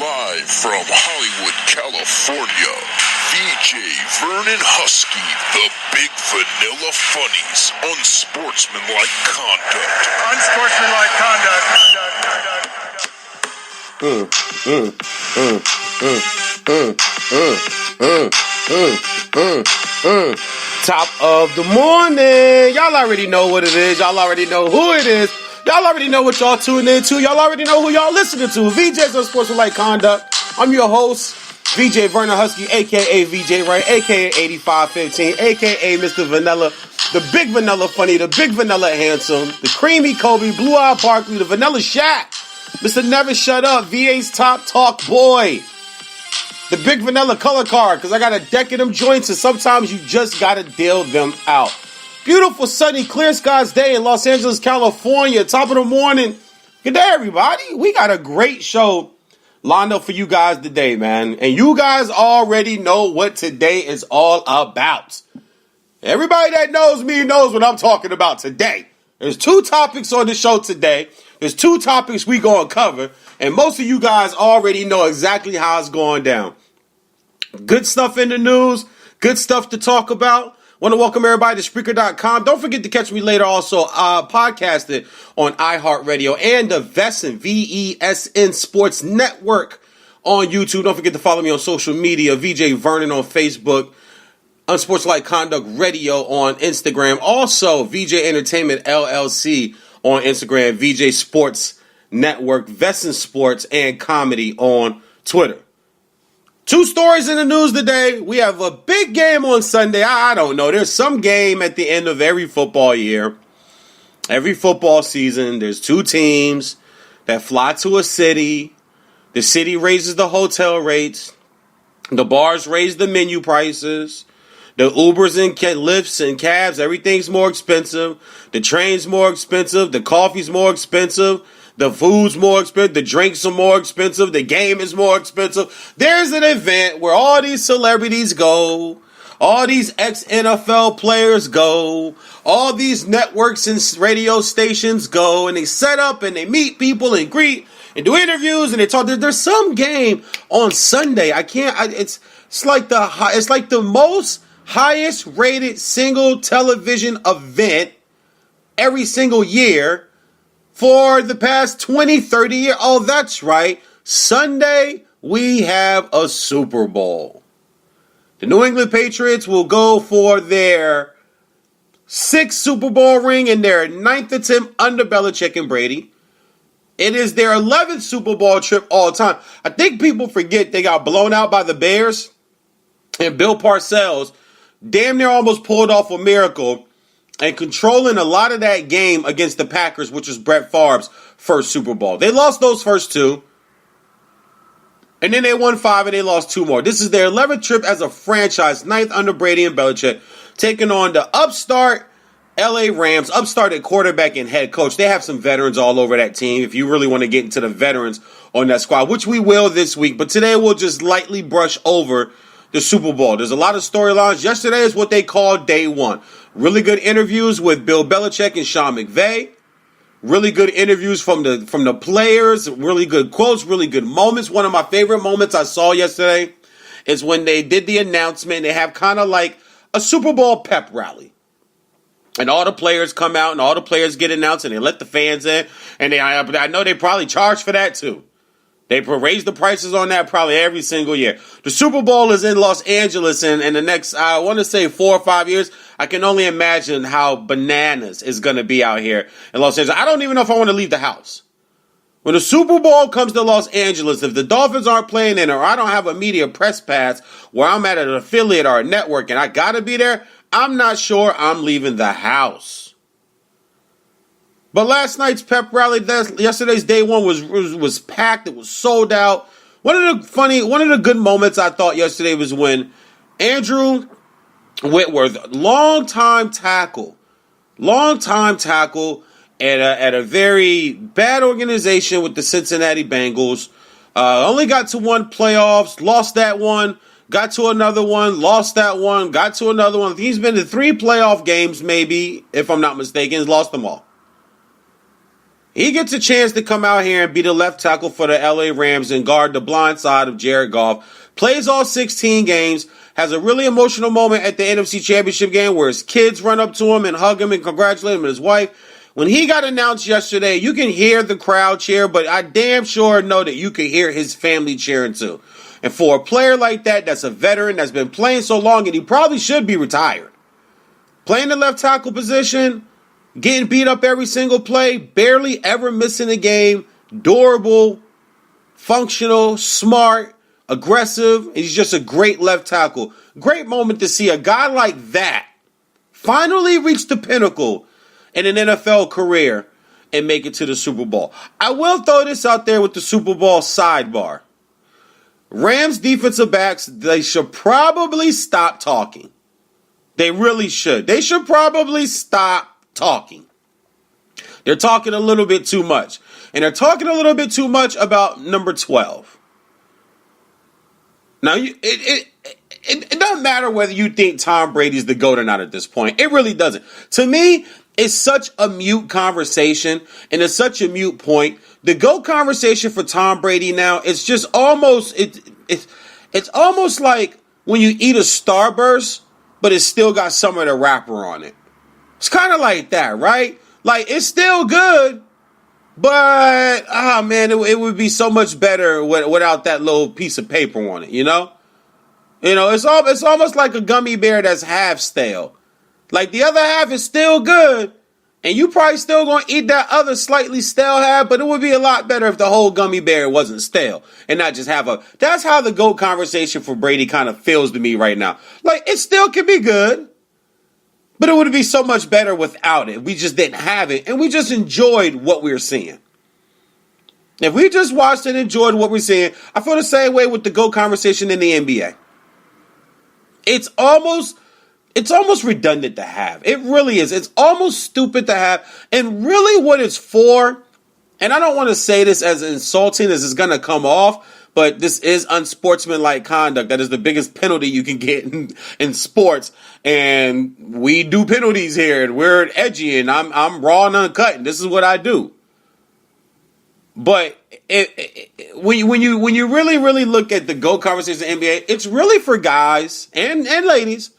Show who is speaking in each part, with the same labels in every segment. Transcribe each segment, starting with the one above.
Speaker 1: Live from Hollywood, California, VJ Vernon Husky, the Big Vanilla Funnies, Unsportsmanlike Conduct.
Speaker 2: Unsportsmanlike conduct.
Speaker 3: Top of the morning. Y'all already know what it is. Y'all already know who it is. Y'all already know what y'all tuning into. Y'all already know who y'all listening to. VJ's Unsportsmanlike Conduct. I'm your host, VJ Vernon Husky, a.k.a. VJ Wright, a.k.a. 8515, a.k.a. Mr. Vanilla, the Big Vanilla Funny, the Big Vanilla Handsome, the Creamy Kobe, Blue-Eyed Barkley, the Vanilla Shaq, Mr. Never Shut Up, VA's Top Talk Boy, the Big Vanilla Color Card, because I got a deck of them joints, and sometimes you just got to deal them out. Beautiful, sunny, clear skies day in Los Angeles, California. Top of the morning. Good day, everybody. We got a great show lined up for you guys today, man. And you guys already know what today is all about. Everybody that knows me knows what I'm talking about today. There's two topics on the show today. There's two topics we gonna cover. And most of you guys already know exactly how it's going down. Good stuff in the news. Good stuff to talk about. Want to welcome everybody to Spreaker.com. Don't forget to catch me later also podcasted on iHeartRadio and the VESN Sports Network on YouTube. Don't forget to follow me on social media, VJ Vernon on Facebook, Unsportsmanlike Conduct Radio on Instagram. Also, VJ Entertainment LLC on Instagram, VJ Sports Network, VESN Sports and Comedy on Twitter. Two stories in the news today. We have a big game on Sunday. I don't know. There's some game at the end of every football year. Every football season, there's two teams that fly to a city. The city raises the hotel rates. The bars raise the menu prices. The Ubers and Lyfts and cabs, everything's more expensive. The train's more expensive. The coffee's more expensive. The food's more expensive. The drinks are more expensive. The game is more expensive. There's an event where all these celebrities go. All these ex-NFL players go. All these networks and radio stations go. And they set up and they meet people and greet and do interviews and they talk. There's some game on Sunday. It's like the most highest rated single television event every single year for the past 20, 30 years. Oh, that's right. Sunday, we have a Super Bowl. The New England Patriots will go for their 6th Super Bowl ring and their 9th attempt under Belichick and Brady. It is their 11th Super Bowl trip all time. I think people forget they got blown out by the Bears. And Bill Parcells damn near almost pulled off a miracle and controlling a lot of that game against the Packers, which was Brett Favre's first Super Bowl. They lost those first two. And then they won 5 and they lost 2 more. This is their 11th trip as a franchise, 9th under Brady and Belichick, taking on the upstart LA Rams, upstart at quarterback and head coach. They have some veterans all over that team if you really want to get into the veterans on that squad, which we will this week. But today we'll just lightly brush over the Super Bowl. There's a lot of storylines. Yesterday is what they call day one. Really good interviews with Bill Belichick and Sean McVay. Really good interviews from the players. Really good quotes. Really good moments. One of my favorite moments I saw yesterday is when they did the announcement. They have kind of like a Super Bowl pep rally. And all the players come out and all the players get announced and they let the fans in. And I know they probably charge for that too. They raise the prices on that probably every single year. The Super Bowl is in Los Angeles in the next, I want to say 4 or 5 years. I can only imagine how bananas is going to be out here in Los Angeles. I don't even know if I want to leave the house. When the Super Bowl comes to Los Angeles, if the Dolphins aren't playing in it or I don't have a media press pass where I'm at an affiliate or a network and I got to be there, I'm not sure I'm leaving the house. But last night's pep rally, yesterday's day one was packed. It was sold out. One of the good moments I thought yesterday was when Andrew Whitworth, long-time tackle at a very bad organization with the Cincinnati Bengals, only got to one playoffs, lost that one, got to another one, lost that one, got to another one. He's been to 3 playoff games maybe, if I'm not mistaken, he's lost them all. He gets a chance to come out here and be the left tackle for the LA Rams and guard the blind side of Jared Goff. Plays all 16 games. Has a really emotional moment at the NFC Championship game where his kids run up to him and hug him and congratulate him and his wife. When he got announced yesterday, you can hear the crowd cheer, but I damn sure know that you can hear his family cheering too. And for a player like that, that's a veteran, that's been playing so long, and he probably should be retired. Playing the left tackle position, getting beat up every single play, barely ever missing a game, durable, functional, smart, aggressive. He's just a great left tackle. Great moment to see a guy like that finally reach the pinnacle in an NFL career and make it to the Super Bowl. I will throw this out there with the Super Bowl sidebar. Rams defensive backs, they should probably stop talking. They really should. They should probably stop talking. They're talking a little bit too much. And they're talking a little bit too much about number 12. Now, it doesn't matter whether you think Tom Brady's the GOAT or not at this point. It really doesn't. To me, it's such a mute conversation, and it's such a mute point. The GOAT conversation for Tom Brady now, it's just almost, it's almost like when you eat a Starburst, but it's still got some of the wrapper on it. It's kind of like that, right? Like, it's still good, but, man, it would be so much better without that little piece of paper on it, you know? You know, it's almost like a gummy bear that's half stale. Like, the other half is still good, and you probably still going to eat that other slightly stale half, but it would be a lot better if the whole gummy bear wasn't stale and not just have a... That's how the GOAT conversation for Brady kind of feels to me right now. Like, it still could be good, but it would be so much better without it. We just didn't have it, and we just enjoyed what we were seeing. If we just watched and enjoyed what we're seeing, I feel the same way with the GOAT conversation in the NBA. It's almost redundant to have. It really is. It's almost stupid to have. And really what it's for, and I don't want to say this as insulting as it's going to come off, but this is unsportsmanlike conduct. That is the biggest penalty you can get in sports. And we do penalties here, and we're edgy, and I'm raw and uncut, and this is what I do. But when you really look at the GOAT conversation in the NBA, it's really for guys and ladies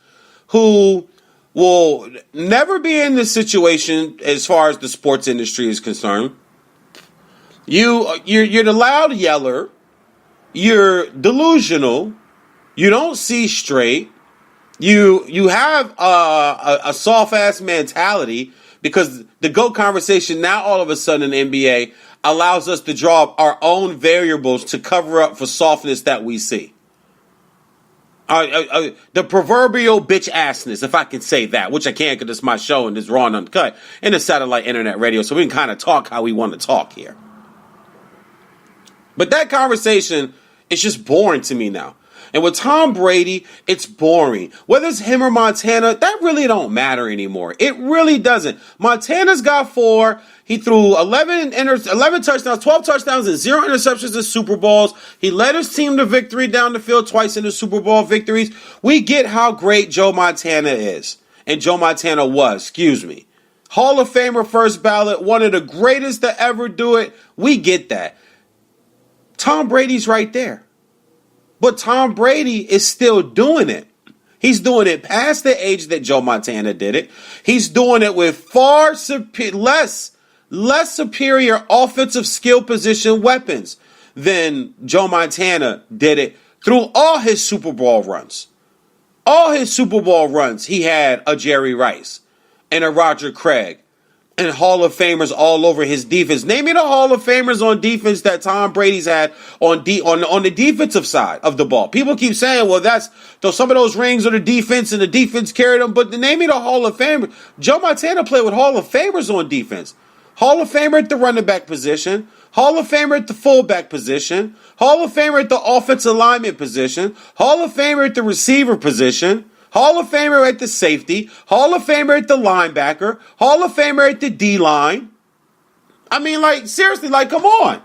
Speaker 3: who will never be in this situation as far as the sports industry is concerned. You're the loud yeller. You're delusional. You don't see straight. You have a soft ass mentality because the GOAT conversation now all of a sudden in the NBA allows us to draw up our own variables to cover up for softness that we see. The proverbial bitch assness, if I can say that, which I can't because it's my show and it's raw and uncut and it's satellite internet radio, so we can kind of talk how we want to talk here. But that conversation is just boring to me now. And with Tom Brady, it's boring. Whether it's him or Montana, that really don't matter anymore. It really doesn't. Montana's got 4. He threw 11 touchdowns, 12 touchdowns, and 0 interceptions in Super Bowls. He led his team to victory down the field twice in the Super Bowl victories. We get how great Joe Montana is. And Joe Montana was, Hall of Famer first ballot, one of the greatest to ever do it. We get that. Tom Brady's right there. But Tom Brady is still doing it. He's doing it past the age that Joe Montana did it. He's doing it with far less superior offensive skill position weapons than Joe Montana did it through all his Super Bowl runs. All his Super Bowl runs, he had a Jerry Rice and a Roger Craig and Hall of Famers all over his defense. Name me the Hall of Famers on defense that Tom Brady's had on the defensive side of the ball. People keep saying, well, some of those rings are the defense and the defense carried them. But name me the Hall of Famers. Joe Montana played with Hall of Famers on defense. Hall of Famer at the running back position. Hall of Famer at the fullback position. Hall of Famer at the offensive lineman position. Hall of Famer at the receiver position. Hall of Famer at the safety, Hall of Famer at the linebacker, Hall of Famer at the D-line. I mean, like, seriously, like, come on.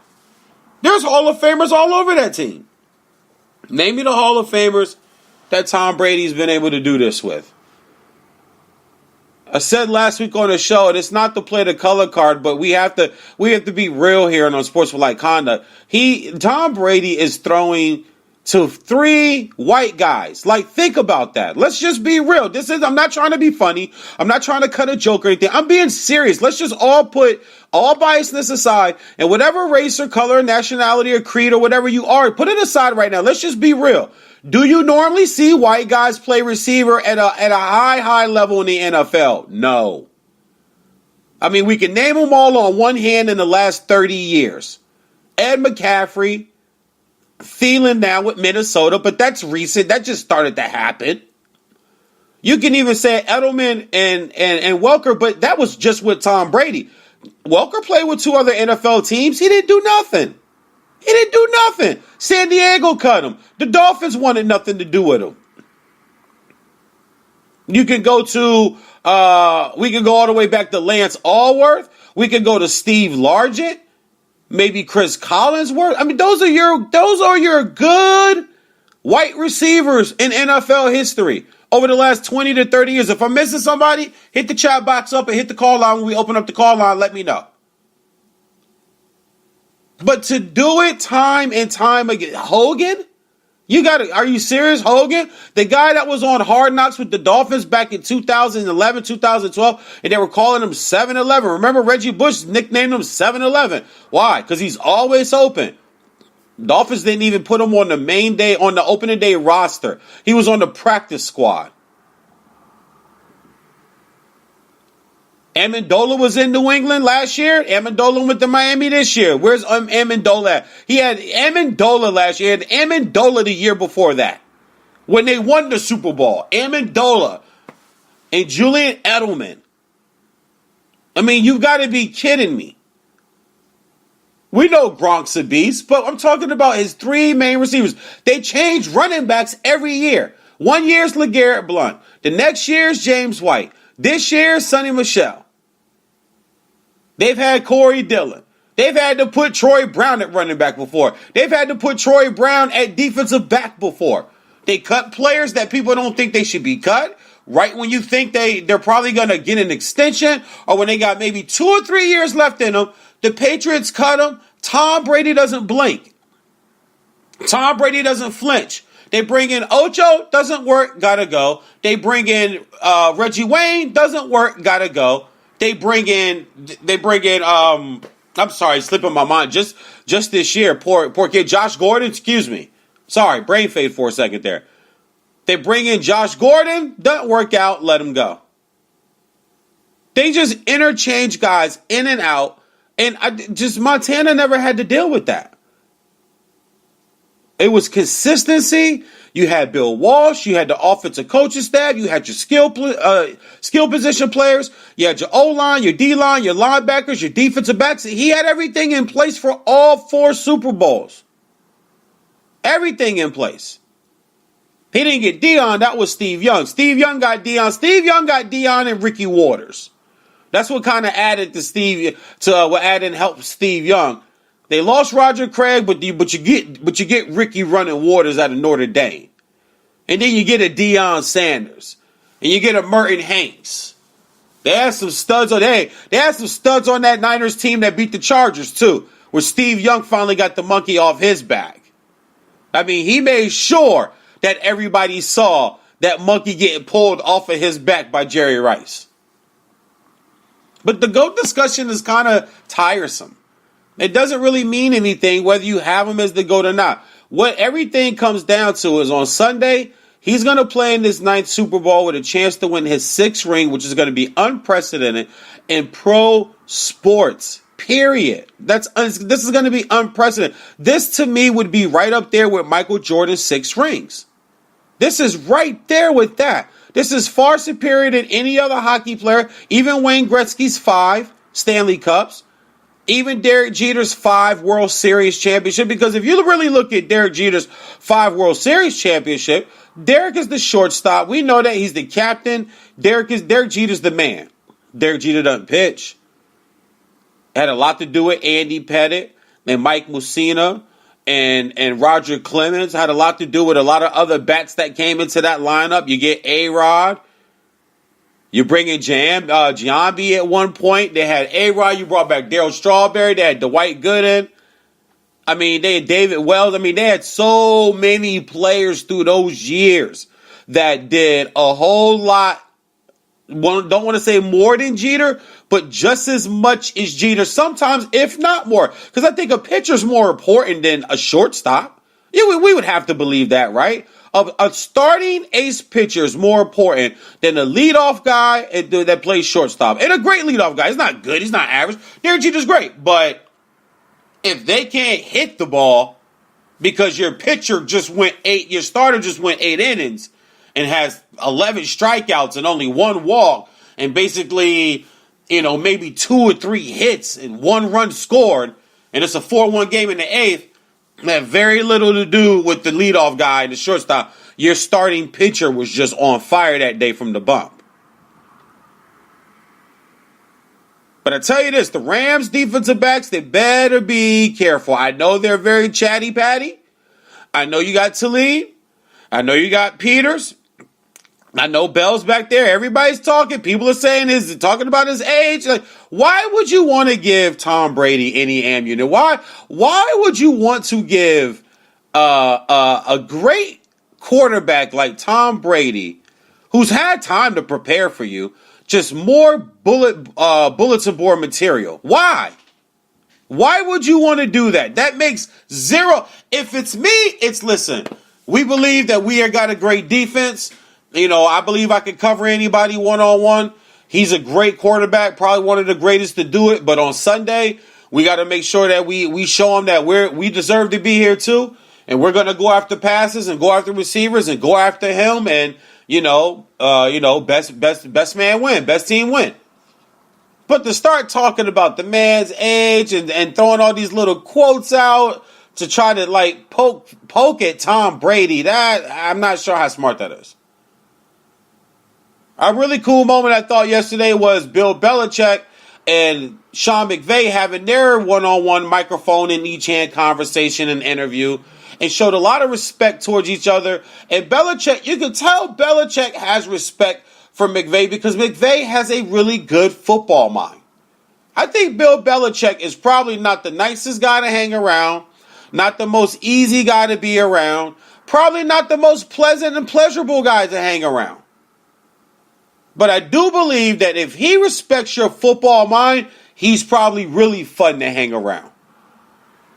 Speaker 3: There's Hall of Famers all over that team. Name me the Hall of Famers that Tom Brady's been able to do this with. I said last week on the show, and it's not to play the color card, but we have to be real here on Sportsmanlike Conduct. Tom Brady is throwing to 3 white guys. Like, think about that. Let's just be real. I'm not trying to be funny. I'm not trying to cut a joke or anything. I'm being serious. Let's just all put all biasness aside, and whatever race or color, nationality or creed or whatever you are, put it aside right now. Let's just be real. Do you normally see white guys play receiver at a high level in the NFL? No. I mean, we can name them all on one hand in the last 30 years. Ed McCaffrey, Thielen now with Minnesota, but that's recent. That just started to happen. You can even say Edelman and Welker, but that was just with Tom Brady. Welker played with 2 other NFL teams. He didn't do nothing. San Diego cut him. The Dolphins wanted nothing to do with him. You can go to, we can go all the way back to Lance Allworth. We can go to Steve Largent. Maybe Chris Collinsworth. I mean, those are your good white receivers in NFL history over the last 20 to 30 years. If I'm missing somebody, hit the chat box up and hit the call line when we open up the call line. Let me know. But to do it time and time again, Hogan? Are you serious, Hogan? The guy that was on Hard Knocks with the Dolphins back in 2011, 2012, and they were calling him 7-Eleven. Remember Reggie Bush nicknamed him 7-Eleven. Why? Because he's always open. Dolphins didn't even put him on the opening day roster. He was on the practice squad. Amendola was in New England last year. Amendola went to Miami this year. Where's Amendola at? He had Amendola last year. He had Amendola the year before that. When they won the Super Bowl. Amendola and Julian Edelman. I mean, you've got to be kidding me. We know Gronk's a beast, but I'm talking about his 3 main receivers. They change running backs every year. One year's LeGarrette Blount. The next year's James White. This year, Sonny Michel. They've had Corey Dillon. They've had to put Troy Brown at running back before. They've had to put Troy Brown at defensive back before. They cut players that people don't think they should be cut. Right when you think they're probably going to get an extension, or when they got maybe 2 or 3 years left in them, the Patriots cut them. Tom Brady doesn't blink. Tom Brady doesn't flinch. They bring in Ocho, doesn't work, gotta go. They bring in Reggie Wayne, doesn't work, gotta go. They bring in I'm sorry, slipping my mind. Just this year, poor kid, Josh Gordon, excuse me. Sorry, brain fade for a second there. They bring in Josh Gordon, doesn't work out, let him go. They just interchange guys in and out, and Montana never had to deal with that. It was consistency. You had Bill Walsh. You had the offensive coaching staff. You had your skill position players. You had your O-line, your D-line, your linebackers, your defensive backs. He had everything in place for all 4 Super Bowls. Everything in place. He didn't get Deion. That was Steve Young. Steve Young got Deion. Steve Young got Deion and Ricky Waters. That's what kind of added what added and helped Steve Young. They lost Roger Craig, but you get Ricky running Waters out of Notre Dame. And then you get a Deion Sanders. And you get a Merton Hanks. They had some studs on that Niners team that beat the Chargers too, where Steve Young finally got the monkey off his back. I mean, he made sure that everybody saw that monkey getting pulled off of his back by Jerry Rice. But the GOAT discussion is kind of tiresome. It doesn't really mean anything whether you have him as the GOAT or not. What everything comes down to is on Sunday, he's going to play in this 9th Super Bowl with a chance to win his 6th ring, which is going to be unprecedented in pro sports, period. This is going to be unprecedented. This, to me, would be right up there with Michael Jordan's 6 rings. This is right there with that. This is far superior than any other hockey player, even Wayne Gretzky's 5 Stanley Cups. Even Derek Jeter's 5 World Series championship, because if you really look at Derek Jeter's 5 World Series championship, Derek is the shortstop. We know that he's the captain. Derek Jeter's the man. Derek Jeter doesn't pitch. Had a lot to do with Andy Pettitte and Mike Mussina and Roger Clemens. Had a lot to do with a lot of other bats that came into that lineup. You get A-Rod. You bring in Giambi at one point. They had A-Rod. You brought back Darryl Strawberry. They had Dwight Gooden. I mean, they had David Wells. I mean, they had so many players through those years that did a whole lot. Don't want to say more than Jeter, but just as much as Jeter, sometimes, if not more. Because I think a pitcher's more important than a shortstop. Yeah, we would have to believe that, right? A starting ace pitcher is more important than a leadoff guy that plays shortstop. And a great leadoff guy. He's not good. He's not average. Derek Jeter's great. But if they can't hit the ball because your pitcher your starter just went 8 innings and has 11 strikeouts and only 1 walk and basically, maybe 2 or 3 hits and 1 run scored, and it's a 4-1 game in the 8th, that very little to do with the leadoff guy and the shortstop. Your starting pitcher was just on fire that day from the bump. But I tell you this, the Rams defensive backs, they better be careful. I know they're very chatty-patty. I know you got Talib. I know you got Peters. I know Bell's back there. Everybody's talking. People are saying this, talking about his age. Like, why would you want to give Tom Brady any ammunition? Why would you want to give a great quarterback like Tom Brady, who's had time to prepare for you, just more bulletin board material? Why? Why would you want to do that? That makes zero. If it's me, listen, we believe that we have got a great defense. I believe I could cover anybody one-on-one. He's a great quarterback, probably one of the greatest to do it. But on Sunday, we got to make sure that we show him that we deserve to be here too. And we're going to go after passes and go after receivers and go after him. And, best man win, best team win. But to start talking about the man's age and throwing all these little quotes out to try to poke at Tom Brady, that I'm not sure how smart that is. A really cool moment I thought yesterday was Bill Belichick and Sean McVay having their one-on-one microphone in each hand conversation and interview, and showed a lot of respect towards each other. And Belichick, you can tell Belichick has respect for McVay because McVay has a really good football mind. I think Bill Belichick is probably not the nicest guy to hang around, not the most easy guy to be around, probably not the most pleasant and pleasurable guy to hang around. But I do believe that if he respects your football mind, he's probably really fun to hang around.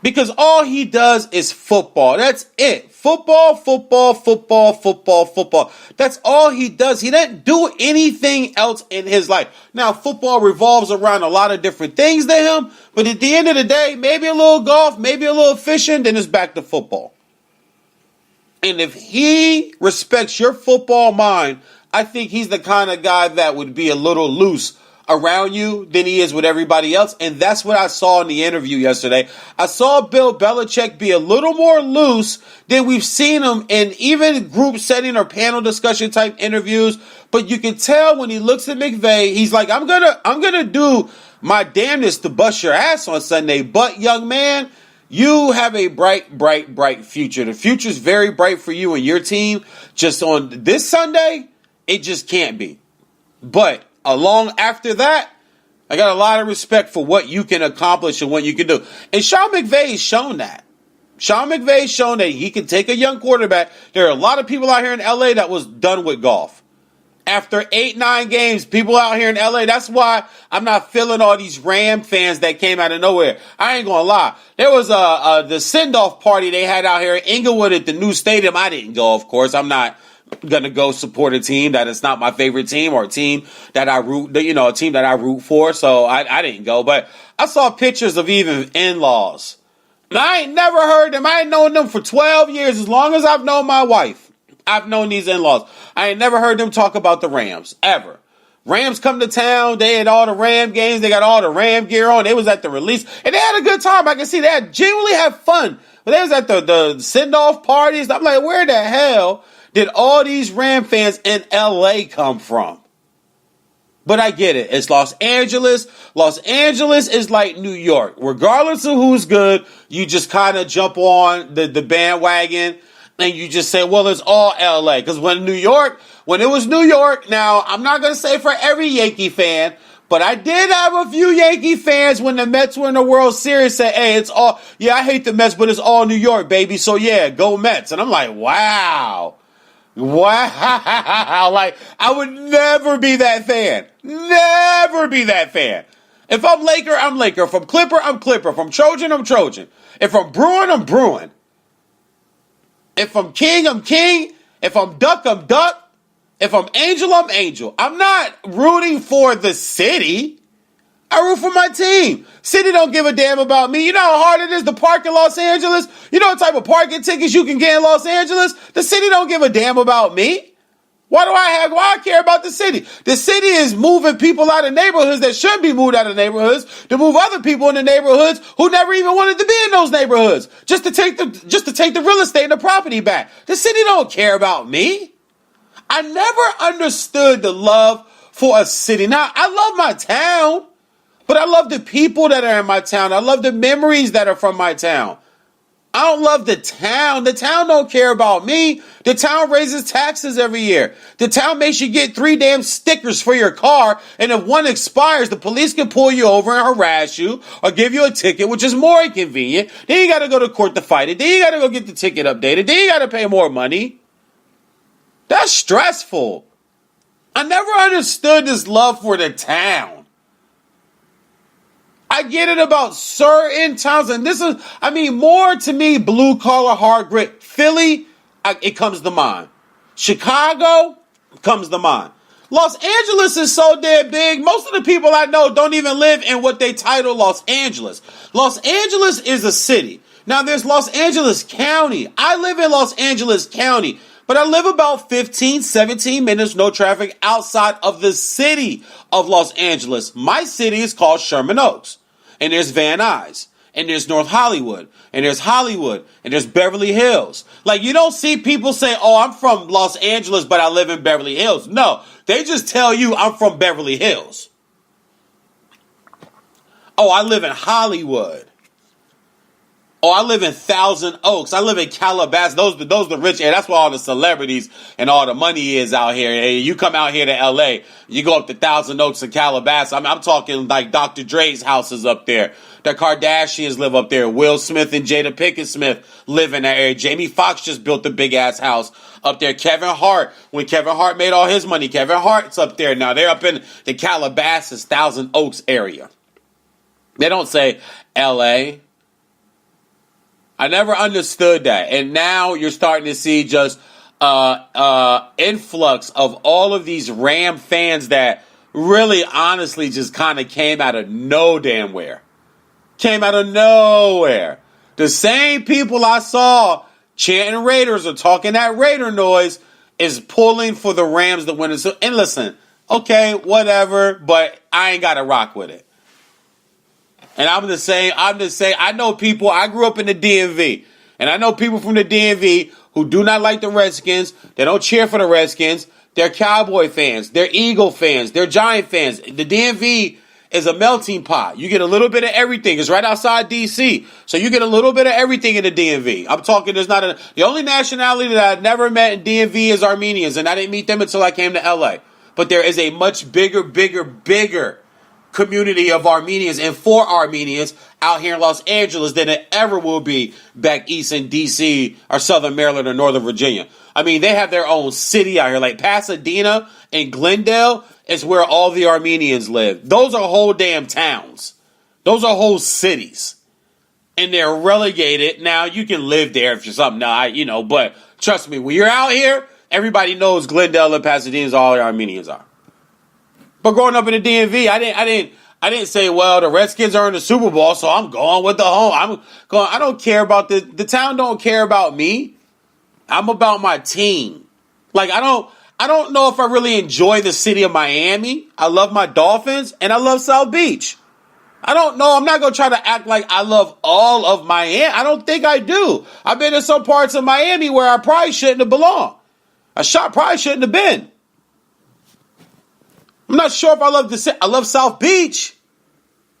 Speaker 3: Because all he does is football. That's it. Football, football, football, football, football. That's all he does. He doesn't do anything else in his life. Now, football revolves around a lot of different things to him. But at the end of the day, maybe a little golf, maybe a little fishing, then it's back to football. And if he respects your football mind, I think he's the kind of guy that would be a little loose around you than he is with everybody else. And that's what I saw in the interview yesterday. I saw Bill Belichick be a little more loose than we've seen him in even group setting or panel discussion type interviews. But you can tell when he looks at McVay, he's like, I'm gonna do my damnedest to bust your ass on Sunday. But young man, you have a bright, bright, bright future. The future's very bright for you and your team. Just on this Sunday, it just can't be. But along after that, I got a lot of respect for what you can accomplish and what you can do. And Sean McVay has shown that. Sean McVay has shown that he can take a young quarterback. There are a lot of people out here in LA that was done with golf. After 8-9 games, people out here in LA, that's why I'm not feeling all these Ram fans that came out of nowhere. I ain't gonna lie. There was the send-off party they had out here in Inglewood at the new stadium. I didn't go, of course. I'm not gonna go support a team that is not my favorite team or a team that I root for. So I didn't go, but I saw pictures of even in-laws. And I ain't never heard them. I ain't known them for 12 years. As long as I've known my wife, I've known these in-laws. I ain't never heard them talk about the Rams ever. Rams come to town. They had all the Ram games. They got all the Ram gear on. They was at the release and they had a good time. I can see they genuinely had fun. But they was at the send-off parties. I'm like, where the hell did all these Ram fans in LA come from? But I get it. It's Los Angeles. Los Angeles is like New York. Regardless of who's good, you just kind of jump on the bandwagon. and you just say, well, it's all LA. Because when it was New York, now, I'm not going to say for every Yankee fan, but I did have a few Yankee fans when the Mets were in the World Series say, hey, I hate the Mets, but it's all New York, baby. So, yeah, go Mets. And I'm like, wow. Wow. Like, I would never be that fan. Never be that fan. If I'm Laker, I'm Laker. If I'm Clipper, I'm Clipper. If I'm Trojan, I'm Trojan. If I'm Bruin, I'm Bruin. If I'm King, I'm King. If I'm Duck, I'm Duck. If I'm Angel, I'm Angel. I'm not rooting for the city. I root for my team. City don't give a damn about me. You know how hard it is to park in Los Angeles? You know what type of parking tickets you can get in Los Angeles? The city don't give a damn about me. Why do I care about the city? The city is moving people out of neighborhoods that shouldn't be moved out of neighborhoods to move other people into neighborhoods who never even wanted to be in those neighborhoods just to take the real estate and the property back. The city don't care about me. I never understood the love for a city. Now, I love my town, but I love the people that are in my town. I love the memories that are from my town. I don't love the town. The town don't care about me. The town raises taxes every year. The town makes you get 3 damn stickers for your car, and if one expires, the police can pull you over and harass you or give you a ticket, which is more inconvenient. Then you got to go to court to fight it. Then you got to go get the ticket updated. Then you got to pay more money. That's stressful. I never understood this love for the town. I get it about certain towns, and this is, more to me, blue collar, hard grit. Philly, it comes to mind. Chicago comes to mind. Los Angeles is so damn big, most of the people I know don't even live in what they title Los Angeles. Los Angeles is a city. Now, there's Los Angeles County. I live in Los Angeles County. But I live about 15, 17 minutes, no traffic, outside of the city of Los Angeles. My city is called Sherman Oaks. And there's Van Nuys. And there's North Hollywood. And there's Hollywood. And there's Beverly Hills. Like, you don't see people say, oh, I'm from Los Angeles, but I live in Beverly Hills. No, they just tell you I'm from Beverly Hills. Oh, I live in Hollywood. Oh, I live in Thousand Oaks. I live in Calabasas. Those are the rich areas. That's where all the celebrities and all the money is out here. Hey, you come out here to L.A., you go up to Thousand Oaks and Calabasas. I'm talking like Dr. Dre's house is up there. The Kardashians live up there. Will Smith and Jada Pinkett Smith live in that area. Jamie Foxx just built a big-ass house up there. Kevin Hart, when Kevin Hart made all his money, Kevin Hart's up there now. They're up in the Calabasas, Thousand Oaks area. They don't say L.A., I never understood that. And now you're starting to see just influx of all of these Ram fans that really honestly just kind of came out of no damn where. Came out of nowhere. The same people I saw chanting Raiders or talking that Raider noise is pulling for the Rams to win. And listen, okay, whatever, but I ain't got to rock with it. And I'm just saying, I know people, I grew up in the DMV, and I know people from the DMV who do not like the Redskins. They don't cheer for the Redskins. They're Cowboy fans. They're Eagle fans. They're Giant fans. The DMV is a melting pot. You get a little bit of everything. It's right outside D.C., so you get a little bit of everything in the DMV. I'm talking, the only nationality that I've never met in DMV is Armenians, and I didn't meet them until I came to L.A. But there is a much bigger community of Armenians and for Armenians out here in Los Angeles than it ever will be back east in D.C. or Southern Maryland or Northern Virginia. They have their own city out here. Like Pasadena and Glendale is where all the Armenians live. Those are whole damn towns. Those are whole cities. And they're relegated. Now, you can live there if you're something, but trust me, when you're out here, everybody knows Glendale and Pasadena is all the Armenians are. But growing up in the DMV, I didn't say, well, the Redskins are in the Super Bowl, so I'm going with the home. I don't care about the town. Don't care about me. I'm about my team. Like I don't know if I really enjoy the city of Miami. I love my Dolphins and I love South Beach. I don't know. I'm not gonna try to act like I love all of Miami. I don't think I do. I've been in some parts of Miami where I probably shouldn't have belonged. Probably shouldn't have been. I'm not sure if I love the city. I love South Beach.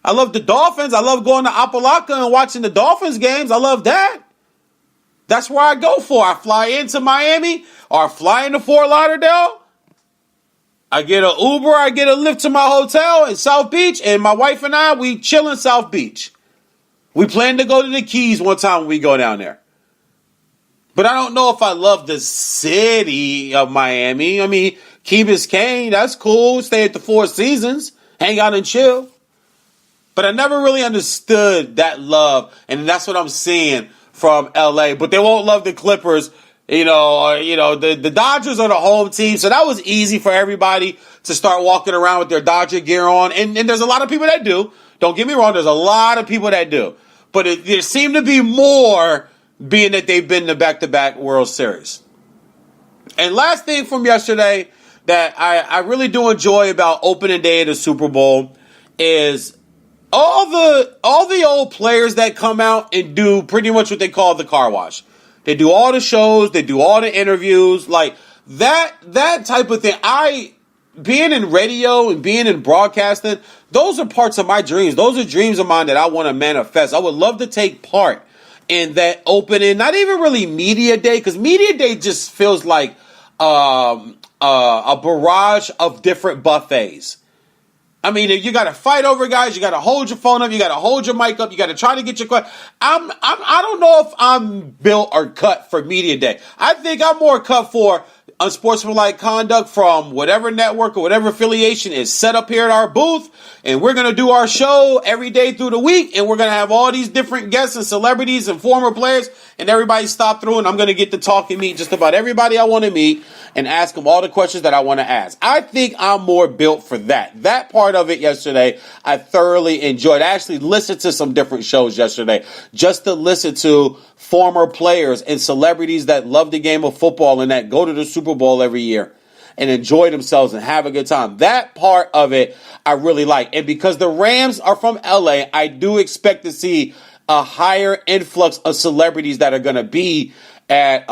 Speaker 3: I love the Dolphins. I love going to Apalaka and watching the Dolphins games. I love that. That's where I go for. I fly into Miami or I fly into Fort Lauderdale. I get an Uber, I get a lift to my hotel in South Beach, and my wife and I, we chill in South Beach. We plan to go to the Keys one time when we go down there. But I don't know if I love the city of Miami. I mean, Key Biscayne, that's cool. Stay at the Four Seasons, hang out and chill. But I never really understood that love, and that's what I'm seeing from LA. But they won't love the Clippers. The Dodgers are the home team, so that was easy for everybody to start walking around with their Dodger gear on. And there's a lot of people that do. Don't get me wrong, there's a lot of people that do. But there seem to be more, being that they've been to back-to-back World Series. And last thing from yesterday that I really do enjoy about opening day of the Super Bowl is all the old players that come out and do pretty much what they call the car wash. They do all the shows, they do all the interviews, like that type of thing. Being in radio and being in broadcasting, those are parts of my dreams. Those are dreams of mine that I want to manifest. I would love to take part in that opening, not even really media day, because media day just feels like a barrage of different buffets. I mean, you got to fight over guys. You got to hold your phone up. You got to hold your mic up. You got to try to get your question. I don't know if I'm built or cut for media day. I think I'm more cut for unsportsmanlike conduct from whatever network or whatever affiliation is set up here at our booth. And we're going to do our show every day through the week. And we're going to have all these different guests and celebrities and former players. And everybody stop through. And I'm going to get to talk and meet just about everybody I want to meet and ask them all the questions that I want to ask. I think I'm more built for that. That part of it yesterday, I thoroughly enjoyed. I actually listened to some different shows yesterday just to listen to former players and celebrities that love the game of football and that go to the Super Bowl every year and enjoy themselves and have a good time. That part of it I really like. And because the Rams are from LA, I do expect to see a higher influx of celebrities that are going to be at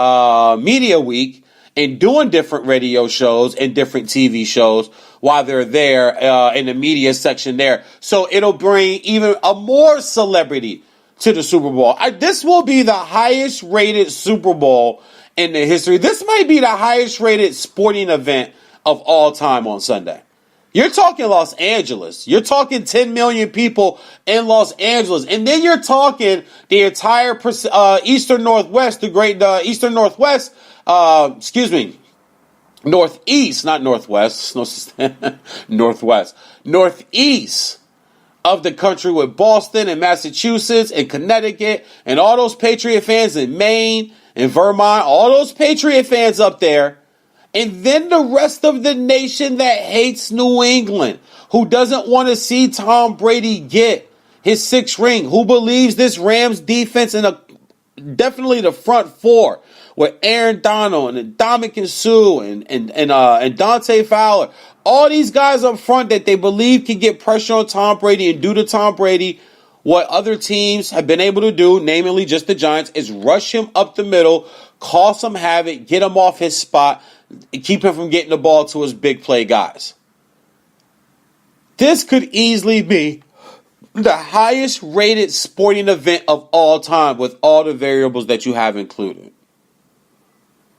Speaker 3: Media Week and doing different radio shows and different TV shows while they're there in the media section there. So it'll bring even a more celebrity to the Super Bowl. This will be the highest rated Super Bowl in the history. This might be the highest rated sporting event of all time on Sunday. You're talking Los Angeles. You're talking 10 million people in Los Angeles. And then you're talking the entire Eastern Northwest, the great Eastern Northwest, Northeast, not Northwest, Northwest, Northeast of the country with Boston and Massachusetts and Connecticut and all those Patriot fans in Maine and Vermont, all those Patriot fans up there. And then the rest of the nation that hates New England, who doesn't want to see Tom Brady get his sixth ring, who believes this Rams defense in definitely the front four with Aaron Donald and Ndamukong Suh and Dante Fowler, all these guys up front that they believe can get pressure on Tom Brady and do to Tom Brady what other teams have been able to do, namely just the Giants, is rush him up the middle, cause him havoc, get him off his spot, keep him from getting the ball to his big play guys. This could easily be the highest rated sporting event of all time with all the variables that you have included.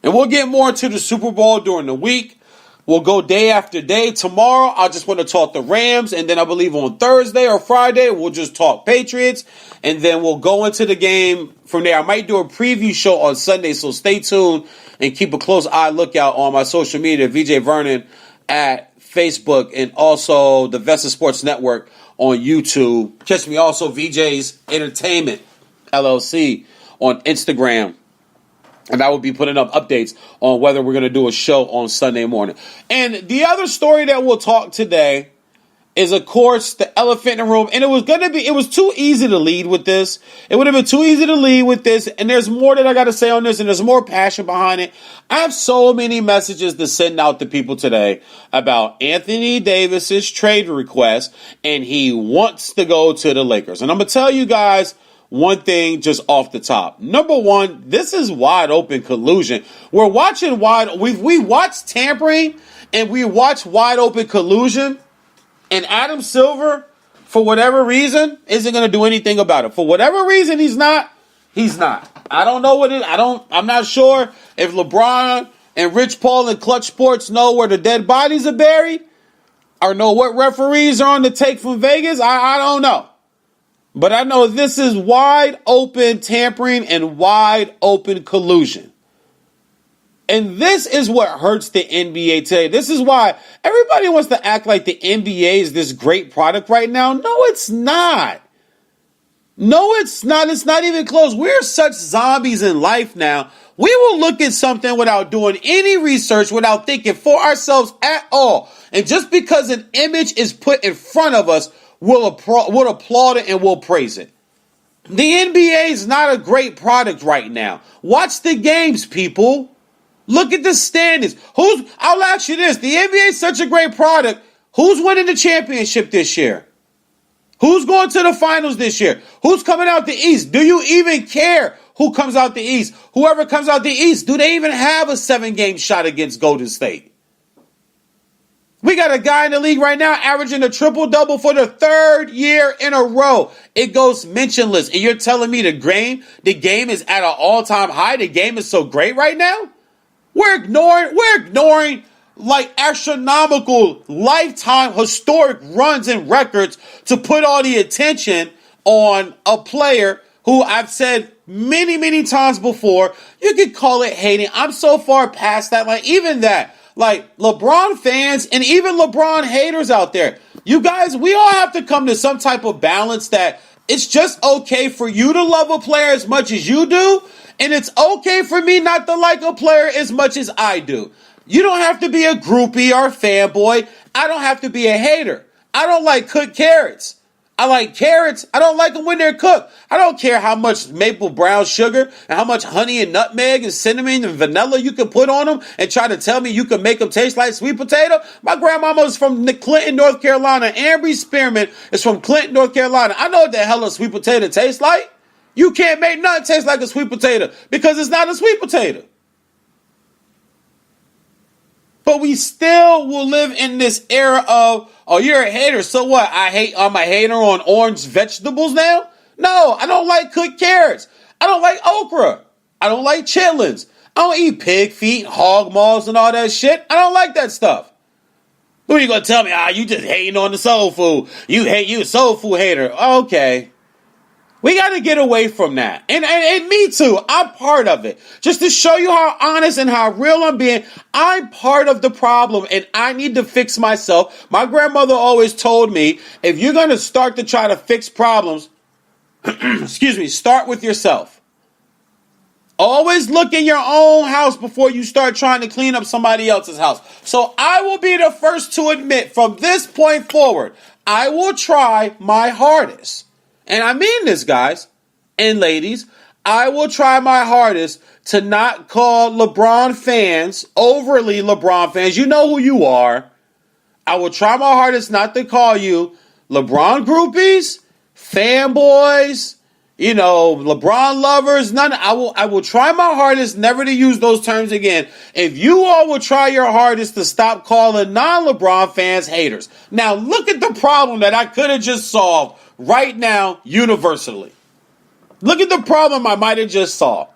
Speaker 3: And we'll get more into the Super Bowl during the week. We'll go day after day. Tomorrow, I just want to talk the Rams. And then I believe on Thursday or Friday, we'll just talk Patriots. And then we'll go into the game from there. I might do a preview show on Sunday, so stay tuned and keep a close eye lookout on my social media, VJ Vernon at Facebook, and also the Vesta Sports Network on YouTube. Catch me also VJ's Entertainment, LLC, on Instagram. And I will be putting up updates on whether we're going to do a show on Sunday morning. And the other story that we'll talk today is, of course, the elephant in the room. And it was too easy to lead with this. It would have been too easy to lead with this. And there's more that I got to say on this, and there's more passion behind it. I have so many messages to send out to people today about Anthony Davis's trade request, and he wants to go to the Lakers. And I'm going to tell you guys one thing just off the top. Number one, this is wide open collusion. We're watching we watched tampering and we watched wide open collusion, and Adam Silver, for whatever reason, isn't going to do anything about it. For whatever reason, he's not. He's not. I don't know I'm not sure if LeBron and Rich Paul and Clutch Sports know where the dead bodies are buried or know what referees are on the take from Vegas. I don't know. But I know this is wide open tampering and wide open collusion. And this is what hurts the NBA today. This is why everybody wants to act like the NBA is this great product right now. No, it's not. No, it's not. It's not even close. We're such zombies in life now. We will look at something without doing any research, without thinking for ourselves at all. And just because an image is put in front of us, we'll applaud it and we'll praise it. The NBA is not a great product right now. Watch the games, people. Look at the standings. I'll ask you this. The NBA is such a great product. Who's winning the championship this year? Who's going to the finals this year? Who's coming out the East? Do you even care who comes out the East? Whoever comes out the East, do they even have a 7-game shot against Golden State? We got a guy in the league right now averaging a triple-double for the 3rd year in a row. It goes mentionless. And you're telling me the game is at an all-time high? The game is so great right now? We're ignoring like astronomical lifetime historic runs and records to put all the attention on a player who I've said many, many times before. You could call it hating. I'm so far past that. Like even that, like LeBron fans and even LeBron haters out there, you guys, we all have to come to some type of balance that it's just okay for you to love a player as much as you do. And it's okay for me not to like a player as much as I do. You don't have to be a groupie or a fanboy. I don't have to be a hater. I don't like cooked carrots. I like carrots. I don't like them when they're cooked. I don't care how much maple brown sugar and how much honey and nutmeg and cinnamon and vanilla you can put on them and try to tell me you can make them taste like sweet potato. My grandmama is from Clinton, North Carolina. Ambry Spearman is from Clinton, North Carolina. I know what the hell a sweet potato tastes like. You can't make nothing taste like a sweet potato because it's not a sweet potato. But we still will live in this era of, oh, you're a hater, so what? I'm a hater on orange vegetables now? No, I don't like cooked carrots. I don't like okra. I don't like chitlins. I don't eat pig feet, hog maws, and all that shit. I don't like that stuff. Who are you going to tell me? You just hating on the soul food. You a soul food hater. Okay. We got to get away from that. And me too. I'm part of it. Just to show you how honest and how real I'm being, I'm part of the problem and I need to fix myself. My grandmother always told me, if you're going to start to try to fix problems, start with yourself. Always look in your own house before you start trying to clean up somebody else's house. So I will be the first to admit from this point forward, I will try my hardest. And I mean this, guys and ladies. I will try my hardest to not call LeBron fans, overly LeBron fans. You know who you are. I will try my hardest not to call you LeBron groupies, fanboys, LeBron lovers. None. I will try my hardest never to use those terms again. If you all will try your hardest to stop calling non-LeBron fans haters. Now look at the problem that I could have just solved right now, universally. Look at the problem I might have just solved.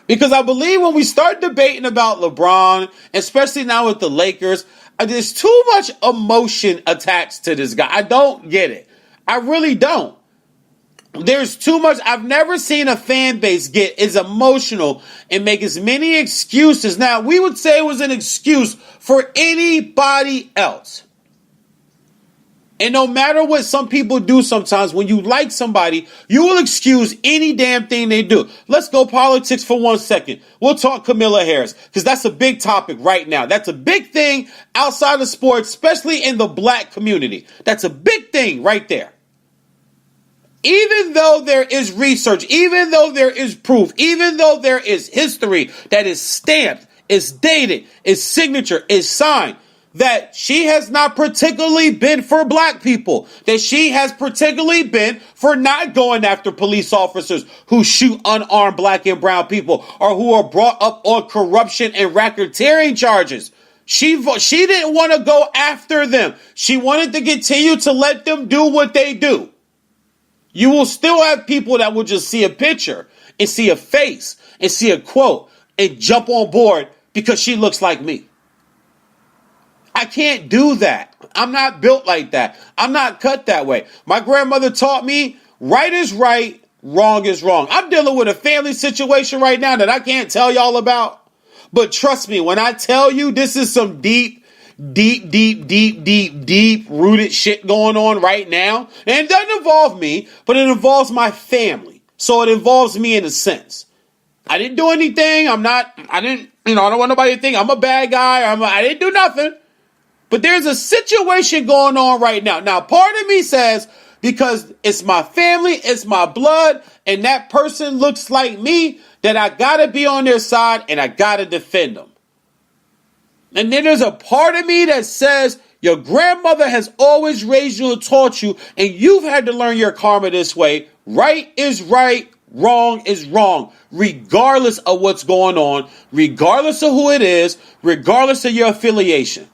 Speaker 3: Because I believe when we start debating about LeBron, especially now with the Lakers, there's too much emotion attached to this guy. I don't get it. I really don't. There's too much. I've never seen a fan base get as emotional and make as many excuses. Now, we would say it was an excuse for anybody else. And no matter what some people do sometimes, when you like somebody, you will excuse any damn thing they do. Let's go politics for 1 second. We'll talk Kamala Harris, because that's a big topic right now. That's a big thing outside of sports, especially in the black community. That's a big thing right there. Even though there is research, even though there is proof, even though there is history that is stamped, is dated, is signature, is signed, that she has not particularly been for black people, that she has particularly been for not going after police officers who shoot unarmed black and brown people or who are brought up on corruption and racketeering charges. She didn't want to go after them. She wanted to continue to let them do what they do. You will still have people that will just see a picture and see a face and see a quote and jump on board because she looks like me. I can't do that. I'm not built like that. I'm not cut that way. My grandmother taught me right is right, wrong is wrong. I'm dealing with a family situation right now that I can't tell y'all about. But trust me, when I tell you this is some deep rooted shit going on right now. And it doesn't involve me, but it involves my family. So it involves me in a sense. I didn't do anything. I don't want nobody to think I'm a bad guy. I didn't do nothing. But there's a situation going on right now. Now, part of me says, because it's my family, it's my blood, and that person looks like me, that I gotta be on their side and I gotta defend them. And then there's a part of me that says, your grandmother has always raised you and taught you, and you've had to learn your karma this way. Right is right, wrong is wrong, regardless of what's going on, regardless of who it is, regardless of your affiliation,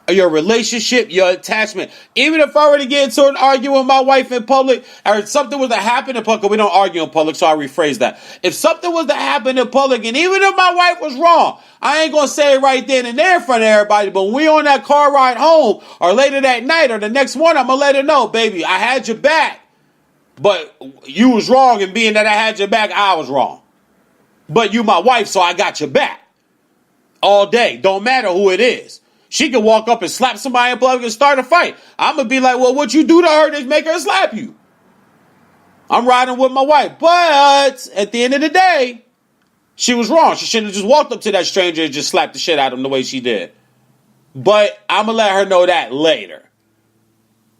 Speaker 3: or your relationship, your attachment. Even if I were to get into an argument with my wife in public, or something was to happen in public, we don't argue in public, so I rephrase that. If something was to happen in public, and even if my wife was wrong, I ain't going to say it right then and there in front of everybody, but when we on that car ride home, or later that night, or the next morning, I'm going to let her know, baby, I had your back, but you was wrong, and being that I had your back, I was wrong. But you my wife, so I got your back. All day. Don't matter who it is. She can walk up and slap somebody in public and start a fight. I'm going to be like, well, what you do to her to make her slap you? I'm riding with my wife. But at the end of the day, she was wrong. She shouldn't have just walked up to that stranger and just slapped the shit out of him the way she did. But I'm going to let her know that later.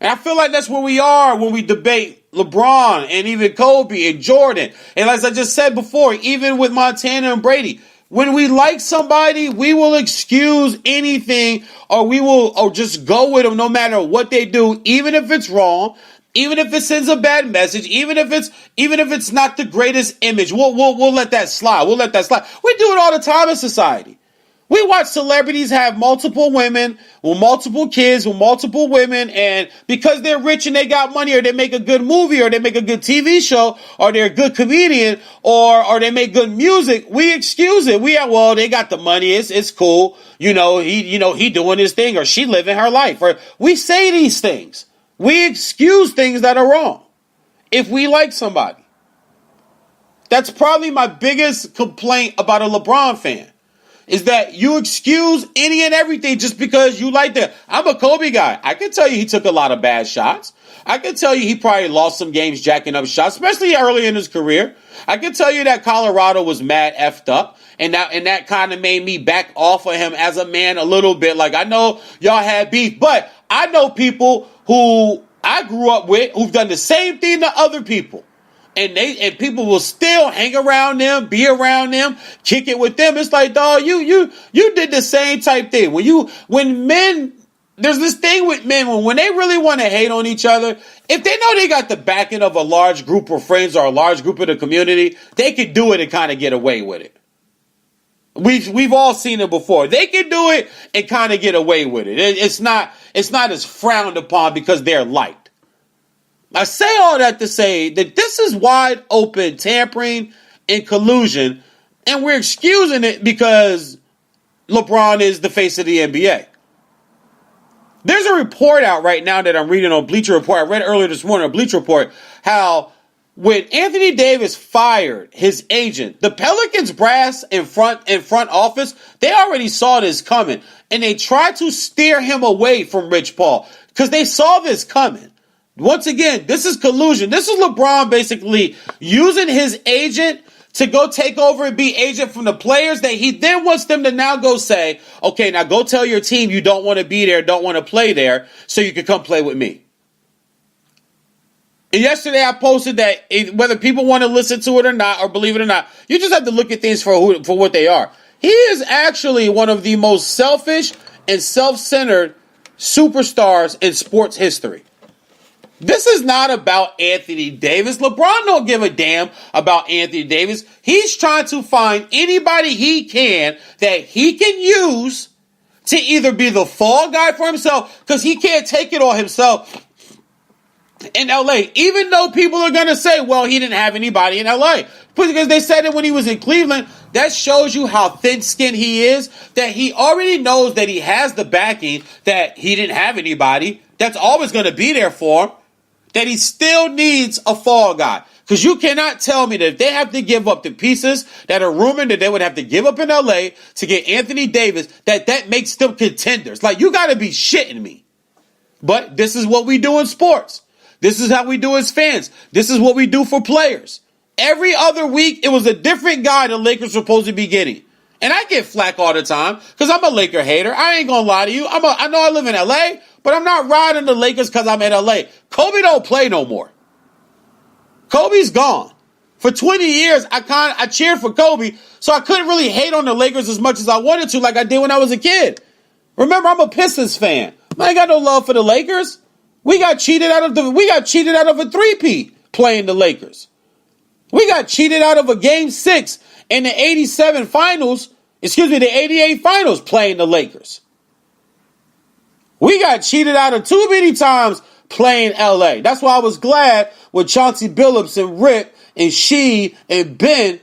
Speaker 3: And I feel like that's where we are when we debate LeBron and even Kobe and Jordan. And as I just said before, even with Montana and Brady, when we like somebody, we will excuse anything, or just go with them no matter what they do, even if it's wrong, even if it sends a bad message, even if it's not the greatest image. We'll let that slide. We'll let that slide. We do it all the time in society. We watch celebrities have multiple women, with multiple kids, with multiple women, and because they're rich and they got money, or they make a good movie, or they make a good TV show, or they're a good comedian, or they make good music, we excuse it. They got the money, it's cool. He doing his thing, or she living her life. Or we say these things. We excuse things that are wrong if we like somebody. That's probably my biggest complaint about a LeBron fan. Is that you excuse any and everything just because you like that. I'm a Kobe guy. I can tell you he took a lot of bad shots. I can tell you he probably lost some games jacking up shots, especially early in his career. I can tell you that Colorado was mad effed up, and that kind of made me back off of him as a man a little bit. Like, I know y'all had beef, but I know people who I grew up with who've done the same thing to other people. And people will still hang around them, be around them, kick it with them. It's like, dog, you did the same type thing. When men, there's this thing with men, when they really want to hate on each other, if they know they got the backing of a large group of friends or a large group of the community, they can do it and kind of get away with it. We've all seen it before. They can do it and kind of get away with it. It's not as frowned upon because they're liked. I say all that to say that this is wide open tampering and collusion, and we're excusing it because LeBron is the face of the NBA. There's a report out right now that I'm reading on Bleacher Report. I read earlier this morning on Bleacher Report how when Anthony Davis fired his agent, the Pelicans brass in front office, they already saw this coming, and they tried to steer him away from Rich Paul because they saw this coming. Once again, this is collusion. This is LeBron basically using his agent to go take over and be agent from the players that he then wants them to now go say, okay, now go tell your team you don't want to be there, don't want to play there, so you can come play with me. And yesterday I posted that whether people want to listen to it or not, or believe it or not, you just have to look at things for what they are. He is actually one of the most selfish and self-centered superstars in sports history. This is not about Anthony Davis. LeBron don't give a damn about Anthony Davis. He's trying to find anybody he can that he can use to either be the fall guy for himself, because he can't take it all himself. in LA, even though people are going to say, well, he didn't have anybody in LA. Because they said it when he was in Cleveland. That shows you how thin-skinned he is, that he already knows that he has the backing, that he didn't have anybody. That's always going to be there for him. That he still needs a fall guy. Because you cannot tell me that if they have to give up the pieces that are rumored that they would have to give up in LA to get Anthony Davis, that makes them contenders. Like, you got to be shitting me. But this is what we do in sports. This is how we do as fans. This is what we do for players. Every other week, it was a different guy the Lakers were supposed to be getting. And I get flack all the time because I'm a Laker hater. I ain't going to lie to you. I know I live in LA, but I'm not riding the Lakers because I'm in LA. Kobe don't play no more. Kobe's gone. For 20 years, I cheered for Kobe, so I couldn't really hate on the Lakers as much as I wanted to like I did when I was a kid. Remember, I'm a Pistons fan. I ain't got no love for the Lakers. We got cheated out of a three-peat playing the Lakers. We got cheated out of a game 6 in the 87 finals, the 88 finals playing the Lakers. We got cheated out of too many times playing LA. That's why I was glad when Chauncey Billups and Rip and She and Ben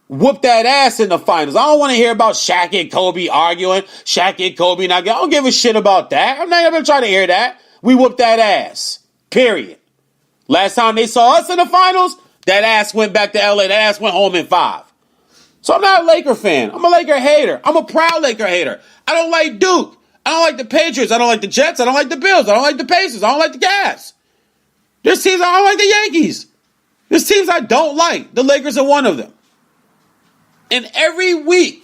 Speaker 3: whooped that ass in the finals. I don't want to hear about Shaq and Kobe arguing. Shaq and Kobe not getting. I don't give a shit about that. I'm not even trying to hear that. We whooped that ass. Period. Last time they saw us in the finals, that ass went back to LA. That ass went home in 5. So I'm not a Laker fan. I'm a Laker hater. I'm a proud Laker hater. I don't like Duke. I don't like the Patriots. I don't like the Jets. I don't like the Bills. I don't like the Pacers. I don't like the Cavs. There's teams I don't like the Yankees. There's teams I don't like. The Lakers are one of them. And every week,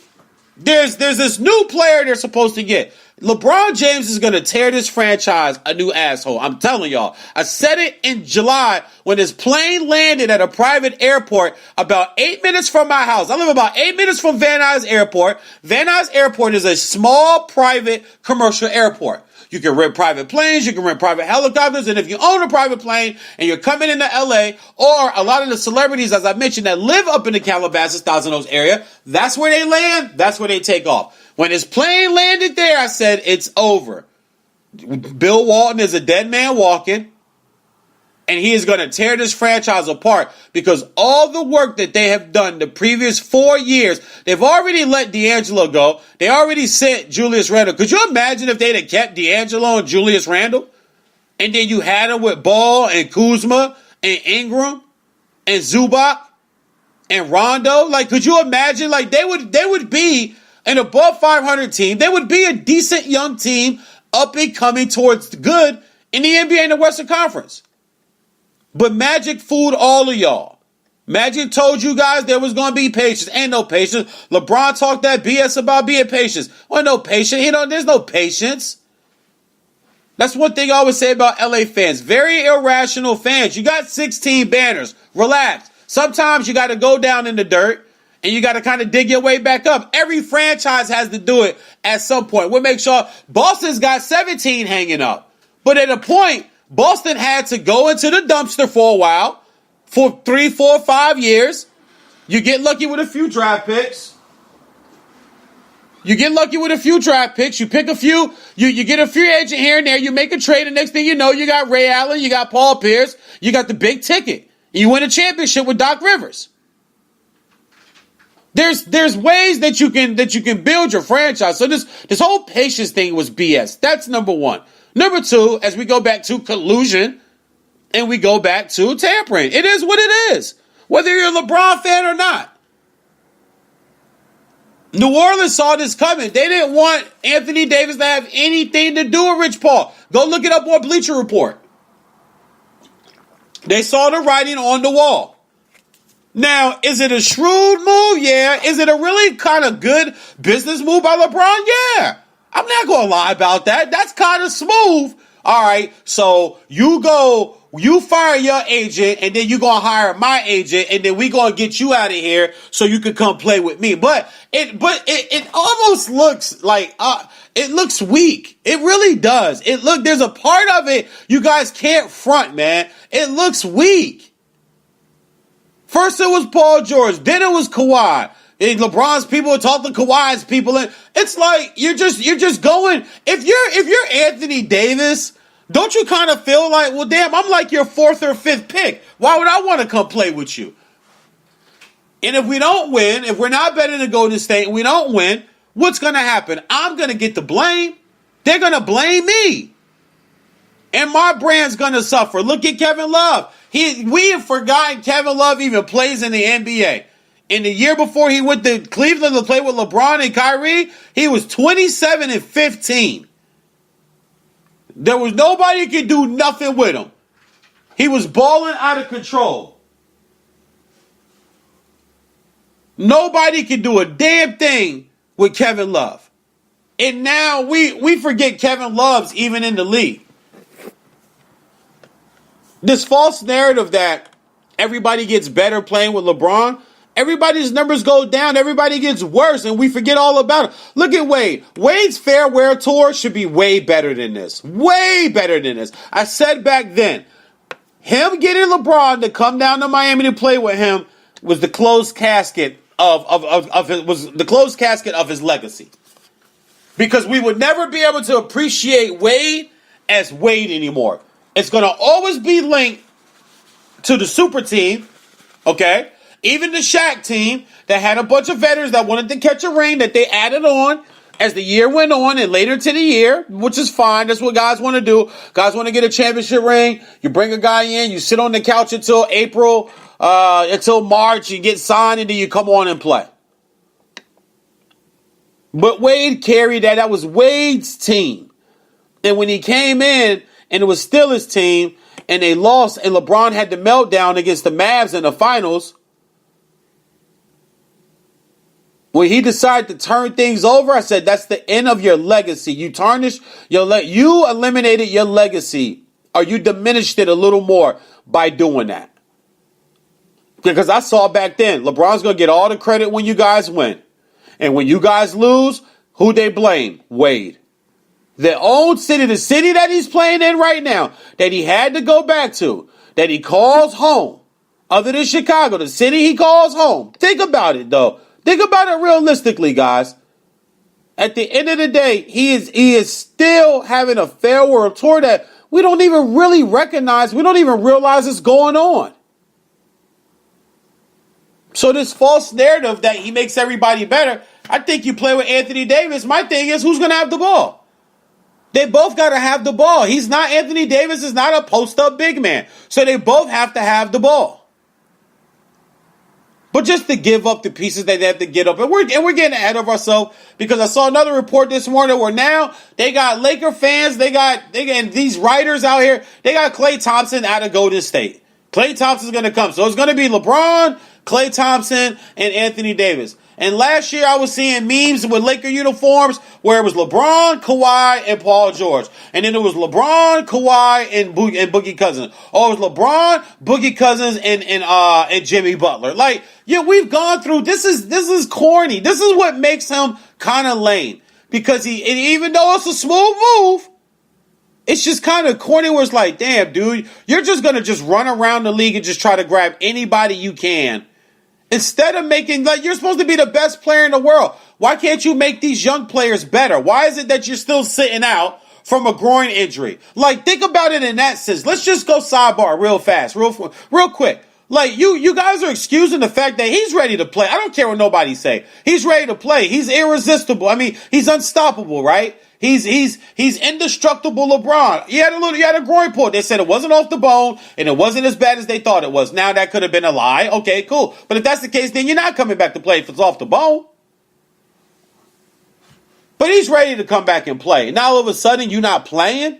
Speaker 3: there's this new player they're supposed to get. LeBron James is going to tear this franchise a new asshole. I'm telling y'all. I said it in July when his plane landed at a private airport about 8 minutes from my house. I live about 8 minutes from Van Nuys Airport. Van Nuys Airport is a small private commercial airport. You can rent private planes, you can rent private helicopters, and if you own a private plane and you're coming into LA, or a lot of the celebrities, as I mentioned, that live up in the Calabasas, Thousand Oaks area, that's where they land, that's where they take off. When his plane landed there, I said, it's over. Bill Walton is a dead man walking, and he is going to tear this franchise apart because all the work that they have done the previous 4 years, they've already let D'Angelo go. They already sent Julius Randle. Could you imagine if they'd have kept D'Angelo and Julius Randle? And then you had them with Ball and Kuzma and Ingram and Zubac and Rondo. Like, could you imagine? Like, they would be an above 500 team. They would be a decent young team up and coming towards the good in the NBA and the Western Conference. But Magic fooled all of y'all. Magic told you guys there was going to be patience. Ain't no patience. LeBron talked that BS about being patient. Well, no patience. There's no patience. That's one thing I always say about LA fans. Very irrational fans. You got 16 banners. Relax. Sometimes you got to go down in the dirt and you got to kind of dig your way back up. Every franchise has to do it at some point. We'll make sure Boston's got 17 hanging up. But at a point, Boston had to go into the dumpster for a while, for 3, 4, 5 years. You get lucky with a few draft picks. You pick a few, you get a free agent here and there, you make a trade, and next thing you know, you got Ray Allen, you got Paul Pierce, you got the big ticket. You win a championship with Doc Rivers. There's ways that you can build your franchise. So this whole patience thing was BS. That's number one. Number two, as we go back to collusion and we go back to tampering, it is what it is, whether you're a LeBron fan or not. New Orleans saw this coming. They didn't want Anthony Davis to have anything to do with Rich Paul. Go look it up on Bleacher Report. They saw the writing on the wall. Now, is it a shrewd move? Yeah. Is it a really kind of good business move by LeBron? Yeah. I'm not going to lie about that. That's kind of smooth. All right. So you fire your agent and then you're going to hire my agent and then we going to get you out of here so you can come play with me. But it almost looks like, it looks weak. It really does. There's a part of it you guys can't front, man. It looks weak. First it was Paul George. Then it was Kawhi. And LeBron's people talk to Kawhi's people, and it's like you're just going. If you're Anthony Davis, Don't you kind of feel like, well, damn, I'm like your fourth or fifth pick. Why would I want to come play with you? And if we don't win, if we're not better than Golden State and we don't win, what's going to happen? I'm going to get the blame. They're going to blame me. And my brand's going to suffer. Look at Kevin Love. We have forgotten Kevin Love even plays in the NBA. In the year before he went to Cleveland to play with LeBron and Kyrie, he was 27 and 15. There was nobody who could do nothing with him. He was balling out of control. Nobody can do a damn thing with Kevin Love. And now we forget Kevin Love's even in the league. This false narrative that everybody gets better playing with LeBron, everybody's numbers go down, everybody gets worse, and we forget all about it. Look at Wade. Wade's farewell tour should be way better than this. Way better than this. I said back then, him getting LeBron to come down to Miami to play with him was the closed casket of his legacy. Because we would never be able to appreciate Wade as Wade anymore. It's going to always be linked to the super team, okay? Even the Shaq team that had a bunch of veterans that wanted to catch a ring that they added on as the year went on and later to the year, which is fine. That's what guys want to do. Guys want to get a championship ring. You bring a guy in, you sit on the couch until until March, you get signed, and then you come on and play. But Wade carried that. That was Wade's team. And when he came in, and it was still his team, and they lost, and LeBron had the meltdown against the Mavs in the finals, when he decided to turn things over, I said, that's the end of your legacy. You tarnished, you eliminated your legacy, or you diminished it a little more by doing that. Because I saw back then, LeBron's going to get all the credit when you guys win. And when you guys lose, who they blame? Wade. Their own city, the city that he's playing in right now, that he had to go back to, that he calls home, other than Chicago, the city he calls home. Think about it, though. Think about it realistically, guys. At the end of the day, he is still having a farewell tour that we don't even really recognize. We don't even realize it's going on. So this false narrative that he makes everybody better, I think you play with Anthony Davis. My thing is, who's going to have the ball? They both got to have the ball. Anthony Davis is not a post-up big man. So they both have to have the ball. But just to give up the pieces that they have to get up. And we're getting ahead of ourselves because I saw another report this morning where now they got Laker fans, they got these writers out here, they got Klay Thompson out of Golden State. Klay Thompson's going to come. So it's going to be LeBron, Klay Thompson, and Anthony Davis. And last year I was seeing memes with Laker uniforms where it was LeBron, Kawhi, and Paul George. And then it was LeBron, Kawhi, and Boogie Cousins. Or it was LeBron, Boogie Cousins, and Jimmy Butler. Like, yeah, we've gone through, this is corny. This is what makes him kind of lame. Because even though it's a smooth move, it's just kind of corny where it's like, damn, dude, you're just going to just run around the league and just try to grab anybody you can. Instead of making, like, you're supposed to be the best player in the world. Why can't you make these young players better? Why is it that you're still sitting out from a groin injury? Like, think about it in that sense. Let's just go sidebar real fast, real quick. Like, you guys are excusing the fact that he's ready to play. I don't care what nobody say. He's ready to play. He's irresistible. I mean, he's unstoppable, right? He's indestructible LeBron. He had a groin pull. They said it wasn't off the bone and it wasn't as bad as they thought it was. Now that could have been a lie. Okay, cool. But if that's the case, then you're not coming back to play if it's off the bone. But he's ready to come back and play. Now all of a sudden you're not playing?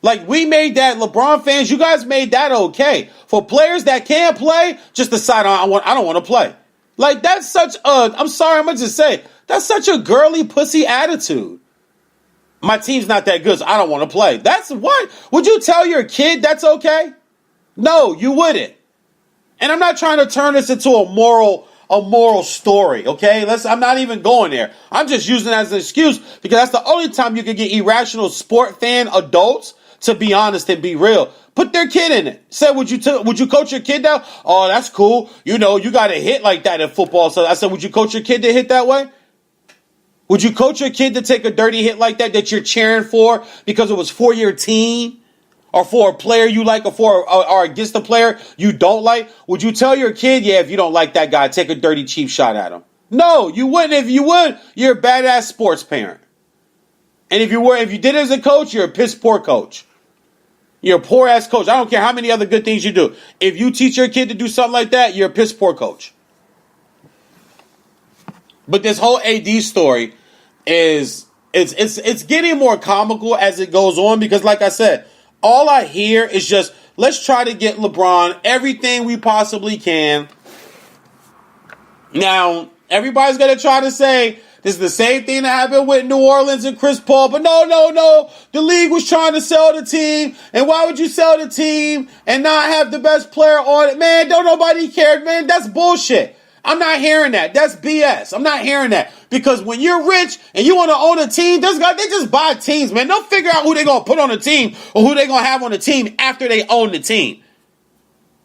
Speaker 3: Like, we made that, LeBron fans, you guys made that okay. For players that can't play, just decide I don't want to play. Like, that's such I'm sorry, I'm going to just say, that's such a girly pussy attitude. My team's not that good, so I don't want to play. That's what? Would you tell your kid that's okay? No, you wouldn't. And I'm not trying to turn this into a moral story, okay? I'm not even going there. I'm just using it as an excuse because that's the only time you can get irrational sport fan adults to be honest and be real. Put their kid in it. Say, would you coach your kid now? Oh, that's cool. You know, you got to hit like that in football. So I said, would you coach your kid to hit that way? Would you coach your kid to take a dirty hit like that you're cheering for because it was for your team or for a player you like or against a player you don't like? Would you tell your kid, yeah, if you don't like that guy, take a dirty cheap shot at him? No, you wouldn't. If you would, you're a badass sports parent. And if you did it as a coach, you're a piss poor coach. You're a poor ass coach. I don't care how many other good things you do. If you teach your kid to do something like that, you're a piss poor coach. But this whole AD story is it's getting more comical as it goes on because, like I said, all I hear is just let's try to get LeBron everything we possibly can. Now, everybody's going to try to say this is the same thing that happened with New Orleans and Chris Paul, but no. The league was trying to sell the team, and why would you sell the team and not have the best player on it? Man, don't nobody care, man. That's bullshit. I'm not hearing that. That's BS. I'm not hearing that. Because when you're rich and you want to own a team, they just buy teams, man. They'll figure out who they're going to put on the team or who they're going to have on the team after they own the team.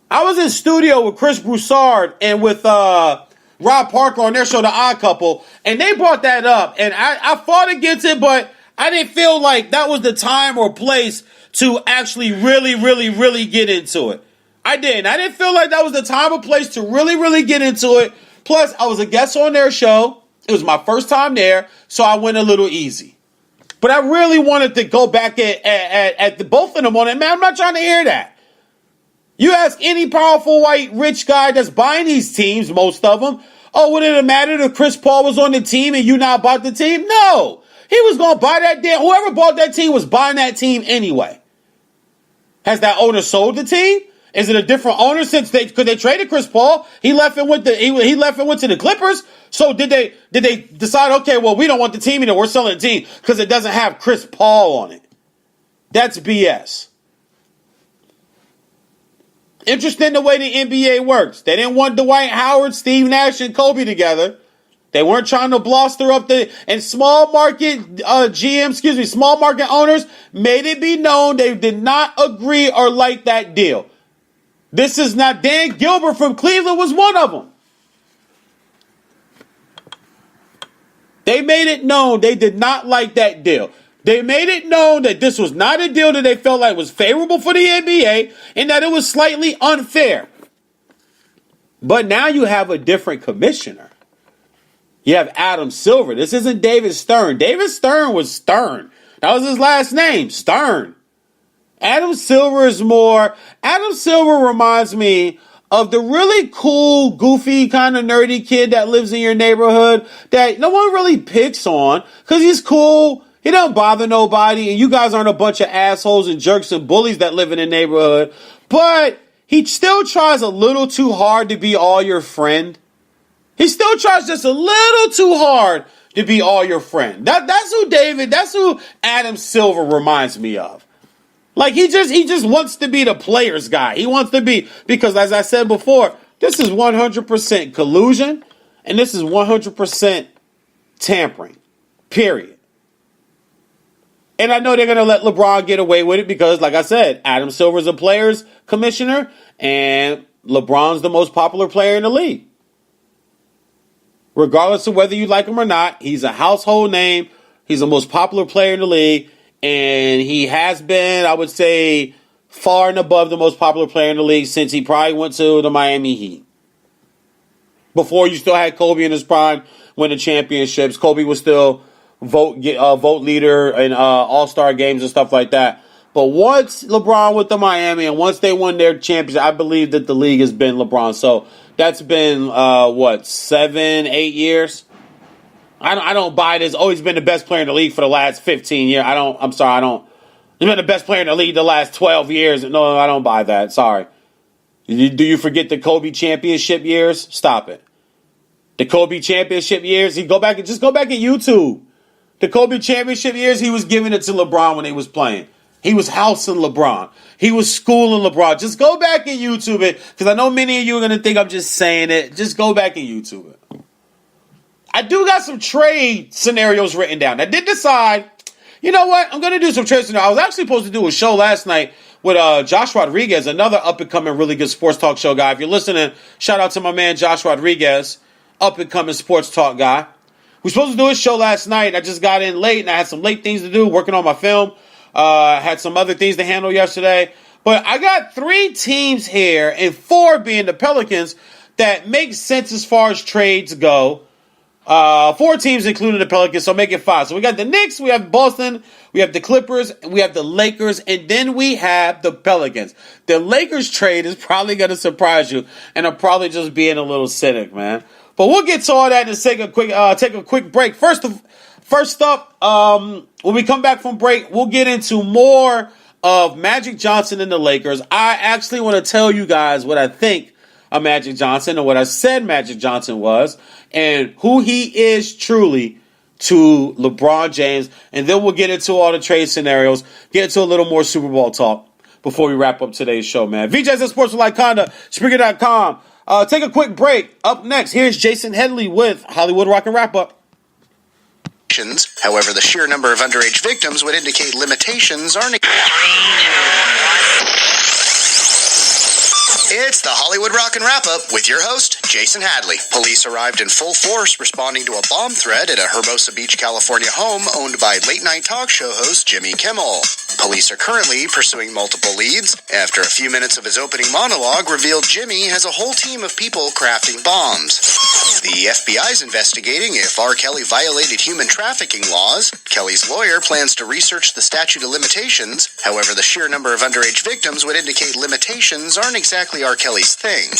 Speaker 3: I was in studio with Chris Broussard and with Rob Parker on their show, The Odd Couple, and they brought that up. And I fought against it, but I didn't feel like that was the time or place to actually really get into it. I didn't. I didn't feel like that was the time or place to really get into it. Plus, I was a guest on their show. It was my first time there, so I went a little easy. But I really wanted to go back at the both of them on it. Man, I'm not trying to hear that. You ask any powerful white rich guy that's buying these teams, most of them, oh, would it have mattered if Chris Paul was on the team and you not bought the team? No. He was going to buy that damn. Whoever bought that team was buying that team anyway. Has that owner sold the team? Is it a different owner since could they traded Chris Paul? He left and went to the Clippers. So did they decide, okay, well, we don't want the team anymore. We're selling the team because it doesn't have Chris Paul on it. That's BS. Interesting the way the NBA works. They didn't want Dwight Howard, Steve Nash, and Kobe together. They weren't trying to bluster up and small market small market owners made it be known they did not agree or like that deal. This is not Dan Gilbert from Cleveland was one of them. They made it known they did not like that deal. They made it known that this was not a deal that they felt like was favorable for the NBA and that it was slightly unfair. But now you have a different commissioner. You have Adam Silver. This isn't David Stern. David Stern was Stern. That was his last name, Stern. Adam Silver reminds me of the really cool, goofy, kind of nerdy kid that lives in your neighborhood that no one really picks on because he's cool. He don't bother nobody, and you guys aren't a bunch of assholes and jerks and bullies that live in the neighborhood. But he still tries a little too hard to be all your friend. He still tries just a little too hard to be all your friend. That's who Adam Silver reminds me of. Like he just wants to be the player's guy. He wants to be, because as I said before, this is 100% collusion and this is 100% tampering. Period. And I know they're going to let LeBron get away with it because, like I said, Adam Silver's a players commissioner and LeBron's the most popular player in the league. Regardless of whether you like him or not, he's a household name. He's the most popular player in the league. And he has been, I would say, far and above the most popular player in the league since he probably went to the Miami Heat. Before you still had Kobe in his prime winning championships. Kobe was still vote leader in all-star games and stuff like that. But once LeBron went to Miami and once they won their championship, I believe that the league has been LeBron. So that's been, 7, 8 years? I don't buy this. Oh, he's been the best player in the league for the last 15 years. He's been the best player in the league the last 12 years. No, I don't buy that. Sorry. Do you forget the Kobe championship years? Stop it. The Kobe championship years, go back at YouTube. The Kobe championship years, he was giving it to LeBron when he was playing. He was housing LeBron. He was schooling LeBron. Just go back and YouTube it, because I know many of you are going to think I'm just saying it. Just go back and YouTube it. I do got some trade scenarios written down. I did decide, you know what? I'm going to do some trade scenarios. I was actually supposed to do a show last night with Josh Rodriguez, another up-and-coming really good sports talk show guy. If you're listening, shout out to my man Josh Rodriguez, up-and-coming sports talk guy. we're supposed to do a show last night. I just got in late, and I had some late things to do, working on my film. Had some other things to handle yesterday. But I got 3 teams here, and 4 being the Pelicans, that make sense as far as trades go. 4 teams including the Pelicans, so make it 5. So we got the Knicks, we have Boston, we have the Clippers, we have the Lakers, and then we have the Pelicans. The Lakers trade is probably going to surprise you, and I'm probably just being a little cynic, man. But we'll get to all that and take a quick break. First up, when we come back from break, we'll get into more of Magic Johnson and the Lakers. I actually want to tell you guys what I think of Magic Johnson and what I said Magic Johnson was and who he is truly to LeBron James. And then we'll get into all the trade scenarios, get into a little more Super Bowl talk before we wrap up today's show, man. VJs and Sports with Like Conduct, Spreaker.com. Take a quick break. Up next, here's Jason Headley with Hollywood Rock and Wrap Up.
Speaker 4: However, the sheer number of underage victims would indicate limitations aren't... It's the Hollywood Rock and Wrap-Up with your host, Jason Hadley. Police arrived in full force responding to a bomb threat at a Hermosa Beach, California home owned by late-night talk show host Jimmy Kimmel. Police are currently pursuing multiple leads. After a few minutes of his opening monologue revealed Jimmy has a whole team of people crafting bombs. The FBI is investigating if R. Kelly violated human trafficking laws. Kelly's lawyer plans to research the statute of limitations. However, the sheer number of underage victims would indicate limitations aren't exactly R. Kelly's thing.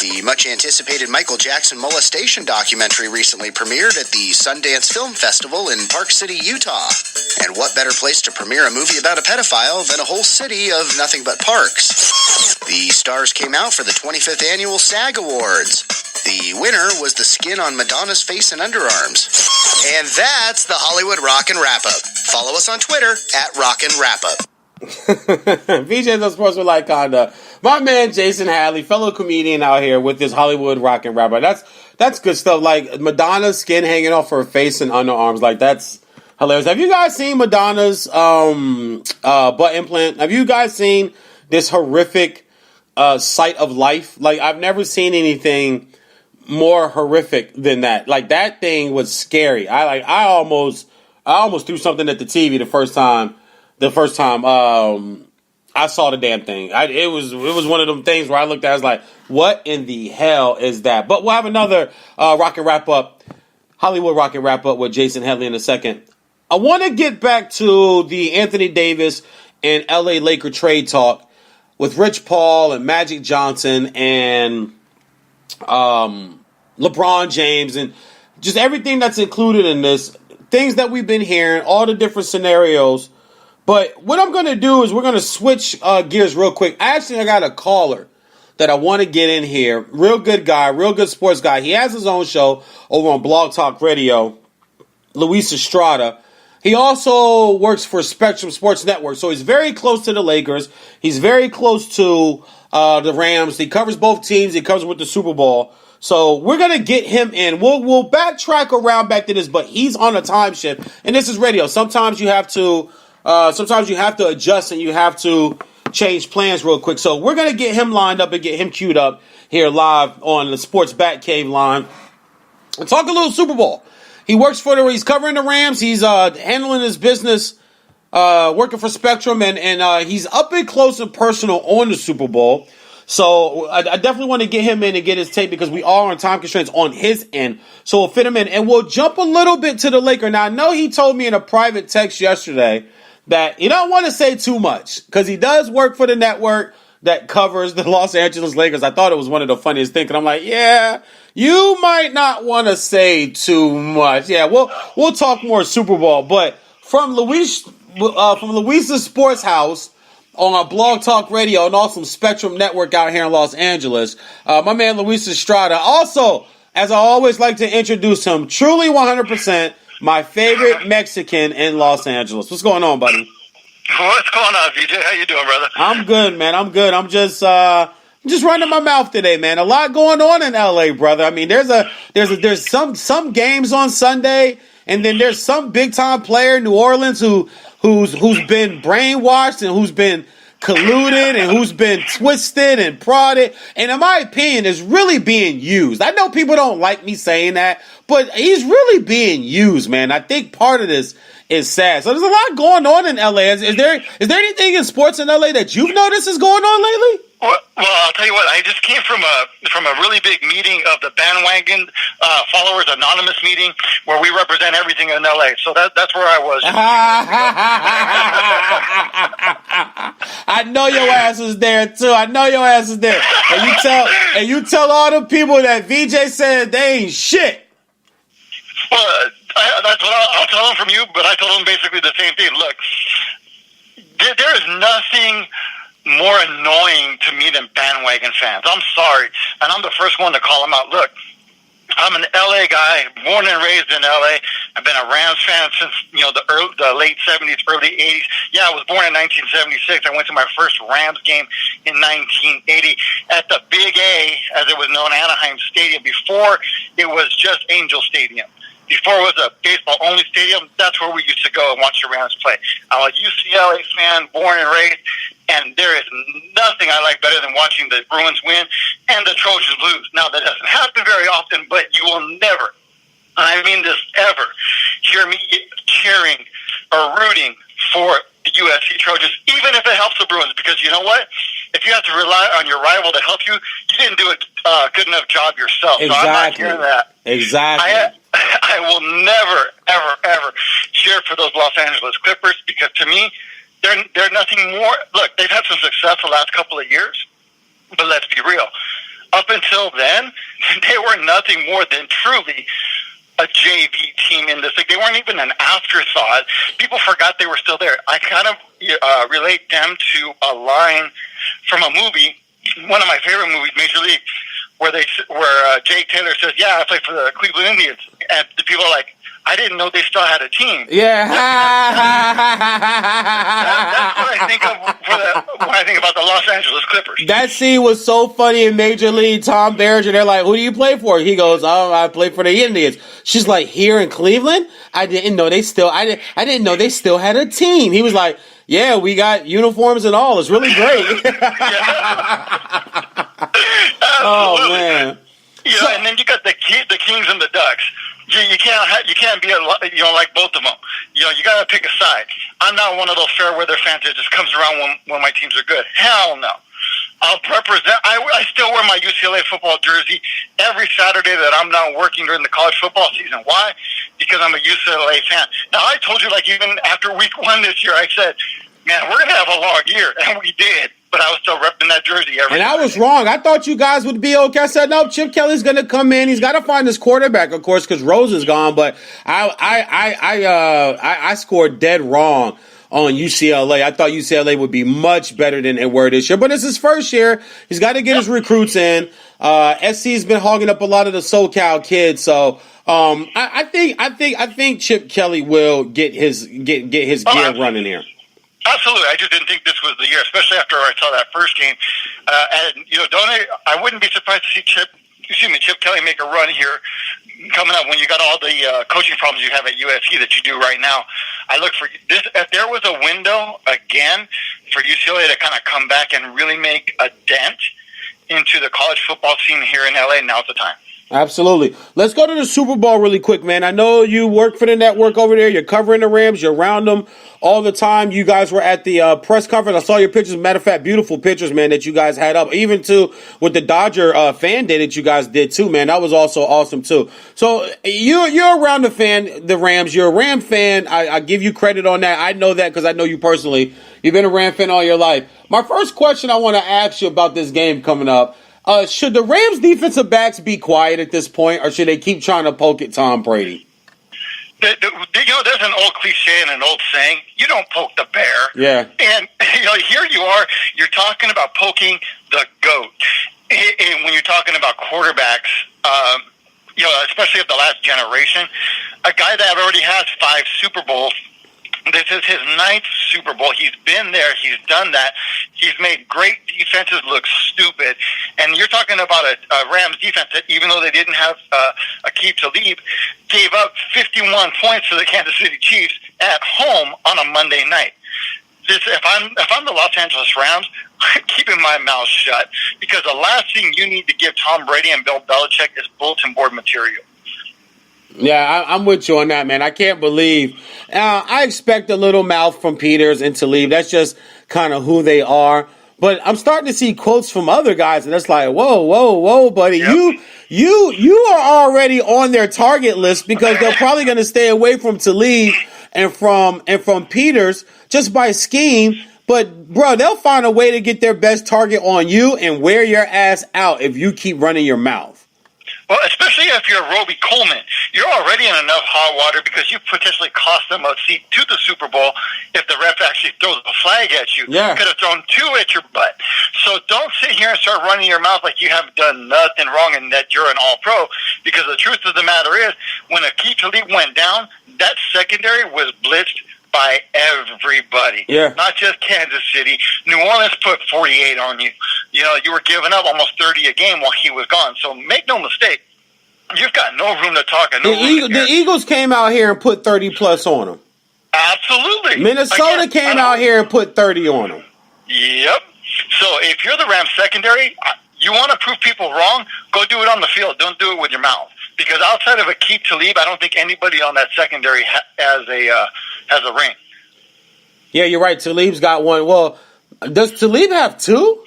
Speaker 4: The much-anticipated Michael Jackson molestation documentary recently premiered at the Sundance Film Festival in Park City, Utah. And what better place to premiere a movie about a pedophile than a whole city of nothing but parks? The stars came out for the 25th annual SAG Awards. The winner was the skin on Madonna's face and underarms. And that's the Hollywood Rock and Wrap-Up. Follow us on Twitter at Rock and Wrap-Up.
Speaker 3: VJs on Sports with Like Conduct. My man Jason Hadley, fellow comedian out here with this Hollywood Rock and Wrap-Up. That's good stuff. Like Madonna's skin hanging off her face and underarms. Like that's hilarious. Have you guys seen Madonna's butt implant? Have you guys seen this horrific sight of life? Like I've never seen anything more horrific than that. Like that thing was scary. I almost threw something at the TV the first time I saw the damn thing. It was one of them things where I looked at it, I was like, what in the hell is that? But we'll have another Rock and Wrap Up, Hollywood Rock and Wrap Up with Jason Headley in a second. I want to get back to the Anthony Davis and LA Laker trade talk with Rich Paul and Magic Johnson and LeBron James and just everything that's included in this, things that we've been hearing, all the different scenarios. But what I'm going to do is we're going to switch gears real quick. I got a caller that I want to get in here. Real good guy, real good sports guy. He has his own show over on Blog Talk Radio, Luis Estrada. He also works for Spectrum Sports Network, so he's very close to the Lakers. He's very close to the Rams. He covers both teams. He covers with the Super Bowl. So we're going to get him in. We'll backtrack around back to this, but he's on a time shift, and this is radio. Sometimes you have to adjust and you have to change plans real quick. So we're going to get him lined up and get him queued up here live on the Sports Batcave line and talk a little Super Bowl. He's covering the Rams. He's handling his business, working for Spectrum, and he's up and close and personal on the Super Bowl. So I definitely want to get him in and get his take because we are on time constraints on his end. So we'll fit him in, and we'll jump a little bit to the Laker. Now, I know he told me in a private text yesterday that he don't want to say too much because he does work for the network that covers the Los Angeles Lakers. I thought it was one of the funniest things, and I'm like, yeah, you might not want to say too much. Yeah, we'll talk more Super Bowl, but from Luis's Sports House on our Blog Talk Radio and also Spectrum Network out here in Los Angeles, my man Luis Estrada. Also, as I always like to introduce him, truly 100% my favorite Mexican in Los Angeles. What's going on, buddy?
Speaker 2: What's going on, VJ? How you doing, brother?
Speaker 3: I'm good, man. I'm good. I'm just running my mouth today, man. A lot going on in LA, brother. I mean, there's some games on Sunday, and then there's some big time player in New Orleans who's been brainwashed and who's been colluded and who's been twisted and prodded, and in my opinion, is really being used. I know people don't like me saying that, but he's really being used, man. I think part of this is sad. So there's a lot going on in LA. Is there anything in sports in LA that you've noticed is going on lately?
Speaker 2: Well, I'll tell you what. I just came from a really big meeting of the Bandwagon Followers Anonymous meeting where we represent everything in LA. So that's where I was.
Speaker 3: I know your ass is there too. I know your ass is there. And you tell all the people that VJ said they ain't shit.
Speaker 2: Well, that's what I'll tell them from you. But I told them basically the same thing. Look, there is nothing more annoying to me than bandwagon fans. I'm sorry, and I'm the first one to call them out. Look, I'm an LA guy, born and raised in LA. I've been a Rams fan since the late 70s, early 80s. Yeah, I was born in 1976. I went to my first Rams game in 1980 at the Big A, as it was known, Anaheim Stadium. Before it was just Angel Stadium. Before it was a baseball-only stadium, that's where we used to go and watch the Rams play. I'm a UCLA fan, born and raised, and there is nothing I like better than watching the Bruins win and the Trojans lose. Now, that doesn't happen very often, but you will never, and I mean this ever, hear me cheering or rooting for the USC Trojans, even if it helps the Bruins, because you know what? If you have to rely on your rival to help you, you didn't do a good enough job yourself.
Speaker 3: Exactly.
Speaker 2: So I'm not hearing that.
Speaker 3: Exactly.
Speaker 2: I will never, ever, ever cheer for those Los Angeles Clippers because to me, they're nothing more. Look, they've had some success the last couple of years, but let's be real. Up until then, they were nothing more than truly a JV team in this league. They weren't even an afterthought. People forgot they were still there. I kind of relate them to a line from a movie, one of my favorite movies, Major League, where Jake Taylor says, "Yeah, I play for the Cleveland Indians," and the people are like, "I didn't know they still had a team."
Speaker 3: Yeah,
Speaker 2: that's what I think of when I think about the Los Angeles Clippers.
Speaker 3: That scene was so funny in Major League. Tom Berenger, they're like, "Who do you play for?" He goes, "Oh, I play for the Indians." She's like, "Here in Cleveland? I didn't know they still had a team." He was like, "Yeah, we got uniforms and all. It's really great." Oh man!
Speaker 2: And then you got the Kings and the Ducks. You can't be like both of them. You got to pick a side. I'm not one of those fair weather fans that just comes around when my teams are good. Hell no. I'll represent. I still wear my UCLA football jersey every Saturday that I'm not working during the college football season. Why? Because I'm a UCLA fan. Now I told you, like even after week 1 this year, I said, "Man, we're gonna have a long year," and we did. But I was still repping that jersey every
Speaker 3: And
Speaker 2: Saturday.
Speaker 3: I was wrong. I thought you guys would be okay. I said, no, Chip Kelly's going to come in. He's got to find his quarterback, of course, because Rose is gone. But I scored dead wrong on UCLA. I thought UCLA would be much better than they were this year. But it's his first year. He's got to get his recruits in. SC's been hogging up a lot of the SoCal kids. So I think Chip Kelly will get his gear running here.
Speaker 2: Absolutely. I just didn't think this was the year, especially after I saw that first game. I wouldn't be surprised to see Chip Kelly make a run here coming up when you got all the coaching problems you have at USC that you do right now. I look for this. If there was a window again for UCLA to kind of come back and really make a dent into the college football scene here in LA, now's the time.
Speaker 3: Absolutely. Let's go to the Super Bowl really quick, man. I know you work for the network over there. You're covering the Rams. You're around them all the time. You guys were at the press conference. I saw your pictures. Matter of fact, beautiful pictures, man, that you guys had up. Even too with the Dodger fan day that you guys did too, man. That was also awesome too. So you're around the Rams. You're a Ram fan. I give you credit on that. I know that because I know you personally. You've been a Ram fan all your life. My first question I want to ask you about this game coming up. Should the Rams defensive backs be quiet at this point, or should they keep trying to poke at Tom Brady?
Speaker 2: There's an old cliche and an old saying, you don't poke the bear.
Speaker 3: Yeah.
Speaker 2: And, here you are, you're talking about poking the goat. And when you're talking about quarterbacks, especially of the last generation, a guy that already has 5 Super Bowls. This is his 9th Super Bowl. He's been there. He's done that. He's made great defenses look stupid. And you're talking about a Rams defense that, even though they didn't have Aqib Talib, gave up 51 points to the Kansas City Chiefs at home on a Monday night. if I'm the Los Angeles Rams, I'm keeping my mouth shut, because the last thing you need to give Tom Brady and Bill Belichick is bulletin board material.
Speaker 3: Yeah, I'm with you on that, man. I can't believe. I expect a little mouth from Peters and Talib. That's just kind of who they are. But I'm starting to see quotes from other guys, and it's like, whoa, buddy.
Speaker 2: Yep.
Speaker 3: You are already on their target list, because they're probably going to stay away from Talib and from Peters just by scheme. But, bro, they'll find a way to get their best target on you and wear your ass out if you keep running your mouth.
Speaker 2: Well, especially if you're Roby Coleman, you're already in enough hot water because you potentially cost them a seat to the Super Bowl if the ref actually throws a flag at you.
Speaker 3: Yeah.
Speaker 2: Could have thrown two at your butt. So don't sit here and start running your mouth like you haven't done nothing wrong and that you're an all-pro, because the truth of the matter is, when Aqib Talib went down, that secondary was blitzed by everybody.
Speaker 3: Yeah.
Speaker 2: Not just Kansas City. New Orleans put 48 on you. You know, you were giving up almost 30 a game while he was gone. So make no mistake, you've got no room to talk. And
Speaker 3: The Eagles came out here and put 30-plus on them.
Speaker 2: Absolutely.
Speaker 3: Minnesota came out here and put 30 on them.
Speaker 2: Yep. So if you're the Rams secondary, you want to prove people wrong, go do it on the field. Don't do it with your mouth. Because outside of Aqib Talib, I don't think anybody on that secondary has a ring.
Speaker 3: Yeah, you're right. Talib's got one. Well, does Talib have two?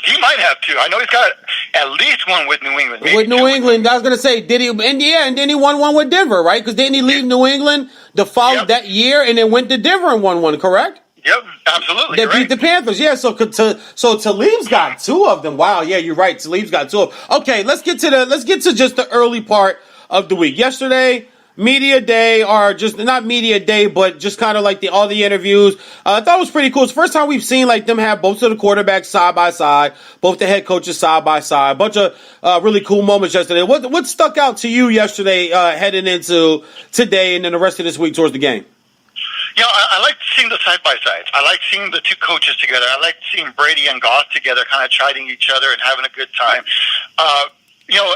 Speaker 2: He might have two. I know he's got at least one with New England.
Speaker 3: With New England, I was going to say, did he? And then he won one with Denver, right? Because didn't he leave New England that year and then went to Denver and won one, correct?
Speaker 2: Yep, absolutely.
Speaker 3: They beat the Panthers, yeah. So Talib's got two of them. Wow, yeah, you're right. Talib's got two of them. Okay, let's get to just the early part of the week. Yesterday, media day, or just not media day, but just kind of like all the interviews. I thought it was pretty cool. It's the first time we've seen like them have both of the quarterbacks side by side, both the head coaches side by side. A bunch of really cool moments yesterday. What stuck out to you yesterday, heading into today and then the rest of this week towards the game?
Speaker 2: You know, I like seeing the side-by-sides. I like seeing the two coaches together. I like seeing Brady and Goff together, kind of chiding each other and having a good time. You know,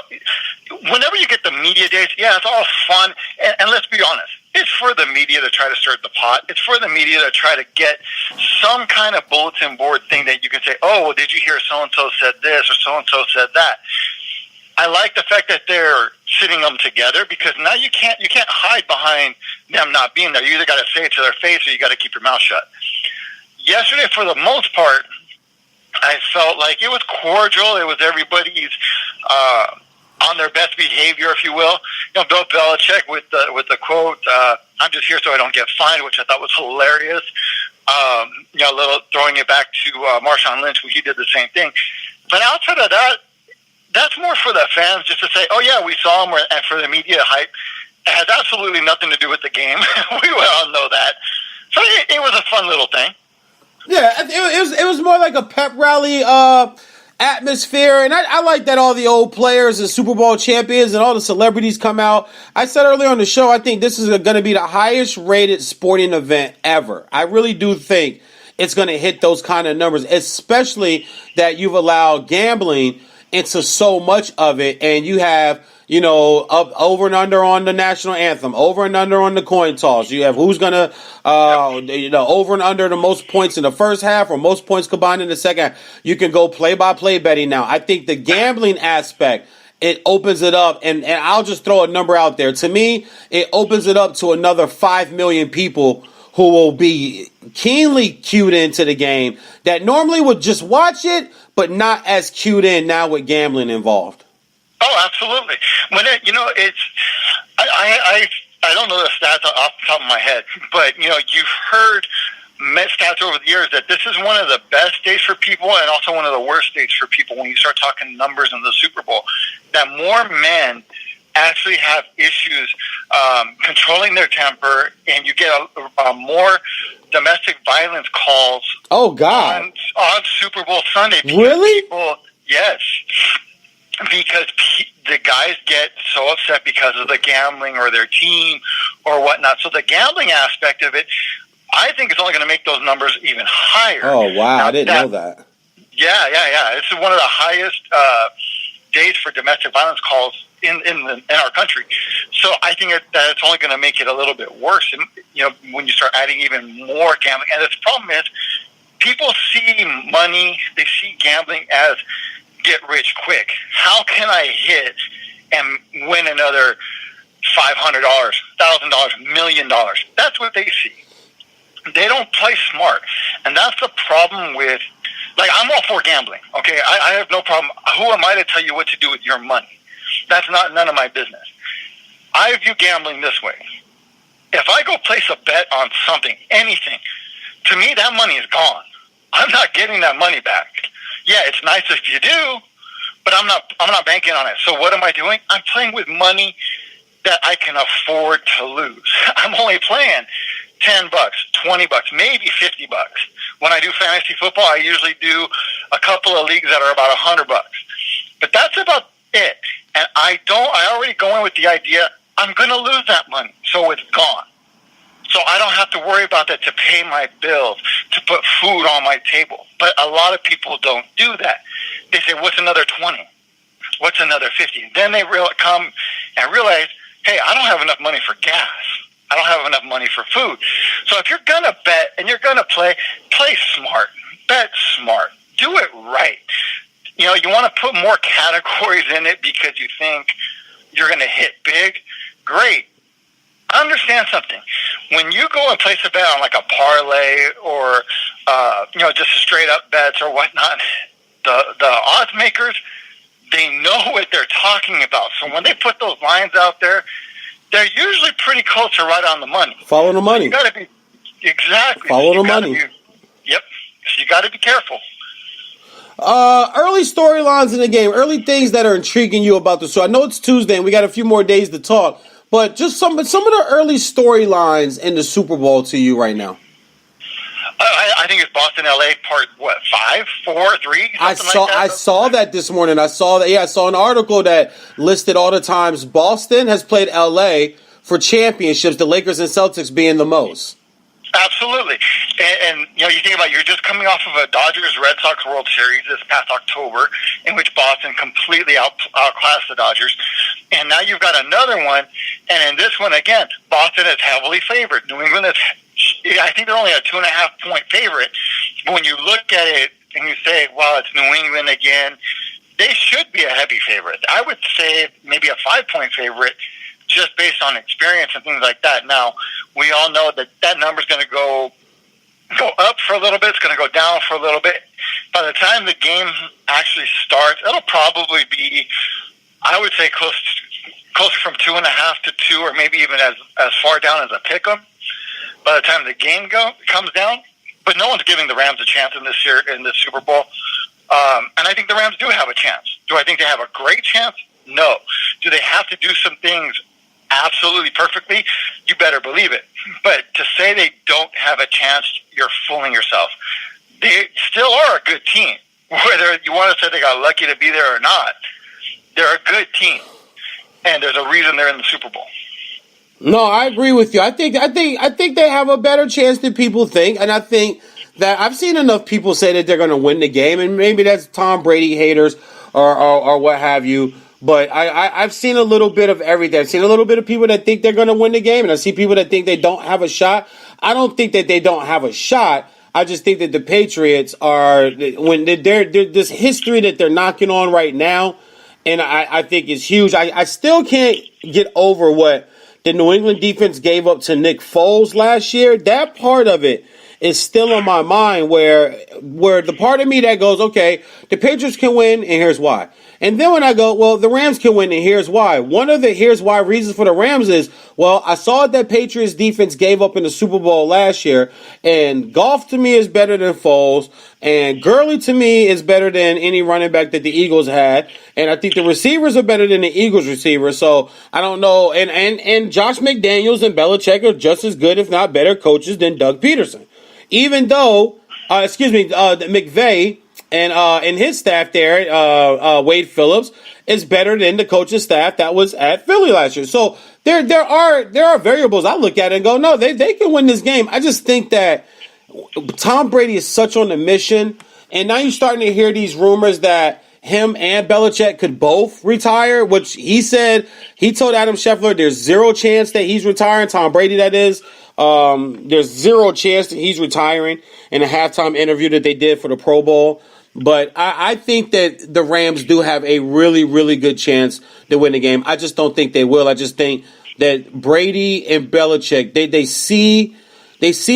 Speaker 2: whenever you get the media days, yeah, it's all fun. And let's be honest, it's for the media to try to stir the pot. It's for the media to try to get some kind of bulletin board thing that you can say, oh, well, did you hear so-and-so said this or so-and-so said that? I like the fact that they're sitting them together, because now you can't hide behind them not being there. You either got to say it to their face or you got to keep your mouth shut. Yesterday, for the most part, I felt like it was cordial. It was everybody's on their best behavior, if you will. You know, Bill Belichick with the quote, "I'm just here so I don't get fined," which I thought was hilarious. You know, a little throwing it back to Marshawn Lynch, who he did the same thing. But outside of that, that's more for the fans just to say, oh, yeah, we saw him, and for the media hype. It has absolutely nothing to do with the game. We all know that. So it was a fun little thing.
Speaker 3: Yeah, it was more like a pep rally atmosphere, and I like that all the old players and Super Bowl champions and all the celebrities come out. I said earlier on the show, I think this is going to be the highest rated sporting event ever. I really do think it's going to hit those kind of numbers, especially that you've allowed gambling into so much of it, and you have, you know, up over and under on the national anthem, over and under on the coin toss. You have who's gonna, you know, over and under the most points in the first half or most points combined in the second half. You can go play by play betting now. I think the gambling aspect, it opens it up, and I'll just throw a number out there. To me, it opens it up to another 5 million people who will be keenly cued into the game that normally would just watch it, but not as cued in now with gambling involved.
Speaker 2: Oh, absolutely. When it, you know, it's I don't know the stats off the top of my head, but you know, you've heard stats over the years that this is one of the best days for people and also one of the worst days for people when you start talking numbers in the Super Bowl. That more men actually have issues controlling their temper, and you get a more domestic violence calls.
Speaker 3: Oh God!
Speaker 2: On Super Bowl Sunday.
Speaker 3: Really?
Speaker 2: People, yes, because the guys get so upset because of the gambling or their team or whatnot. So the gambling aspect of it, I think, is only going to make those numbers even higher.
Speaker 3: Oh wow!
Speaker 2: Now,
Speaker 3: I didn't know that.
Speaker 2: Yeah. It's one of the highest days for domestic violence calls in our country. So I think that it's only going to make it a little bit worse. And, when you start adding even more gambling. And the problem is people see money, they see gambling as get rich quick. How can I hit and win another $500, $1,000, $1 million? That's what they see. They don't play smart. And that's the problem with, I'm all for gambling, okay? I have no problem. Who am I to tell you what to do with your money? That's none of my business. I view gambling this way. If I go place a bet on something, anything, to me that money is gone. I'm not getting that money back. Yeah, it's nice if you do, but I'm not banking on it. So what am I doing? I'm playing with money that I can afford to lose. I'm only playing $10, $20, maybe $50. When I do fantasy football, I usually do a couple of leagues that are about $100. But that's about it. And I already go in with the idea I'm going to lose that money, so it's gone. So I don't have to worry about that to pay my bills, to put food on my table. But a lot of people don't do that. They say, what's another 20? What's another 50? Then they come and realize, hey, I don't have enough money for gas. I don't have enough money for food. So if you're going to bet and you're going to play smart. Bet smart. Do it right. You want to put more categories in it because you think you're going to hit big. Great. Understand something. When you go and place a bet on like a parlay or, just straight up bets or whatnot, the odds makers, they know what they're talking about. So when they put those lines out there, they're usually pretty close to right on the money.
Speaker 3: Follow the money.
Speaker 2: You got to be exactly.
Speaker 3: Follow the money.
Speaker 2: Yep. So you got to be careful.
Speaker 3: Early storylines in the game, early things that are intriguing you about the show. I know it's Tuesday and we got a few more days to talk, but just some of the early storylines in the Super Bowl to you right now.
Speaker 2: I think it's Boston, LA, part 5, 4, 3.
Speaker 3: I saw that this morning. I saw an article that listed all the times Boston has played LA for championships, the Lakers and Celtics being the most.
Speaker 2: Absolutely. And you think about it, you're just coming off of a Dodgers-Red Sox World Series this past October in which Boston completely outclassed the Dodgers. And now you've got another one. And in this one, again, Boston is heavily favored. New England is, I think they're only a 2.5-point favorite. But when you look at it and you say, well, it's New England again, they should be a heavy favorite. I would say maybe a 5-point favorite, just based on experience and things like that. Now, we all know that number's going to go up for a little bit. It's going to go down for a little bit. By the time the game actually starts, it'll probably be, I would say, closer from 2.5 to 2, or maybe even as far down as a pick'em. By the time the game comes down, but no one's giving the Rams a chance in this Super Bowl. And I think the Rams do have a chance. Do I think they have a great chance? No. Do they have to do some things absolutely perfectly? You better believe it. But to say they don't have a chance, you're fooling yourself. They still are a good team. Whether you want to say they got lucky to be there or not, they're a good team. And there's a reason they're in the Super Bowl.
Speaker 3: No, I agree with you. I think they have a better chance than people think, and I think that I've seen enough people say that they're going to win the game, and maybe that's Tom Brady haters or what have you. But I've seen a little bit of everything. I've seen a little bit of people that think they're going to win the game, and I see people that think they don't have a shot. I don't think that they don't have a shot. I just think that the Patriots are, when they're this history that they're knocking on right now, and I think is huge. I still can't get over what the New England defense gave up to Nick Foles last year. That part of it is still on my mind, where the part of me that goes, okay, the Patriots can win, and here's why. And then when I go, well, the Rams can win, and here's why. One of the here's why reasons for the Rams is, well, I saw that Patriots defense gave up in the Super Bowl last year, and Goff to me is better than Foles, and Gurley to me is better than any running back that the Eagles had, and I think the receivers are better than the Eagles receivers, so I don't know, and Josh McDaniels and Belichick are just as good, if not better, coaches than Doug Peterson. Even though, McVay and his staff there, Wade Phillips, is better than the coaching staff that was at Philly last year. So there are variables I look at and go, no, they can win this game. I just think that Tom Brady is such on a mission, and now you're starting to hear these rumors that him and Belichick could both retire, which he said, he told Adam Scheffler there's zero chance that he's retiring, Tom Brady that is. There's zero chance that he's retiring in a halftime interview that they did for the Pro Bowl. But I think that the Rams do have a really, really good chance to win the game. I just don't think they will. I just think that Brady and Belichick, they see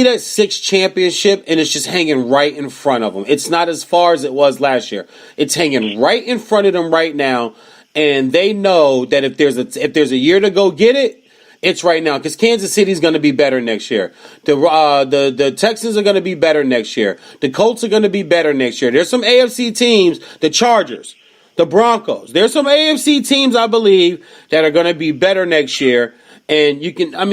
Speaker 3: that sixth championship, and it's just hanging right in front of them. It's not as far as it was last year. It's hanging right in front of them right now, and they know that if there's a year to go get it, it's right now, because Kansas City's going to be better next year. The Texans are going to be better next year. The Colts are going to be better next year. There's some AFC teams, the Chargers, the Broncos. There's some AFC teams, I believe, that are going to be better next year. And you can, at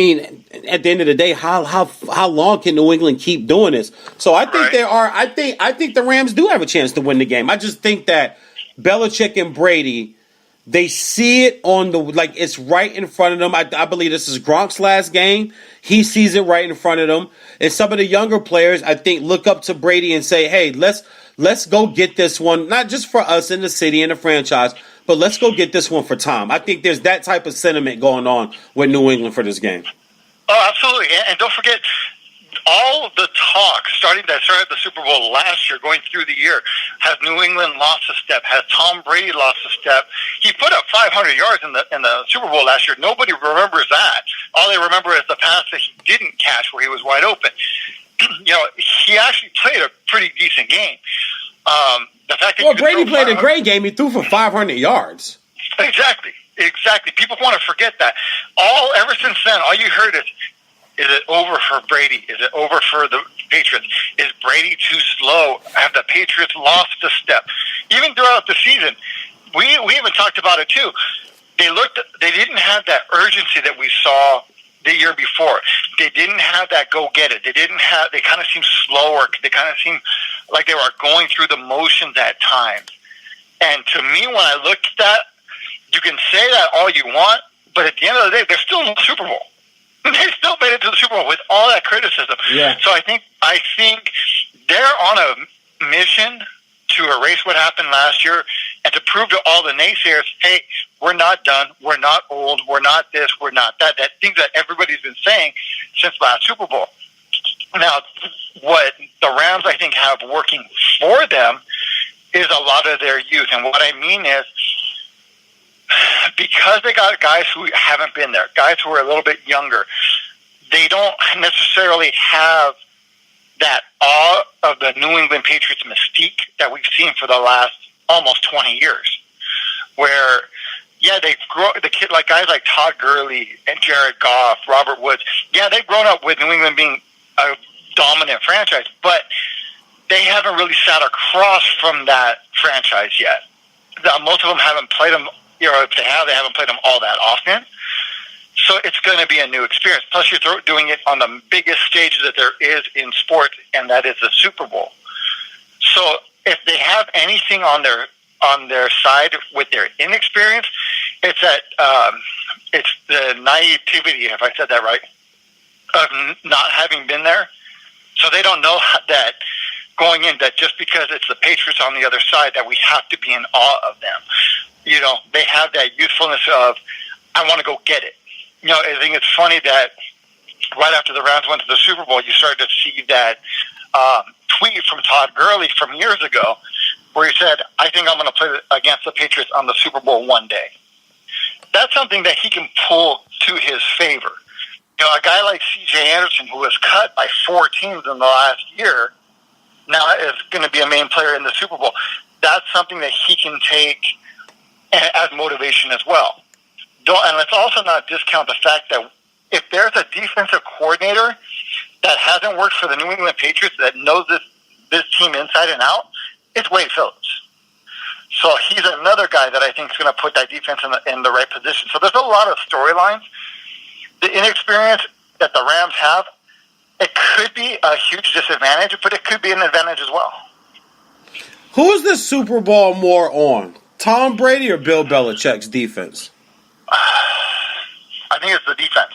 Speaker 3: the end of the day, how long can New England keep doing this? So I think I think the Rams do have a chance to win the game. I just think that Belichick and Brady, they see it it's right in front of them. I believe this is Gronk's last game. He sees it right in front of them. And some of the younger players, I think, look up to Brady and say, hey, let's go get this one, not just for us in the city and the franchise, but let's go get this one for Tom. I think there's that type of sentiment going on with New England for this game.
Speaker 2: Oh, absolutely. And don't forget, all the talk that started the Super Bowl last year, going through the year, has New England lost a step? Has Tom Brady lost a step? He put up 500 yards in the Super Bowl last year. Nobody remembers that. All they remember is the pass that he didn't catch where he was wide open. He actually played a pretty decent game. The fact that
Speaker 3: Brady played a great game. He threw for 500 yards.
Speaker 2: Exactly. People want to forget that. Ever since then, all you heard is it over for Brady? Is it over for the Patriots? Is Brady too slow? Have the Patriots lost a step? Even throughout the season, we even talked about it too. They didn't have that urgency that we saw the year before. They didn't have that go get it. They kind of seemed slower. They kind of seemed like they were going through the motions at times. And to me, when I looked at that, you can say that all you want, but at the end of the day, they're still in the Super Bowl. They still made it to the Super Bowl with all that criticism.
Speaker 3: Yeah.
Speaker 2: So I think they're on a mission to erase what happened last year and to prove to all the naysayers, hey, we're not done, we're not old, we're not this, we're not that. That things that everybody's been saying since last Super Bowl. Now, what the Rams, I think, have working for them is a lot of their youth. And what I mean is, because they got guys who haven't been there, guys who are a little bit younger, they don't necessarily have that awe of the New England Patriots mystique that we've seen for the last almost 20 years. Where, they grow the kid like guys like Todd Gurley and Jared Goff, Robert Woods. Yeah, they've grown up with New England being a dominant franchise, but they haven't really sat across from that franchise yet. Most of them haven't played them. If they have, they haven't played them all that often. So it's going to be a new experience. Plus, you're doing it on the biggest stage that there is in sports, and that is the Super Bowl. So if they have anything on their side with their inexperience, it's it's the naivety, if I said that right, of not having been there. So they don't know that going in, that just because it's the Patriots on the other side, that we have to be in awe of them. They have that youthfulness of, I want to go get it. I think it's funny that right after the Rams went to the Super Bowl, you started to see that tweet from Todd Gurley from years ago where he said, I think I'm going to play against the Patriots on the Super Bowl one day. That's something that he can pull to his favor. A guy like C.J. Anderson, who was cut by 4 teams in the last year, now is going to be a main player in the Super Bowl. That's something that he can take as motivation as well. And let's also not discount the fact that if there's a defensive coordinator that hasn't worked for the New England Patriots that knows this team inside and out, it's Wade Phillips. So he's another guy that I think is going to put that defense in the right position. So there's a lot of storylines. The inexperience that the Rams have, it could be a huge disadvantage, but it could be an advantage as well.
Speaker 3: Who's the Super Bowl more on? Tom Brady or Bill Belichick's defense?
Speaker 2: I think it's the defense.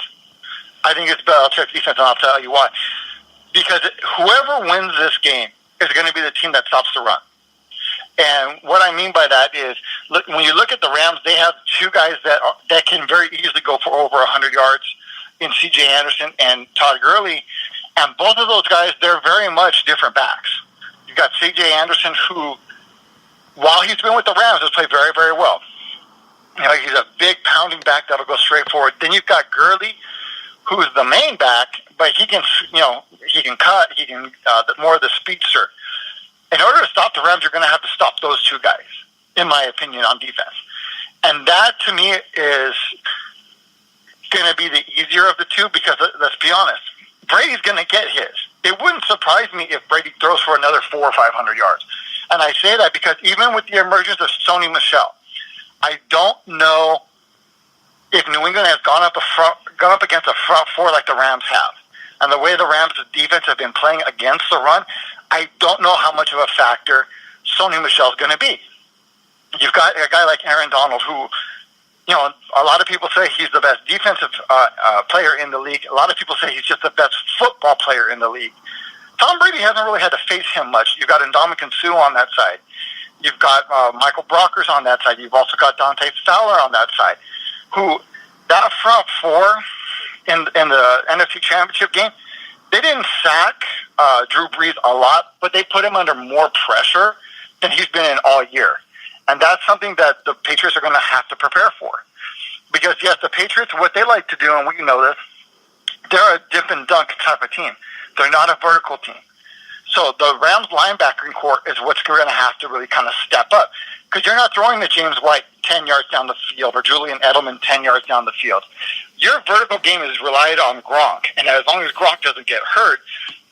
Speaker 2: I think it's Belichick's defense, and I'll tell you why. Because whoever wins this game is going to be the team that stops the run. And what I mean by that is, look, when you look at the Rams, they have two guys that can very easily go for over 100 yards in C.J. Anderson and Todd Gurley. And both of those guys, they're very much different backs. You've got C.J. Anderson, who, while he's been with the Rams, has played very, very well. You know, he's a big pounding back that'll go straight forward. Then you've got Gurley, who's the main back, but he can, he can cut. He can more of the speedster. In order to stop the Rams, you're going to have to stop those two guys, in my opinion, on defense. And that, to me, is going to be the easier of the two because, let's be honest, Brady's going to get his. It wouldn't surprise me if Brady throws for another 400 or 500 yards. And I say that because even with the emergence of Sony Michel, I don't know if New England has gone up against a front four like the Rams have. And the way the Rams' defense have been playing against the run, I don't know how much of a factor Sony Michel is going to be. You've got a guy like Aaron Donald who, a lot of people say he's the best defensive player in the league. A lot of people say he's just the best football player in the league. Tom Brady hasn't really had to face him much. You've got Ndamukong Suh on that side. You've got Michael Brockers on that side. You've also got Dante Fowler on that side. Who, that front four in the NFC Championship game, they didn't sack Drew Brees a lot, but they put him under more pressure than he's been in all year. And that's something that the Patriots are going to have to prepare for. Because, yes, the Patriots, what they like to do, and we know this, they're a dip and dunk type of team. They're not a vertical team. So the Rams linebacking core is what's going to have to really kind of step up. Because you're not throwing to James White 10 yards down the field or Julian Edelman 10 yards down the field. Your vertical game is relied on Gronk. And as long as Gronk doesn't get hurt,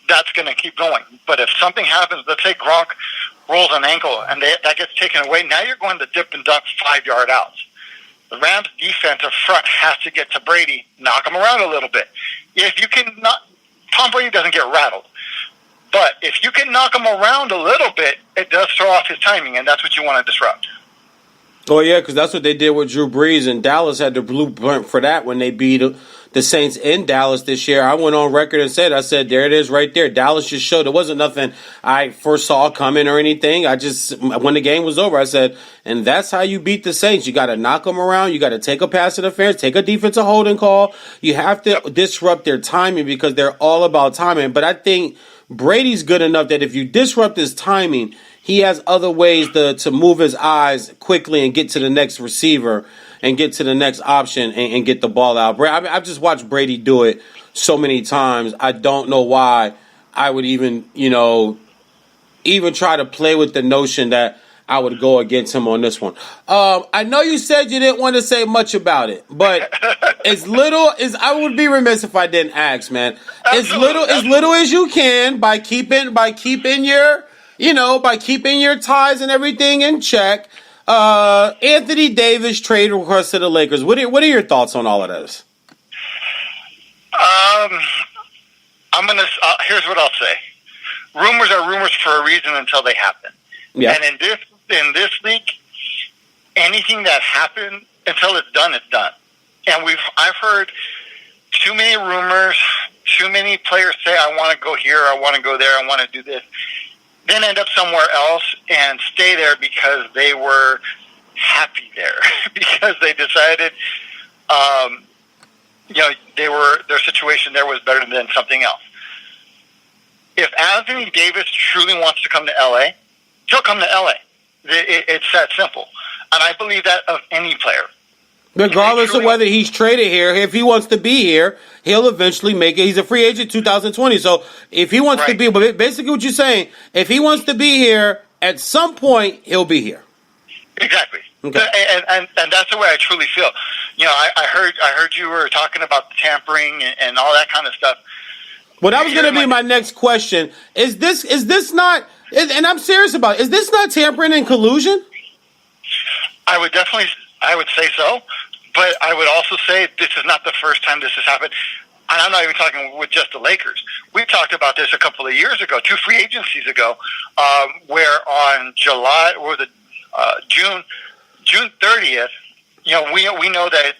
Speaker 2: that's going to keep going. But if something happens, let's say Gronk rolls an ankle and that gets taken away, now you're going to dip and dunk 5-yard outs. The Rams' defensive front has to get to Brady, knock him around a little bit. If you can not, Tom Brady doesn't get rattled. But if you can knock him around a little bit, it does throw off his timing, and that's what you want to disrupt.
Speaker 3: Oh, yeah, because that's what they did with Drew Brees, and Dallas had the blueprint for that when they beat the Saints in Dallas this year. I went on record and said, there it is right there. Dallas just showed it wasn't nothing I first saw coming or anything. When the game was over, I said, and that's how you beat the Saints. You got to knock them around. You got to take a pass interference, take a defensive holding call. You have to disrupt their timing because they're all about timing. But I think Brady's good enough that if you disrupt his timing, he has other ways to move his eyes quickly and get to the next receiver and get to the next option and get the ball out. I've just watched Brady do it so many times. I don't know why I would even try to play with the notion that I would go against him on this one. I know you said you didn't want to say much about it, but I would be remiss if I didn't ask, man. As little as you can by keeping your ties and everything in check. Anthony Davis trade request to the Lakers. What are your thoughts on all of this?
Speaker 2: Here's what I'll say. Rumors are rumors for a reason until they happen. Yeah. And in this league, anything that happened until it's done, it's done. And I've heard too many rumors, too many players say, I want to go here, I want to go there, I want to do this. Then end up somewhere else and stay there because they were happy there. Because they decided, their situation there was better than something else. If Anthony Davis truly wants to come to LA, he'll come to LA. It's that simple. And I believe that of any player.
Speaker 3: Regardless of whether he's traded here, if he wants to be here, he'll eventually make it. He's a free agent 2020. So if he wants to be, but basically what you're saying, if he wants to be here, at some point he'll be here.
Speaker 2: Exactly.
Speaker 3: Okay.
Speaker 2: And that's the way I truly feel. I heard you were talking about the tampering and all that kind of stuff.
Speaker 3: Well, that was going to be my next question. Is this not, and I'm serious about it, is this not tampering and collusion?
Speaker 2: I would say so. But I would also say this is not the first time this has happened. And I'm not even talking with just the Lakers. We talked about this a couple of years ago, 2 free agencies ago, where on June 30th, we know that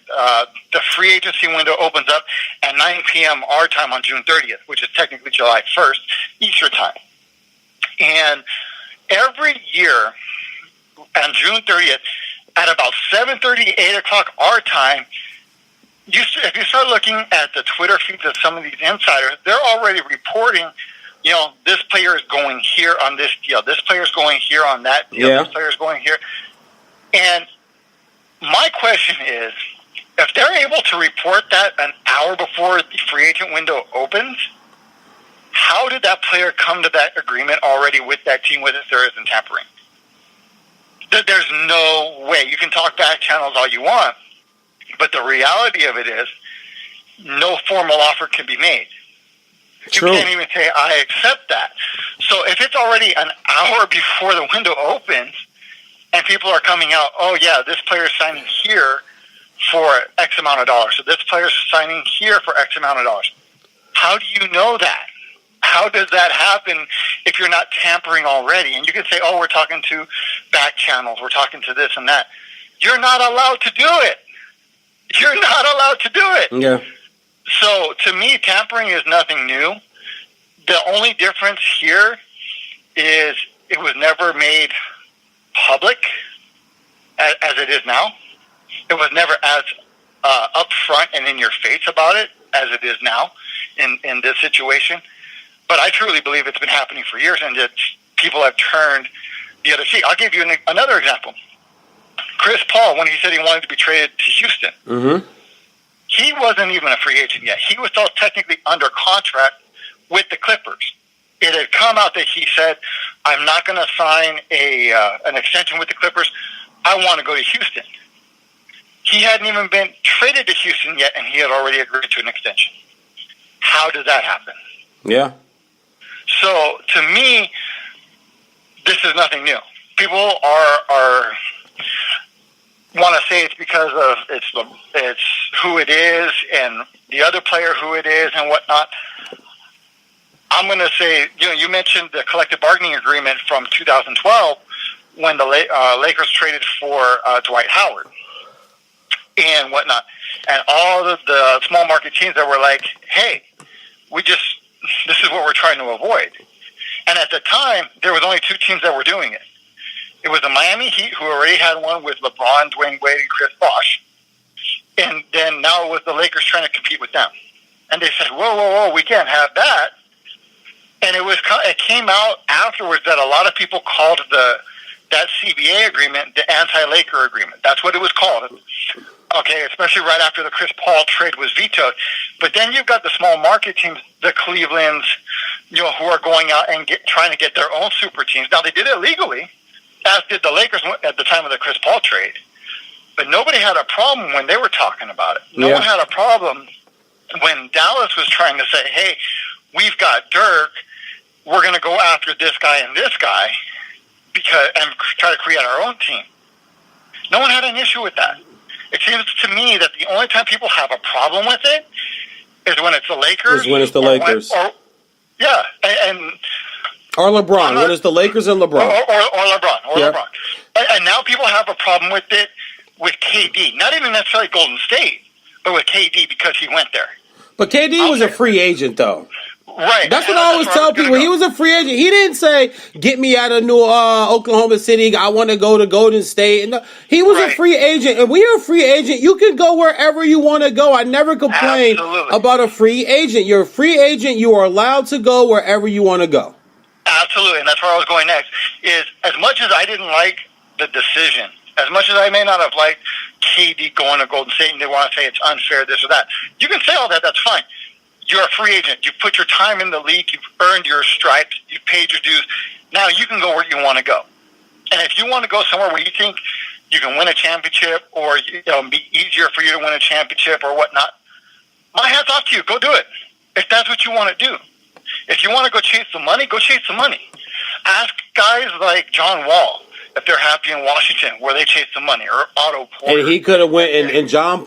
Speaker 2: the free agency window opens up at 9 p.m. our time on June 30th, which is technically July 1st, Eastern time. And every year, on June 30th, at about 7:30, 8 o'clock our time, if you start looking at the Twitter feeds of some of these insiders, they're already reporting, this player is going here on this deal. This player is going here on that deal.
Speaker 3: Yeah.
Speaker 2: This player is going here. And my question is, if they're able to report that an hour before the free agent window opens, how did that player come to that agreement already with that team with if there isn't tampering? There's no way. You can talk back channels all you want, but the reality of it is no formal offer can be made.
Speaker 3: True.
Speaker 2: You can't even say, I accept that. So if it's already an hour before the window opens and people are coming out, oh, yeah, this player is signing here for X amount of dollars. So this player is signing here for X amount of dollars. How do you know that? How does that happen if you're not tampering already? And you can say, oh, we're talking to back channels. We're talking to this and that. You're not allowed to do it. You're not allowed to do it.
Speaker 3: Yeah.
Speaker 2: So to me, tampering is nothing new. The only difference here is it was never made public as it is now. It was never as upfront and in your face about it as it is now in this situation. But I truly believe it's been happening for years, and that people have turned the other cheek. I'll give you another example. Chris Paul, when he said he wanted to be traded to Houston, he wasn't even a free agent yet. He was still technically under contract with the Clippers. It had come out that he said, I'm not going to sign an extension with the Clippers. I want to go to Houston. He hadn't even been traded to Houston yet, and he had already agreed to an extension. How did that happen?
Speaker 3: Yeah.
Speaker 2: So, to me, this is nothing new. People are want to say it's because of it's who it is and the other player who it is and whatnot. I'm going to say, you mentioned the collective bargaining agreement from 2012 when the Lakers traded for Dwight Howard and whatnot, and all of the small market teams that were like, hey, this is what we're trying to avoid. And at the time, there was only two teams that were doing it. It was the Miami Heat, who already had one with LeBron, Dwayne Wade, and Chris Bosh. And then now it was the Lakers trying to compete with them. And they said, whoa, we can't have that. And it came out afterwards that a lot of people called that CBA agreement the anti-Laker agreement. That's what it was called. Okay, especially right after the Chris Paul trade was vetoed. But then you've got the small market teams, the Clevelands, who are going out and trying to get their own super teams. Now, they did it legally, as did the Lakers at the time of the Chris Paul trade. But nobody had a problem when they were talking about it. No one had a problem when Dallas was trying to say, hey, we've got Dirk, we're going to go after this guy and this guy and try to create our own team. No one had an issue with that. It seems to me that the only time people have a problem with it is when it's the Lakers.
Speaker 3: Or LeBron. When it's the Lakers and LeBron.
Speaker 2: Or LeBron. And now people have a problem with it with KD. Not even necessarily Golden State, but with KD because he went there.
Speaker 3: But KD was a free agent, though.
Speaker 2: Right.
Speaker 3: That's what I always tell people. He was a free agent. He didn't say, get me out of Oklahoma City. I want to go to Golden State. And he was a free agent. And when you're a free agent, you can go wherever you want to go. I never complain about a free agent. You're a free agent. You are allowed to go wherever you want to go.
Speaker 2: Absolutely. And that's where I was going next. Is as much as I didn't like the decision, as much as I may not have liked KD going to Golden State and they want to say it's unfair, this or that, you can say all that. That's fine. You're a free agent. You've put your time in the league. You've earned your stripes. You've paid your dues. Now you can go where you want to go. And if you want to go somewhere where you think you can win a championship or it'll be easier for you to win a championship or whatnot, my hat's off to you. Go do it. If that's what you want to do. If you want to go chase the money, go chase the money. Ask guys like John Wall if they're happy in Washington where they chase the money, or Otto Porter.
Speaker 3: And he could have went, and John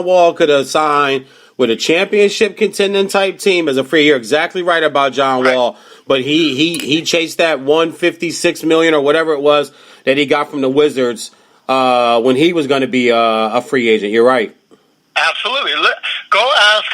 Speaker 3: Wall could have signed with a championship contending type team as a free. You're exactly right about John Wall, but he chased that $156 million or whatever it was that he got from the Wizards when he was going to be a free agent. You're right.
Speaker 2: Absolutely. Go ask.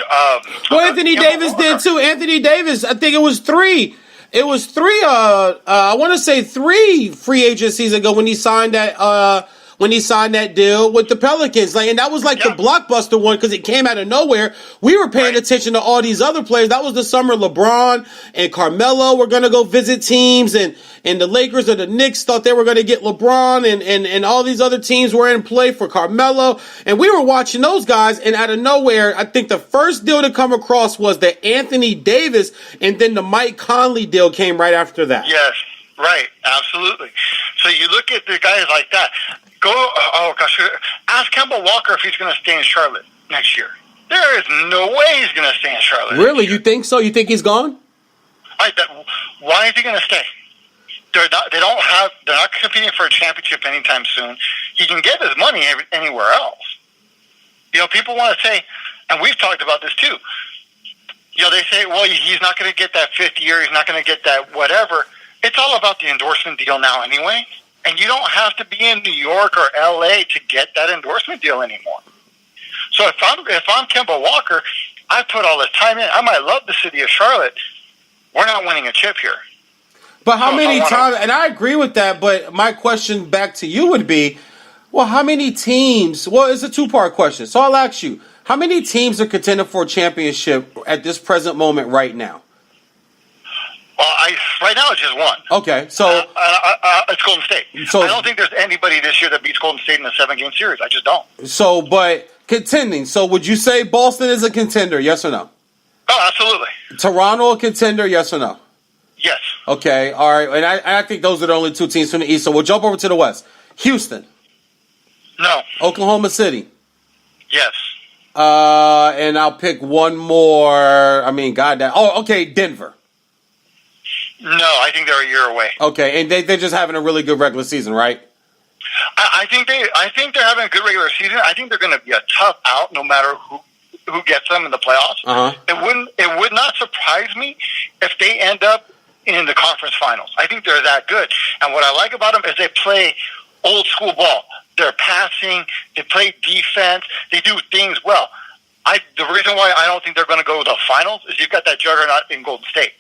Speaker 3: Well, Anthony Davis did too. Anthony Davis, I think it was 3. It was three. I want to say 3 free agencies ago when he signed that. When he signed that deal with the Pelicans, and that was the blockbuster one because it came out of nowhere. We were paying attention to all these other players. That was the summer LeBron and Carmelo were going to go visit teams, and the Lakers or the Knicks thought they were going to get LeBron, and all these other teams were in play for Carmelo, and we were watching those guys. And out of nowhere, I think the first deal to come across was the Anthony Davis, and then the Mike Conley deal came right after that.
Speaker 2: Yes, right, absolutely. So you look at the guys like that. Ask Kemba Walker if he's going to stay in Charlotte next year. There is no way he's going to stay in Charlotte.
Speaker 3: Really? You think so? You think he's gone?
Speaker 2: Why is he going to stay? They're not competing for a championship anytime soon. He can get his money anywhere else. People want to say, and we've talked about this too. They say, well, he's not going to get that 5th year. He's not going to get that whatever. It's all about the endorsement deal now anyway. And you don't have to be in New York or L.A. to get that endorsement deal anymore. So if I'm Kemba Walker, I put all this time in. I might love the city of Charlotte. We're not winning a chip here.
Speaker 3: But how many times? And I agree with that. But my question back to you would be, well, how many teams? Well, it's a 2-part question. So I'll ask you, how many teams are contending for a championship at this present moment right now?
Speaker 2: Well, right now it's just one.
Speaker 3: Okay, so
Speaker 2: it's Golden State. So I don't think there's anybody this year that beats Golden State in a 7-game series. I just don't.
Speaker 3: So, but contending. So, would you say Boston is a contender? Yes or no?
Speaker 2: Oh, absolutely.
Speaker 3: Toronto a contender? Yes or no?
Speaker 2: Yes.
Speaker 3: Okay, all right. And I think those are the only 2 teams from the East. So we'll jump over to the West. Houston.
Speaker 2: No.
Speaker 3: Oklahoma City.
Speaker 2: Yes.
Speaker 3: And I'll pick one more. I mean, goddamn. Oh, okay, Denver.
Speaker 2: No, I think they're a year away.
Speaker 3: Okay, and they're just having a really good regular season, right?
Speaker 2: I think they're having a good regular season. I think they're going to be a tough out no matter who gets them in the playoffs.
Speaker 3: Uh-huh.
Speaker 2: It would not surprise me if they end up in the conference finals. I think they're that good. And what I like about them is they play old school ball. They're passing. They play defense. They do things well. The reason why I don't think they're going to go to the finals is you've got that juggernaut in Golden State.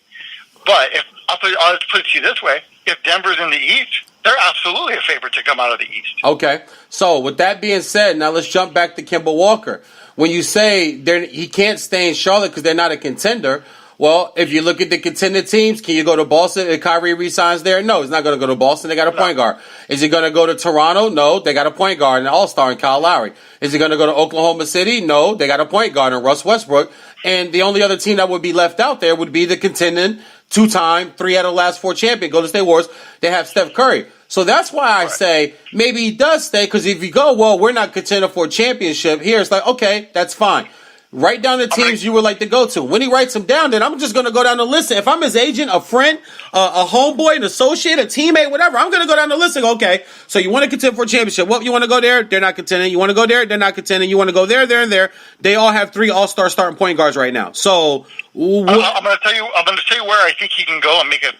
Speaker 2: But I'll put it to you this way: if Denver's in the East, they're absolutely a favorite to come out of the East.
Speaker 3: Okay. So with that being said, now let's jump back to Kemba Walker. When you say he can't stay in Charlotte because they're not a contender, well, if you look at the contender teams, can you go to Boston if Kyrie resigns there? No, he's not going to go to Boston. They got a point guard. Is he going to go to Toronto? No, they got a point guard, an all-star in Kyle Lowry. Is he going to go to Oklahoma City? No, they got a point guard in Russ Westbrook. And the only other team that would be left out there would be the contending 2-time, 3 out of the last 4 champion, Golden State Warriors. They have Steph Curry. So that's why I say maybe he does stay, because if you go, well, we're not contending for a championship here, it's like, okay, that's fine. Write down the teams you would like to go to. When he writes them down, then I'm just going to go down the list. If I'm his agent, a friend, a homeboy, an associate, a teammate, whatever, I'm going to go down the list and go, okay, so you want to contend for a championship. Well, you want to go there? They're not contending. You want to go there? They're not contending. You want to go there, there, and there. They all have 3 all-star starting point guards right now. So
Speaker 2: I'm going to tell you where I think he can go and make an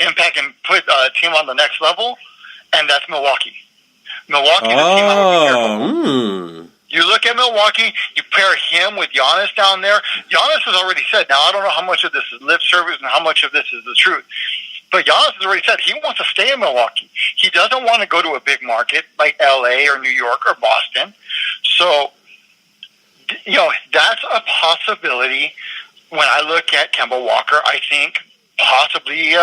Speaker 2: impact and put a team on the next level, and that's Milwaukee. Milwaukee is a team I would be careful. You look at Milwaukee, you pair him with Giannis down there. Giannis has already said, now I don't know how much of this is lip service and how much of this is the truth, but Giannis has already said he wants to stay in Milwaukee. He doesn't want to go to a big market like LA or New York or Boston. So, that's a possibility. When I look at Kemba Walker, I think possibly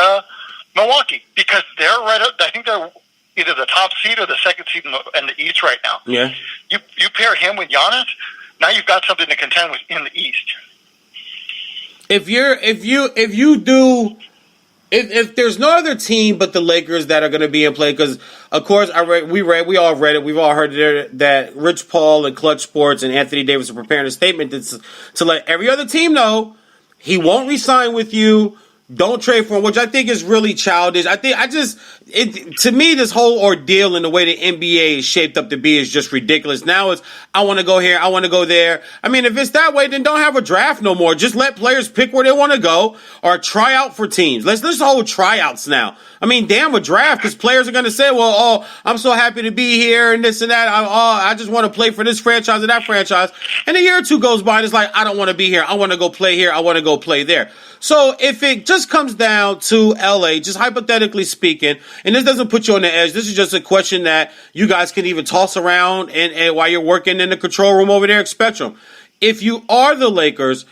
Speaker 2: Milwaukee, because they're right up. I think they're either the top seed or the second seed in the East right now.
Speaker 3: Yeah.
Speaker 2: You pair him with Giannis, now you've got something to contend with in the East.
Speaker 3: If there's no other team but the Lakers that are going to be in play, because of course we've all read it, we've all heard it, that Rich Paul and Clutch Sports and Anthony Davis are preparing a statement to let every other team know he won't re-sign with you. Don't trade for him, which I think is really childish. To me, this whole ordeal and the way the NBA is shaped up to be is just ridiculous. Now it's, I want to go here, I want to go there. I mean, if it's that way, then don't have a draft no more. Just let players pick where they want to go or try out for teams. Let's hold tryouts now. I mean, damn a draft, because players are going to say, well, oh, I'm so happy to be here and this and that. I just want to play for this franchise or that franchise. And a year or two goes by and it's like, I don't want to be here. I want to go play here. I want to go play there. So if it just just comes down to LA, just hypothetically speaking, and this doesn't put you on the edge. This is just a question that you guys can even toss around and while you're working in the control room over there at Spectrum. If you are the Lakers,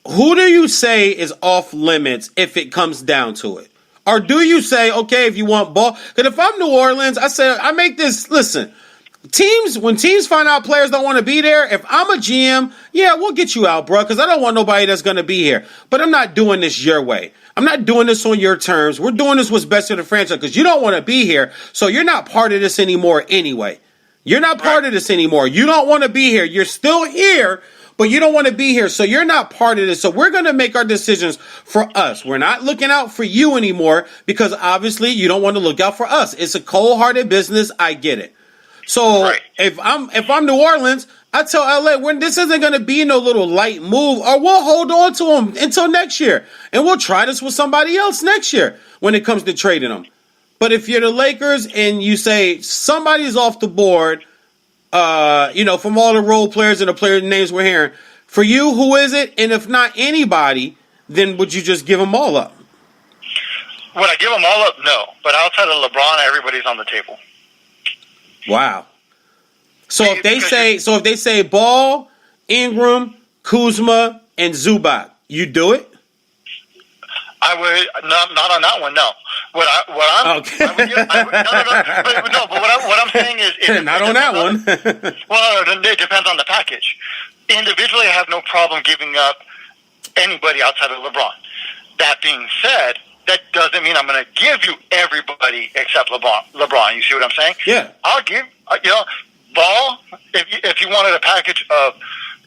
Speaker 3: who do you say is off limits if it comes down to it? Or do you say, okay, if you want Ball, because if I'm New Orleans, I make this, listen, when teams find out players don't want to be there, if I'm a GM, yeah, we'll get you out, bro, because I don't want nobody that's going to be here. But I'm not doing this your way. I'm not doing this on your terms. We're doing this what's best for the franchise because you don't want to be here, so you're not part of this anymore anyway. You're not part of this anymore. You don't want to be here. You're still here, but you don't want to be here, so you're not part of this. So we're going to make our decisions for us. We're not looking out for you anymore because obviously you don't want to look out for us. It's a cold-hearted business. I get it. So if I'm New Orleans, I tell LA when this isn't going to be no little light move, or we'll hold on to them until next year, and we'll try this with somebody else next year when it comes to trading them. But if you're the Lakers and you say somebody's off the board, from all the role players and the player names we're hearing, for you, who is it? And if not anybody, then would you just give them all up?
Speaker 2: Would I give them all up? No. But outside of LeBron, everybody's on the table.
Speaker 3: Wow. So if they say Ball, Ingram, Kuzma, and Zubac, you do it?
Speaker 2: I would not on that one. No. What I'm saying is
Speaker 3: not on that one.
Speaker 2: Well, it depends on the package. Individually, I have no problem giving up anybody outside of LeBron. That being said, that doesn't mean I'm going to give you everybody except LeBron. You see what I'm saying?
Speaker 3: Yeah.
Speaker 2: I'll give Ball. If you wanted a package of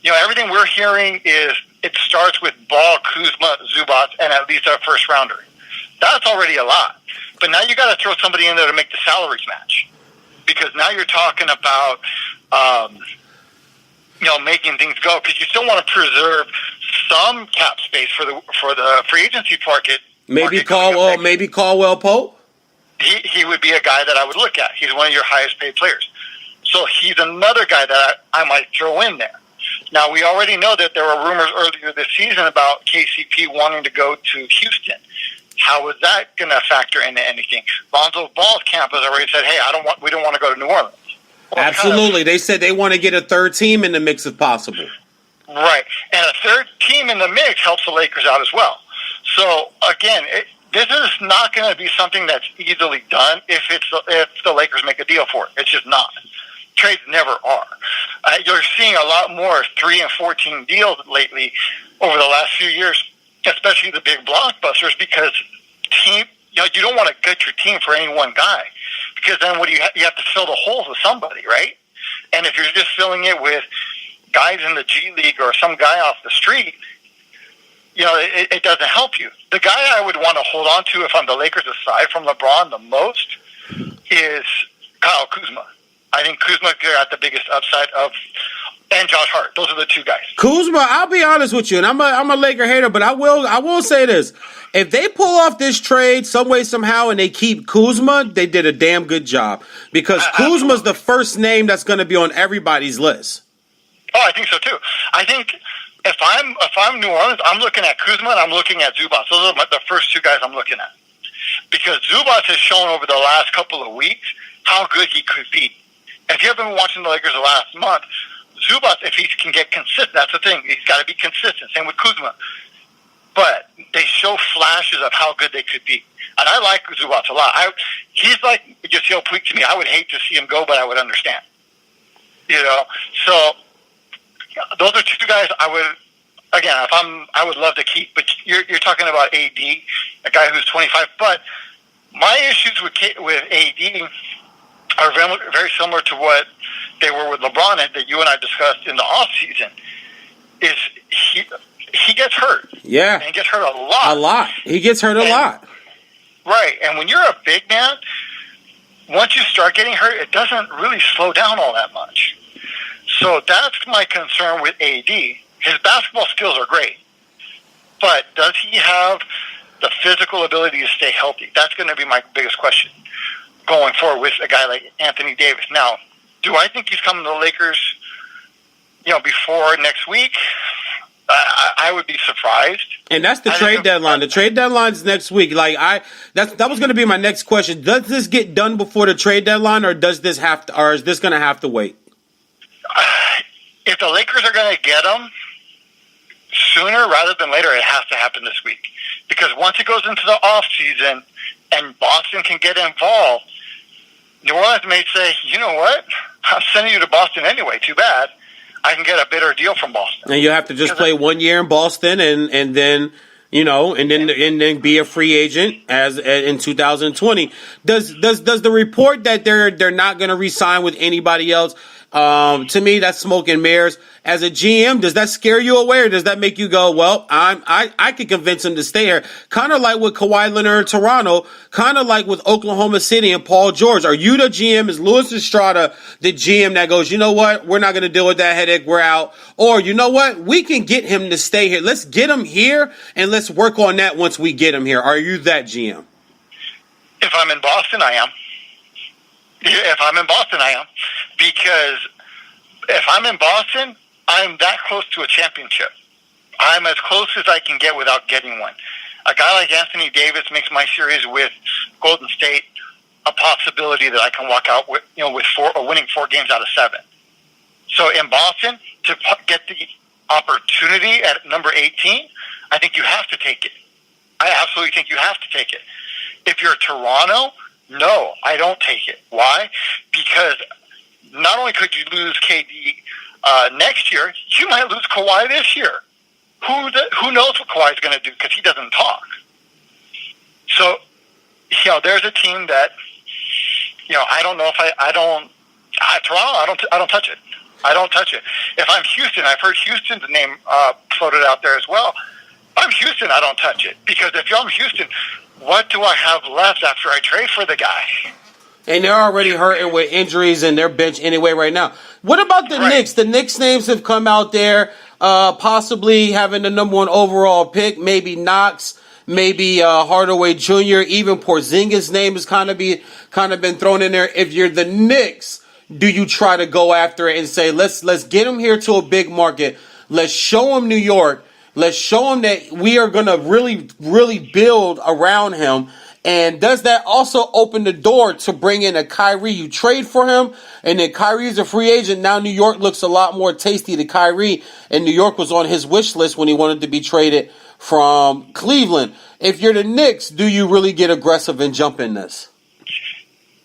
Speaker 2: everything we're hearing is it starts with Ball, Kuzma, Zubac, and at least a first rounder. That's already a lot. But now you got to throw somebody in there to make the salaries match, because now you're talking about making things go, because you still want to preserve some cap space for the free agency market.
Speaker 3: Maybe Caldwell Pope.
Speaker 2: He would be a guy that I would look at. He's one of your highest paid players. So he's another guy that I might throw in there. Now, we already know that there were rumors earlier this season about KCP wanting to go to Houston. How is that going to factor into anything? Lonzo Ball's camp has already said, hey, we don't want to go to New Orleans. Well,
Speaker 3: absolutely. They said they want to get a third team in the mix if possible.
Speaker 2: Right. And a third team in the mix helps the Lakers out as well. So, again, this is not going to be something that's easily done if the Lakers make a deal for it. It's just not. Trades never are. You're seeing a lot more 3 and 14 deals lately over the last few years, especially the big blockbusters, because you don't want to gut your team for any one guy, because then you have to fill the holes with somebody, right? And if you're just filling it with guys in the G League or some guy off the street, it doesn't help you. The guy I would want to hold on to if I'm the Lakers, aside from LeBron, the most is Kyle Kuzma. I think Kuzma got the biggest upside and Josh Hart. Those are the two guys.
Speaker 3: Kuzma, I'll be honest with you, and I'm a Laker hater, but I will say this: if they pull off this trade some way somehow and they keep Kuzma, they did a damn good job, because Kuzma's the first name that's going to be on everybody's list.
Speaker 2: Oh, I think so too. I think if I'm New Orleans, I'm looking at Kuzma and I'm looking at Zubac. Those are the first two guys I'm looking at, because Zubac has shown over the last couple of weeks how good he could be. If you haven't been watching the Lakers the last month, Zubac, if he can get consistent, that's the thing. He's got to be consistent. Same with Kuzma. But they show flashes of how good they could be. And I like Zubac a lot. He's like Yasiel Puig to me. I would hate to see him go, but I would understand. So those are two guys I would love to keep. But you're talking about AD, a guy who's 25. But my issues with AD are very similar to what they were with LeBron and that you and I discussed in the offseason, is he gets hurt.
Speaker 3: Yeah.
Speaker 2: And he gets hurt a lot.
Speaker 3: A lot. He gets hurt a lot.
Speaker 2: Right. And when you're a big man, once you start getting hurt, it doesn't really slow down all that much. So that's my concern with AD. His basketball skills are great, but does he have the physical ability to stay healthy? That's going to be my biggest question going forward with a guy like Anthony Davis. Now, do I think he's coming to the Lakers, before next week? I would be surprised.
Speaker 3: And that's the trade deadline. The trade deadline's next week. That was going to be my next question. Does this get done before the trade deadline, or is this going to have to wait?
Speaker 2: If the Lakers are going to get him sooner rather than later, it has to happen this week. Because once it goes into the off season and Boston can get involved, New Orleans may say, you know what? I'm sending you to Boston anyway. Too bad. I can get a better deal from Boston.
Speaker 3: And you have to just play 1 year in Boston and then be a free agent as in 2020. Does the report that they're not going to re-sign with anybody else? To me, that's smoke and mirrors. As a GM, does that scare you away, or does that make you go, well, I could convince him to stay here? Kind of like with Kawhi Leonard in Toronto, kind of like with Oklahoma City and Paul George. Are you the GM? Is Luis Estrada the GM that goes, you know what, we're not going to deal with that headache, we're out? Or, you know what, we can get him to stay here. Let's get him here, and let's work on that once we get him here. Are you that GM?
Speaker 2: If I'm in Boston, I am. Because if I'm in Boston, I'm that close to a championship. I'm as close as I can get without getting one. A guy like Anthony Davis makes my series with Golden State a possibility that I can walk out with, winning 4 games out of 7. So in Boston, to get the opportunity at number 18, I think you have to take it. I absolutely think you have to take it. If you're Toronto, no, I don't take it. Why? Because not only could you lose KD next year, you might lose Kawhi this year. Who knows what Kawhi's going to do, because he doesn't talk. So, there's a team that, I don't know if Toronto, I don't touch it. I don't touch it. If I'm Houston, I've heard Houston's name floated out there as well. If I'm Houston, I don't touch it, because if I'm Houston, what do I have left after I trade for the guy?
Speaker 3: And they're already hurting with injuries in their bench anyway right now. What about the Knicks? The Knicks names have come out there, possibly having the number 1 overall pick, maybe Knox, maybe Hardaway Jr., even Porzingis' name has kind of been thrown in there. If you're the Knicks, do you try to go after it and say, let's get him here to a big market, let's show him New York, let's show him that we are going to really, really build around him? And does that also open the door to bring in a Kyrie? You trade for him, and then Kyrie's a free agent. Now New York looks a lot more tasty to Kyrie, and New York was on his wish list when he wanted to be traded from Cleveland. If you're the Knicks, do you really get aggressive and jump in this?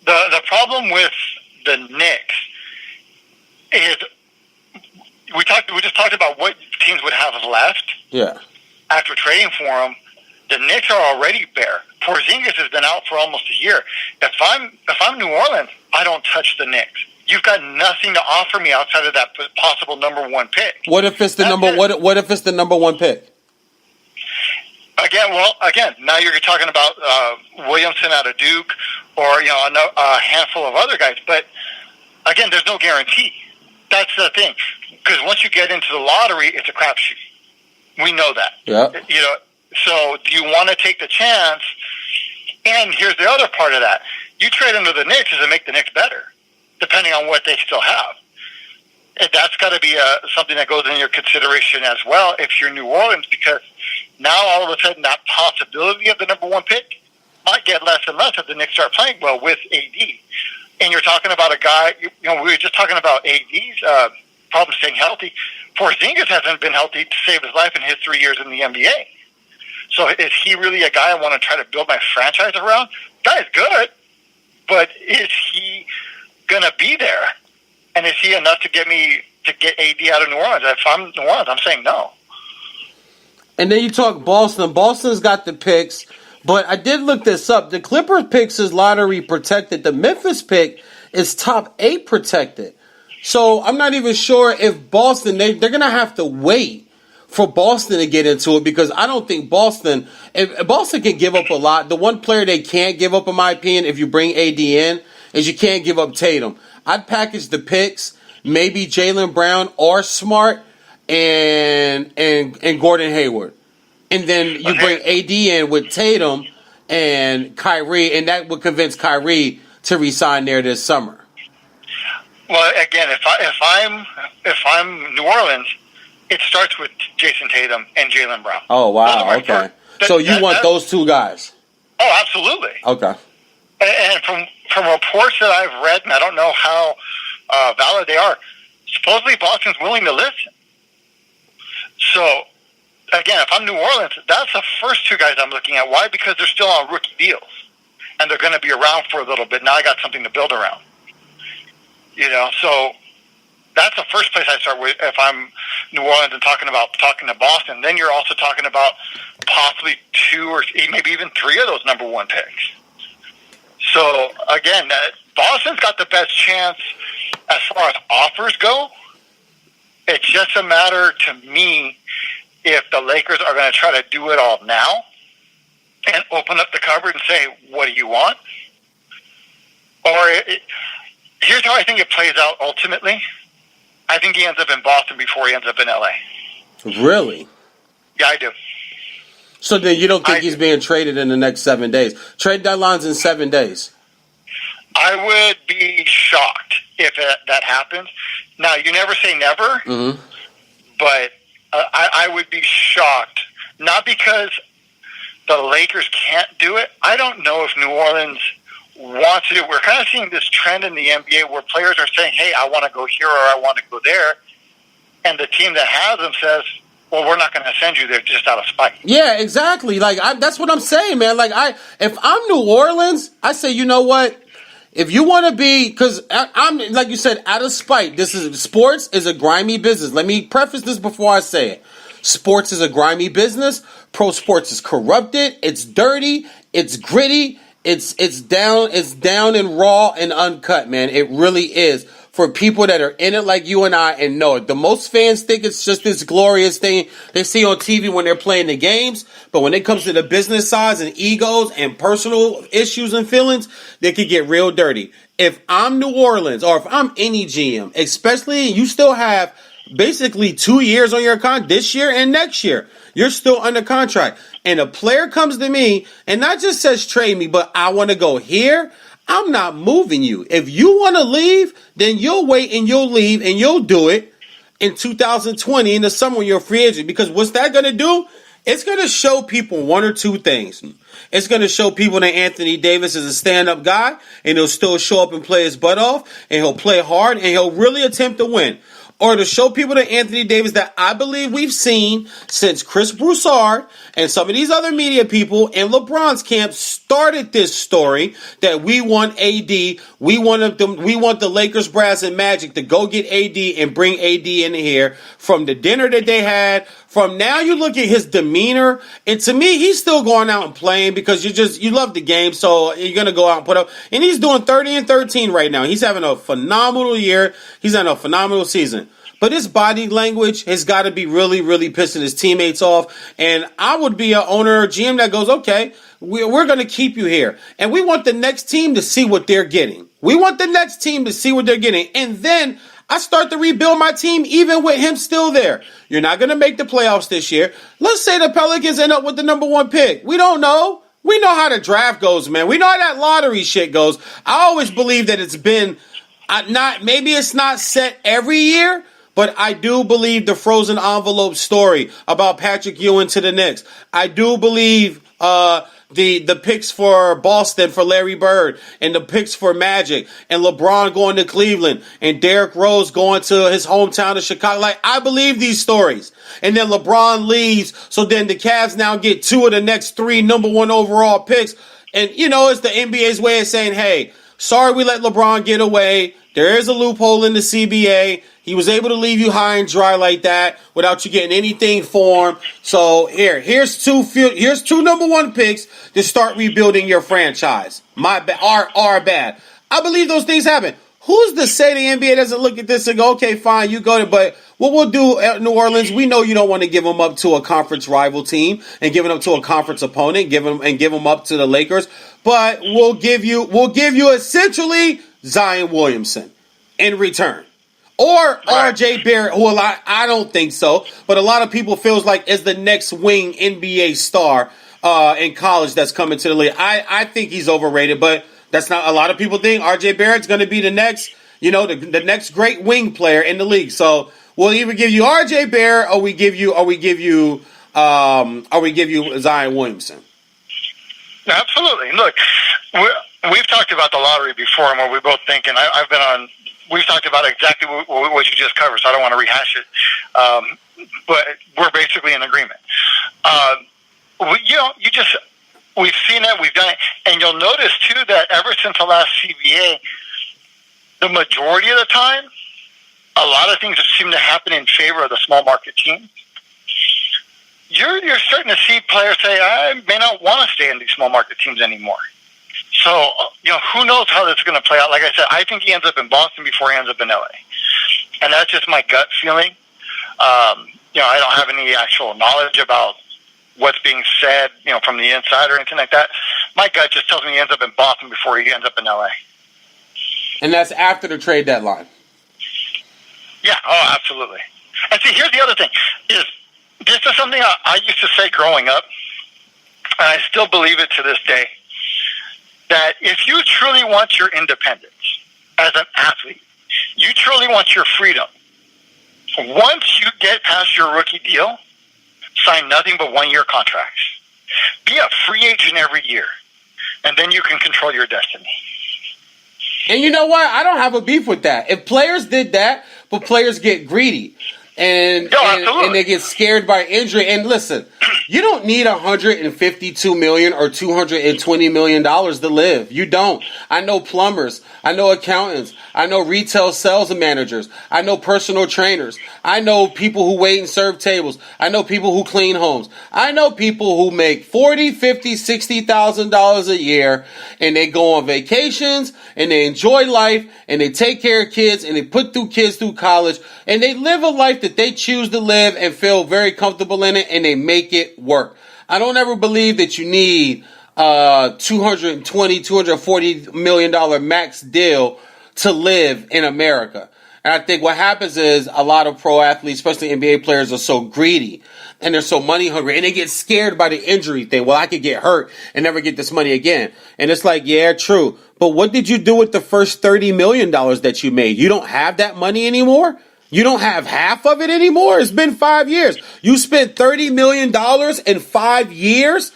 Speaker 2: The problem with the Knicks is we just talked about what teams would have left.
Speaker 3: Yeah.
Speaker 2: After trading for him. The Knicks are already bare. Porzingis has been out for almost a year. If I'm New Orleans, I don't touch the Knicks. You've got nothing to offer me outside of that possible number 1 pick.
Speaker 3: What if it's the What if it's the number 1 pick?
Speaker 2: Again, now you're talking about Williamson out of Duke, or a handful of other guys. But again, there's no guarantee. That's the thing. Because once you get into the lottery, it's a crapshoot. We know that.
Speaker 3: Yeah.
Speaker 2: So do you want to take the chance? And here's the other part of that. You trade into the Knicks to make the Knicks better, depending on what they still have. And that's got to be something that goes in your consideration as well if you're New Orleans, because now all of a sudden that possibility of the number 1 pick might get less and less if the Knicks start playing well with AD. And you're talking about a guy, we were just talking about AD's problem staying healthy. Porzingis hasn't been healthy to save his life in his 3 years in the NBA. So is he really a guy I want to try to build my franchise around? Guy's good, but is he going to be there? And is he enough to get AD out of New Orleans? If I'm New Orleans, I'm saying no.
Speaker 3: And then you talk Boston. Boston's got the picks, but I did look this up. The Clippers picks is lottery protected. The Memphis pick is top 8 protected. So I'm not even sure if Boston, they're going to have to wait for Boston to get into it, because I don't think Boston can give up a lot. The one player they can't give up, in my opinion, if you bring AD in, is you can't give up Tatum. I'd package the picks, maybe Jaylen Brown or Smart and Gordon Hayward. And then you bring AD in with Tatum and Kyrie, and that would convince Kyrie to resign there this summer.
Speaker 2: Well, again, if I'm New Orleans, It starts with Jason Tatum and Jaylen Brown.
Speaker 3: Oh,
Speaker 2: Those are
Speaker 3: wow.
Speaker 2: my
Speaker 3: Okay.
Speaker 2: first-
Speaker 3: So you want those two guys?
Speaker 2: Oh, absolutely.
Speaker 3: Okay.
Speaker 2: And from reports that I've read, and I don't know how valid they are, supposedly Boston's willing to listen. So, again, if I'm New Orleans, that's the first two guys I'm looking at. Why? Because they're still on rookie deals, and they're going to be around for a little bit. Now I got something to build around. So that's the first place I start with if I'm New Orleans and talking to Boston. Then you're also talking about possibly two or maybe even three of those number one picks. So, again, Boston's got the best chance as far as offers go. It's just a matter, to me, if the Lakers are going to try to do it all now and open up the cupboard and say, what do you want? Or here's how I think it plays out ultimately. I think he ends up in Boston before he ends up in L.A.
Speaker 3: Really?
Speaker 2: Yeah, I do.
Speaker 3: So then you don't think he's being traded in the next 7 days? Trade deadline's in 7 days.
Speaker 2: I would be shocked if that happens. Now, you never say never, but I would be shocked. Not because the Lakers can't do it. I don't know if New Orleans wants to do it. We're kind of seeing this trend in the NBA where players are saying, hey, I want to go here or I want to go there. And the team that has them says, well, we're not going to send you there just out of spite.
Speaker 3: Yeah, exactly. Like that's what I'm saying, man. Like if I'm New Orleans, I say, you know what? If you want to be, because I'm like you said, out of spite. Sports is a grimy business. Let me preface this before I say it. Sports is a grimy business. Pro sports is corrupted. It's dirty. It's gritty. It's down and raw and uncut, man. It really is. For people that are in it like you and I and know it. The most fans think it's just this glorious thing they see on TV when they're playing the games. But when it comes to the business sides and egos and personal issues and feelings, they could get real dirty. If I'm New Orleans or if I'm any GM, especially you still have basically 2 years on your contract, this year and next year, you're still under contract. And a player comes to me and not just says trade me, but I want to go here. I'm not moving you. If you want to leave, then you'll wait and you'll leave and you'll do it in 2020 in the summer when you're a free agent. Because what's that going to do? It's going to show people one or two things. It's going to show people that Anthony Davis is a stand-up guy and he'll still show up and play his butt off and he'll play hard and he'll really attempt to win. Or to show people that Anthony Davis that I believe we've seen since Chris Broussard and some of these other media people in LeBron's camp started this story that we want AD, we want the Lakers, Brass, and Magic to go get AD and bring AD in here from the dinner that they had. From now, you look at his demeanor, and to me, he's still going out and playing because you love the game, so you're gonna go out and put up. And he's doing 30-13 right now. He's having a phenomenal year. He's having a phenomenal season. But his body language has got to be really, really pissing his teammates off. And I would be an owner or GM that goes, okay, we're going to keep you here. And we want the next team to see what they're getting. We want the next team to see what they're getting. And then I start to rebuild my team even with him still there. You're not going to make the playoffs this year. Let's say the Pelicans end up with the number one pick. We don't know. We know how the draft goes, man. We know how that lottery shit goes. I always believe that it's been maybe it's not set every year, but I do believe the frozen envelope story about Patrick Ewing to the Knicks. I do believe the picks for Boston for Larry Bird and the picks for Magic and LeBron going to Cleveland and Derrick Rose going to his hometown of Chicago. Like, I believe these stories. And then LeBron leaves, so then the Cavs now get 2 of the next 3 number 1 overall picks. And, it's the NBA's way of saying, hey, sorry we let LeBron get away. There is a loophole in the CBA. He was able to leave you high and dry like that without you getting anything for him. So here's two number 1 picks to start rebuilding your franchise. My bad, our bad. I believe those things happen. Who's to say the NBA doesn't look at this and go, okay, fine, you go to, but what we'll do at New Orleans, we know you don't want to give them up to a conference rival team and give them up to a conference opponent, give them up to the Lakers, but we'll give you essentially Zion Williamson in return. Or RJ Barrett, who I don't think so, but a lot of people feels like is the next wing NBA star in college that's coming to the league. I think he's overrated, but that's not a lot of people think RJ Barrett's going to be the next, the next great wing player in the league. So we'll either give you R.J. Barrett or we give you Zion Williamson.
Speaker 2: Absolutely. Look, we've talked about the lottery before, and what we both think, and I've been on. We've talked about exactly what you just covered, so I don't want to rehash it. But we're basically in agreement. We've seen it, we've done it, and you'll notice too that ever since the last CBA, the majority of the time, a lot of things seem to happen in favor of the small market team. You're starting to see players say, I may not want to stay in these small market teams anymore. So, who knows how this is going to play out. Like I said, I think he ends up in Boston before he ends up in LA. And that's just my gut feeling. I don't have any actual knowledge about what's being said, from the inside or anything like that. My gut just tells me he ends up in Boston before he ends up in LA.
Speaker 3: And that's after the trade deadline.
Speaker 2: Yeah, absolutely. And see, here's the other thing. This is something I used to say growing up, and I still believe it to this day, that if you truly want your independence as an athlete, you truly want your freedom, once you get past your rookie deal, sign nothing but 1-year contracts. Be a free agent every year, and then you can control your destiny.
Speaker 3: And you know what? I don't have a beef with that. If players did that, but players get greedy and they get scared by injury. And listen, you don't need $152 million or $220 million to live. You don't. I know plumbers. I know accountants. I know retail sales managers. I know personal trainers. I know people who wait and serve tables. I know people who clean homes. I know people who make $40,000, $50,000, $60,000 a year, and they go on vacations and they enjoy life and they take care of kids and they put kids through college and they live a life that they choose to live and feel very comfortable in it, and they make it work. I don't ever believe that you need $220, $240 million max deal to live in America. And I think what happens is a lot of pro athletes, especially NBA players, are so greedy and they're so money hungry and they get scared by the injury thing. Well, I could get hurt and never get this money again. And it's like, yeah, true. But what did you do with the first $30 million that you made? You don't have that money anymore? You don't have half of it anymore? It's been 5 years. You spent $30 million in 5 years?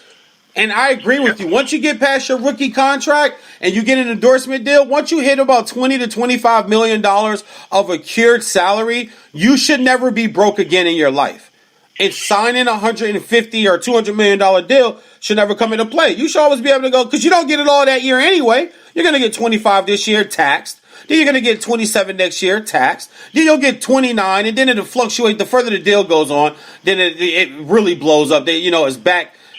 Speaker 3: And I agree with you. Once you get past your rookie contract and you get an endorsement deal, once you hit about $20 to $25 million of a cured salary, you should never be broke again in your life. And signing a $150 or $200 million deal should never come into play. You should always be able to go, because you don't get it all that year anyway. You're going to get 25 this year taxed. Then you're going to get 27 next year taxed. Then you'll get 29, and then it'll fluctuate. The further the deal goes on, then it really blows up. It's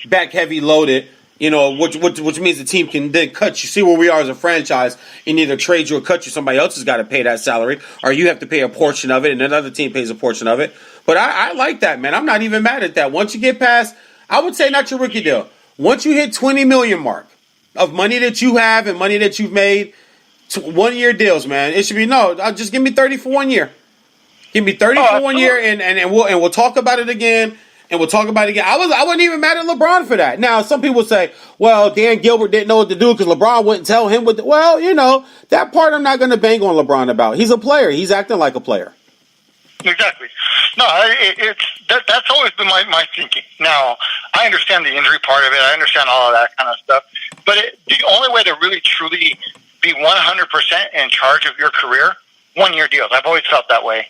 Speaker 3: back heavy loaded, which means the team can then cut you. See where we are as a franchise, and either trade you or cut you. Somebody else has got to pay that salary, or you have to pay a portion of it, and another team pays a portion of it. But I like that, man. I'm not even mad at that. Once you get past, I would say not your rookie deal. Once you hit $20 million mark of money that you have and money that you've made, 1-year deals, man. It should be just give me 30 for 1 year. Give me 30 for 1 year, and we'll talk about it again. And we'll talk about it again. I wasn't even mad at LeBron for that. Now, some people say, well, Dan Gilbert didn't know what to do because LeBron wouldn't tell him what to, that part I'm not going to bang on LeBron about. He's a player. He's acting like a player.
Speaker 2: Exactly. No, that's always been my thinking. Now, I understand the injury part of it. I understand all of that kind of stuff. But the only way to really, truly be 100% in charge of your career, 1-year deals. I've always felt that way.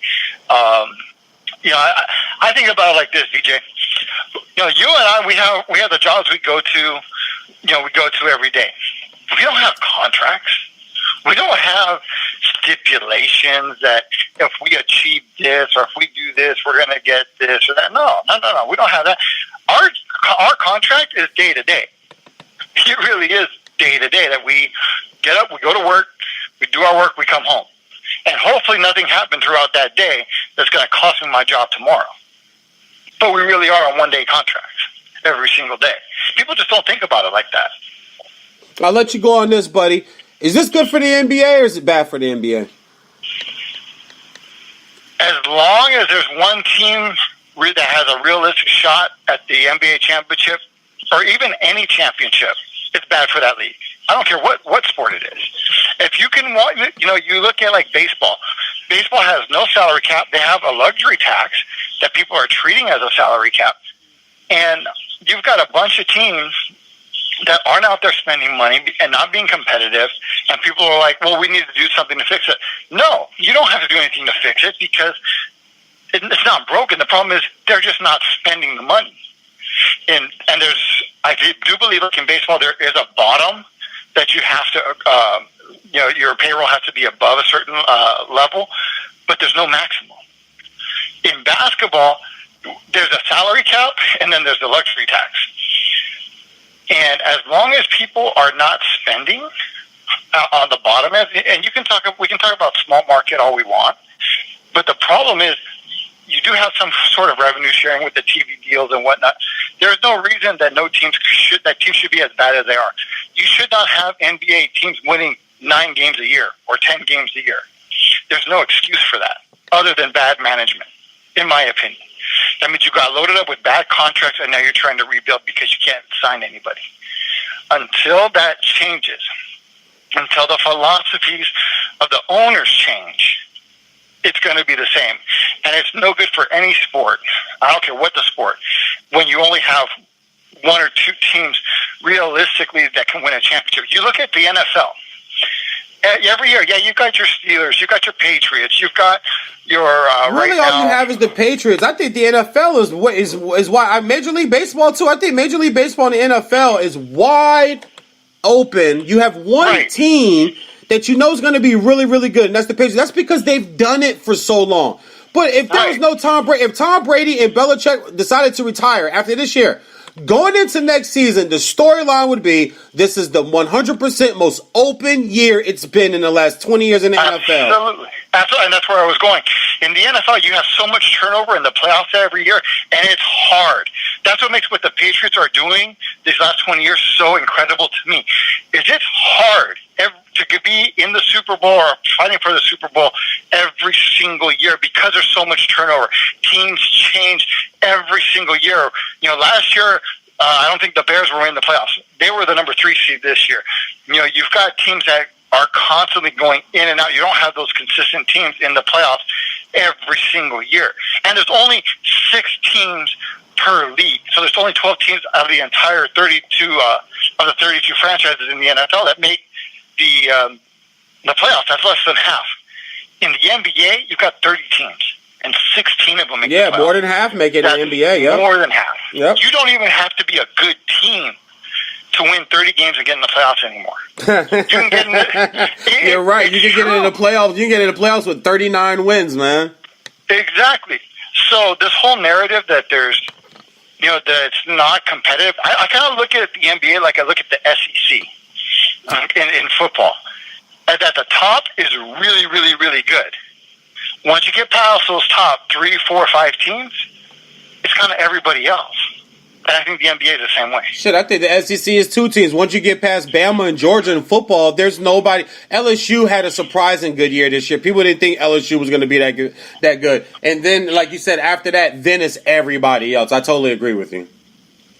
Speaker 2: I think about it like this, DJ. You and I, we have the jobs we go to, every day. We don't have contracts. We don't have stipulations that if we achieve this or if we do this, we're going to get this or that. No. We don't have that. Our contract is day to day. It really is day to day that we get up, we go to work, we do our work, we come home. And hopefully nothing happened throughout that day that's going to cost me my job tomorrow. But we really are on 1-day contracts every single day. People just don't think about it like that.
Speaker 3: I'll let you go on this, buddy. Is this good for the NBA or is it bad for the NBA?
Speaker 2: As long as there's one team that has a realistic shot at the NBA championship or even any championship, it's bad for that league. I don't care what sport it is. If you can, you look at like baseball. Baseball has no salary cap. They have a luxury tax that people are treating as a salary cap. And you've got a bunch of teams that aren't out there spending money and not being competitive, and people are like, well, we need to do something to fix it. No, you don't have to do anything to fix it because it's not broken. The problem is they're just not spending the money. And I do believe, like in baseball, there is a bottom that you have to, your payroll has to be above a certain level, but there's no maximum. In basketball, there's a salary cap, and then there's the luxury tax. And as long as people are not spending on the bottom end, and we can talk about small market all we want, but the problem is you do have some sort of revenue sharing with the TV deals and whatnot. There's no reason that teams should be as bad as they are. You should not have NBA teams winning 9 games a year or 10 games a year. There's no excuse for that other than bad management, in my opinion. That means you got loaded up with bad contracts and now you're trying to rebuild because you can't sign anybody. Until that changes, until the philosophies of the owners change, it's going to be the same. And it's no good for any sport. I don't care what the sport. When you only have 1 or 2 teams realistically that can win a championship. You look at the NFL. Every year, you've got your Steelers, you've got your Patriots, you've got your
Speaker 3: really all you have is the Patriots. I think the NFL is why Major League Baseball too. I think Major League Baseball and the NFL is wide open. You have one team that you know is going to be really, really good, and that's the Patriots. That's because they've done it for so long. But if there was no Tom Brady, if Tom Brady and Belichick decided to retire after this year, going into next season, the storyline would be this is the 100% most open year it's been in the last 20 years in the NFL.
Speaker 2: Absolutely. And that's where I was going. In the NFL, you have so much turnover in the playoffs every year, and it's hard. That's what makes what the Patriots are doing these last 20 years so incredible to me. Is it's hard to be in the Super Bowl or fighting for the Super Bowl every single year because there's so much turnover. Teams change every single year. Last year, I don't think the Bears were in the playoffs. They were the number 3 seed this year. You've got teams that are constantly going in and out. You don't have those consistent teams in the playoffs every single year. And there's only 6 teams per league. So there's only 12 teams out of the entire 32 of the 32 franchises in the NFL that make the playoffs. That's less than half. In the NBA, you've got 30 teams, and 16 of them make the playoffs.
Speaker 3: More than half make it in the NBA. Yep.
Speaker 2: More than half.
Speaker 3: Yep.
Speaker 2: You don't even have to be a good team to win 30 games and get in the playoffs anymore. You can get
Speaker 3: You're right. You can get into the playoffs. You can get into the playoffs with 39 wins, man. Exactly.
Speaker 2: So this whole narrative that there's, that it's not competitive. I kind of look at the NBA like I look at the SEC in football. At the top is really, really, really good. Once you get past those top 3, 4, 5 teams, it's kind of everybody else. And I think the NBA is the same way.
Speaker 3: Shit, I think the SEC is 2 teams. Once you get past Bama and Georgia in football, there's nobody. LSU had a surprising good year this year. People didn't think LSU was going to be that good. And then, like you said, after that, then it's everybody else. I totally agree with you.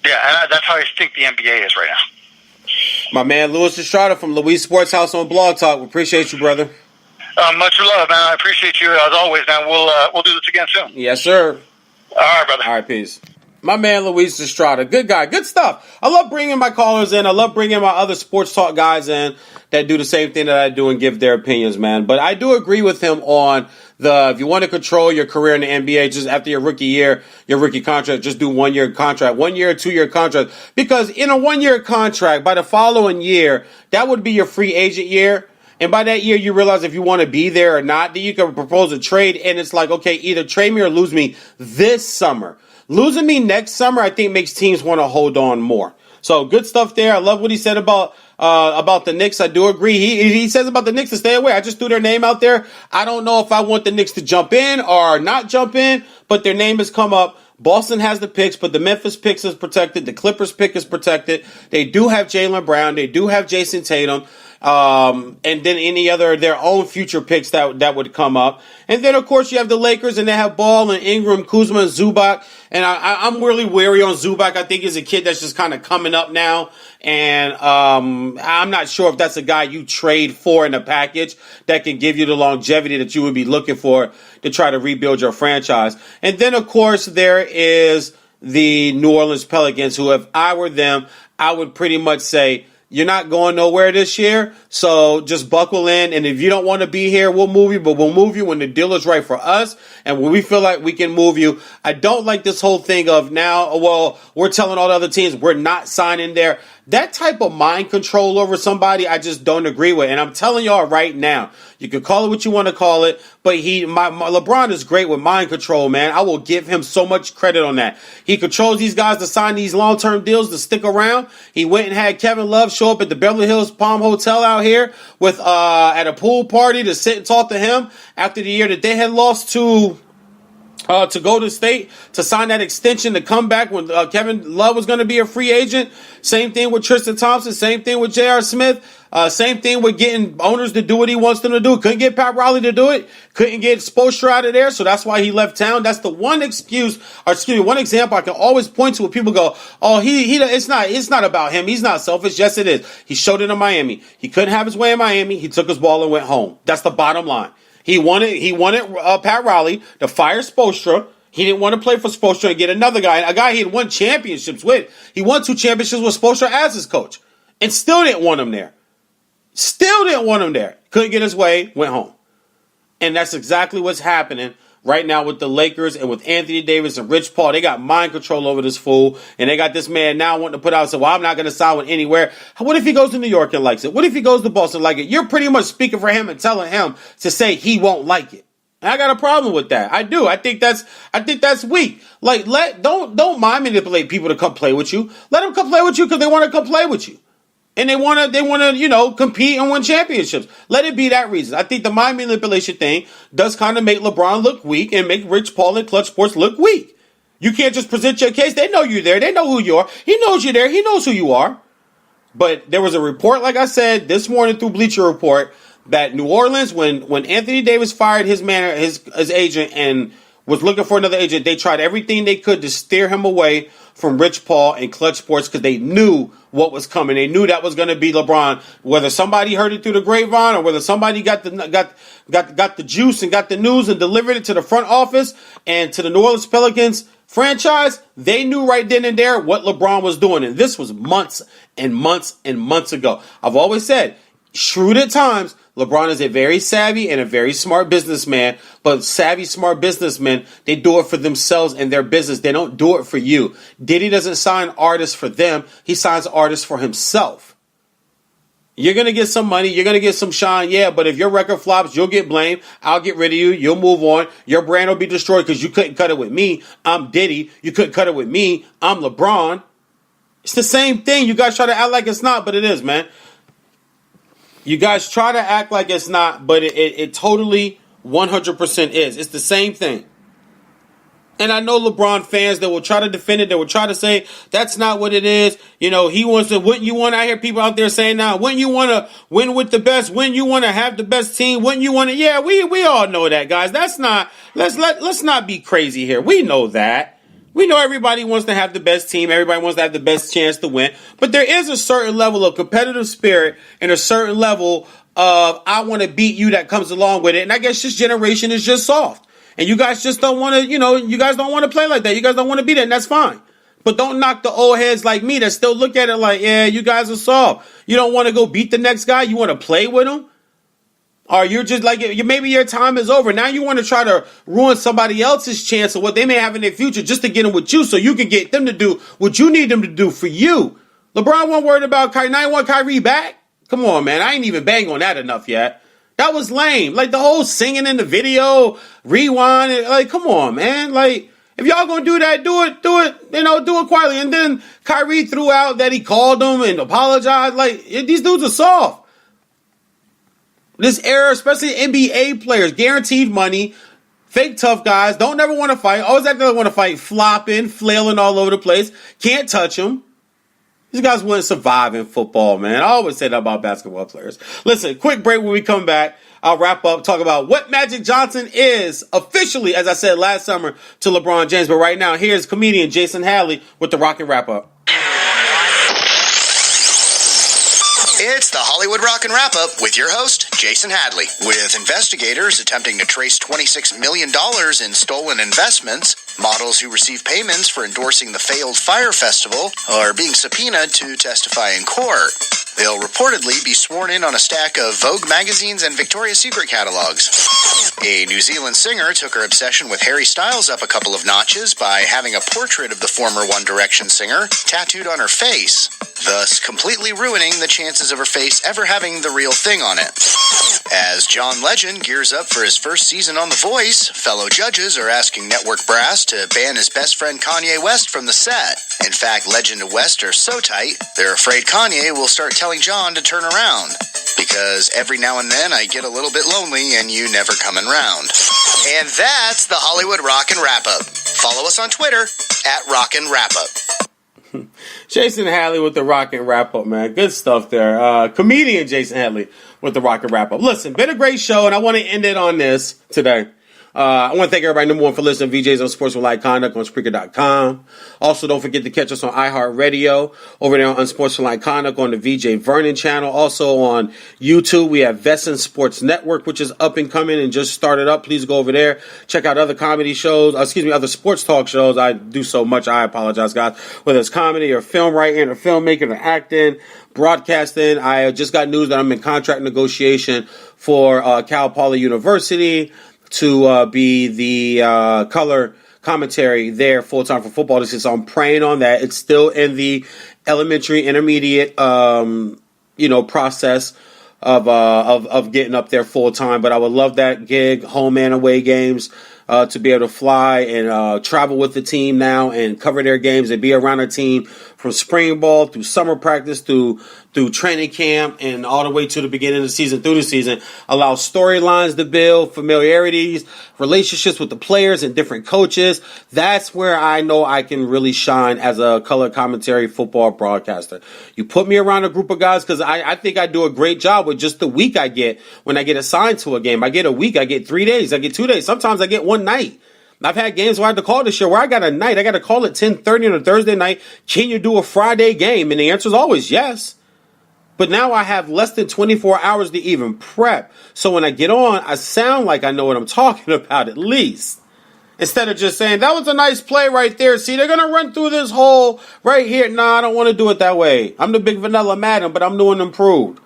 Speaker 2: Yeah, and that's how I think the NBA is right now.
Speaker 3: My man, Louis Estrada from Louis Sports House on Blog Talk. We appreciate you, brother.
Speaker 2: Much love, man. I appreciate you as always, man. We'll do this again soon.
Speaker 3: Yes, sir.
Speaker 2: All right, brother.
Speaker 3: All right, peace. My man, Luis Estrada. Good guy. Good stuff. I love bringing my callers in. I love bringing my other sports talk guys in that do the same thing that I do and give their opinions, man. But I do agree with him on if you want to control your career in the NBA, just after your rookie year, your rookie contract, just do 1-year contract, 1 year, 2-year contract. Because in a 1-year contract, by the following year, that would be your free agent year. And by that year, you realize if you want to be there or not, then you can propose a trade. And it's like, okay, either trade me or lose me this summer. Losing me next summer, I think, makes teams want to hold on more. So good stuff there. I love what he said about the Knicks. I do agree. He says about the Knicks to stay away. I just threw their name out there. I don't know if I want the Knicks to jump in or not jump in, but their name has come up. Boston has the picks, but the Memphis picks is protected. The Clippers pick is protected. They do have Jaylen Brown. They do have Jason Tatum. and then any other their own future picks that would come up. And then, of course, you have the Lakers, and they have Ball and Ingram, Kuzma, and Zubac. And I'm really wary on Zubac. I think he's a kid that's just kind of coming up now. And I'm not sure if that's a guy you trade for in a package that can give you the longevity that you would be looking for to try to rebuild your franchise. And then, of course, there is the New Orleans Pelicans, who, if I were them, I would pretty much say, you're not going nowhere this year, so just buckle in. And if you don't want to be here, we'll move you, but we'll move you when the deal is right for us and when we feel like we can move you. I don't like this whole thing of now, well, we're telling all the other teams we're not signing there. That type of mind control over somebody, I just don't agree with. And I'm telling y'all right now, you can call it what you want to call it, but LeBron is great with mind control, man. I will give him so much credit on that. He controls these guys to sign these long-term deals to stick around. He went and had Kevin Love show up at the Beverly Hills Palm Hotel out here with at a pool party to sit and talk to him after the year that they had lost to Golden State to sign that extension to come back when Kevin Love was going to be a free agent. Same thing with Tristan Thompson. Same thing with J.R. Smith. Same thing with getting owners to do what he wants them to do. Couldn't get Pat Riley to do it. Couldn't get Spoelstra out of there, so that's why he left town. That's the one one example I can always point to where people go, oh, it's not about him. He's not selfish. Yes, it is. He showed it in Miami. He couldn't have his way in Miami. He took his ball and went home. That's the bottom line. He wanted Pat Riley to fire Spoelstra. He didn't want to play for Spoelstra and get another guy. A guy he had won championships with. He won 2 championships with Spoelstra as his coach. And still didn't want him there. Couldn't get his way, went home. And that's exactly what's happening right now with the Lakers and with Anthony Davis and Rich Paul. They got mind control over this fool. And they got this man now wanting to put out, well, I'm not going to sign with anywhere. What if he goes to New York and likes it? What if he goes to Boston and likes it? You're pretty much speaking for him and telling him to say he won't like it. And I got a problem with that. I do. I think that's weak. Like, don't mind manipulate people to come play with you. Let them come play with you because they want to come play with you. And they want to, compete and win championships. Let it be that reason. I think the mind manipulation thing does kind of make LeBron look weak and make Rich Paul and Clutch Sports look weak. You can't just present your case. They know you're there. They know who you are. He knows you're there. He knows who you are. But there was a report, like I said, this morning through Bleacher Report, that New Orleans, when Anthony Davis fired his agent and was looking for another agent, they tried everything they could to steer him away from Rich Paul and Clutch Sports because they knew what was coming. They knew that was going to be LeBron. Whether somebody heard it through the grapevine or whether somebody got the juice and got the news and delivered it to the front office and to the New Orleans Pelicans franchise, they knew right then and there what LeBron was doing. And this was months and months and months ago. I've always said, shrewd at times, LeBron is a very savvy and a very smart businessman, but savvy, smart businessmen, they do it for themselves and their business. They don't do it for you. Diddy doesn't sign artists for them. He signs artists for himself. You're going to get some money. You're going to get some shine. Yeah, but if your record flops, you'll get blamed. I'll get rid of you. You'll move on. Your brand will be destroyed because you couldn't cut it with me. I'm Diddy. You couldn't cut it with me. I'm LeBron. It's the same thing. You guys try to act like it's not, but it is, man. You guys try to act like it's not, but it totally 100% is. It's the same thing. And I know LeBron fans that will try to defend it, that will try to say that's not what it is. He wants to, wouldn't you want, I hear people out there saying now, wouldn't you want to win with the best? Wouldn't you want to have the best team? Wouldn't you want to, yeah, we all know that, guys. That's not, let's not be crazy here. We know that. We know everybody wants to have the best team. Everybody wants to have the best chance to win. But there is a certain level of competitive spirit and a certain level of I want to beat you that comes along with it. And I guess this generation is just soft. And you guys just don't want to, you guys don't want to play like that. You guys don't want to be that, and that's fine. But don't knock the old heads like me that still look at it like, yeah, you guys are soft. You don't want to go beat the next guy. You want to play with him. Or you're just like, maybe your time is over. Now you want to try to ruin somebody else's chance of what they may have in their future just to get them with you so you can get them to do what you need them to do for you. LeBron wasn't worried about Kyrie. Now you want Kyrie back? Come on, man. I ain't even bang on that enough yet. That was lame. Like the whole singing in the video, rewind. Like, come on, man. Like, if y'all gonna do that, do it, do it quietly. And then Kyrie threw out that he called them and apologized. Like, these dudes are soft. This era, especially NBA players, guaranteed money, fake tough guys, don't never want to fight, always act like they want to fight, flopping, flailing all over the place, can't touch them. These guys wouldn't survive in football, man. I always say that about basketball players. Listen, quick break. When we come back, I'll wrap up, talk about what Magic Johnson is officially, as I said last summer, to LeBron James. But right now, here's comedian Jason Hadley with the Rocket Wrap-Up.
Speaker 4: It's the Hollywood Rock and Wrap Up with your host, Jason Hadley. With investigators attempting to trace $26 million in stolen investments, models who receive payments for endorsing the failed Fyre Festival are being subpoenaed to testify in court. They'll reportedly be sworn in on a stack of Vogue magazines and Victoria's Secret catalogs. A New Zealand singer took her obsession with Harry Styles up a couple of notches by having a portrait of the former One Direction singer tattooed on her face, thus completely ruining the chances of her face ever having the real thing on it. As John Legend gears up for his first season on The Voice, fellow judges are asking network brass to ban his best friend Kanye West from the set. In fact, Legend and West are so tight, they're afraid Kanye will start telling John to turn around. Because every now and then I get a little bit lonely and you never coming round. And that's the Hollywood Rock and Wrap Up. Follow us on Twitter at Rock and Wrap Up.
Speaker 3: Jason Hadley with the Rock and Wrap Up, man. Good stuff there. Comedian Jason Hadley with the Rock and Wrap Up. Listen, been a great show, and I want to end it on this today. I want to thank everybody, number one, for listening to VJs on Sportsmanlike Conduct on Spreaker.com. Also, don't forget to catch us on iHeartRadio, over there on Unsportsmanlike Conduct on the VJ Vernon channel. Also on YouTube, we have Vesson Sports Network, which is up and coming and just started up. Please go over there. Check out other comedy shows, other sports talk shows. I do so much. I apologize, guys. Whether it's comedy or film writing or filmmaking or acting, broadcasting. I just got news that I'm in contract negotiation for Cal Poly University to be the color commentary there full-time for football this year. So I'm praying on that. It's still in the elementary, intermediate, process of getting up there full-time. But I would love that gig, home and away games, to be able to fly and travel with the team now and cover their games and be around a team from spring ball through summer practice through training camp and all the way to the beginning of the season, through the season. Allow storylines to build, familiarities, relationships with the players and different coaches. That's where I know I can really shine as a color commentary football broadcaster. You put me around a group of guys, because I think I do a great job with just the week I get when I get assigned to a game. I get a week, I get 3 days, I get 2 days. Sometimes I get one night. I've had games where I had to call this year where I got a night. I got to call at 10:30 on a Thursday night. Can you do a Friday game? And the answer is always yes. But now I have less than 24 hours to even prep. So when I get on, I sound like I know what I'm talking about at least. Instead of just saying, that was a nice play right there. See, they're going to run through this hole right here. Nah, I don't want to do it that way. I'm the big vanilla Madden, but I'm doing improved.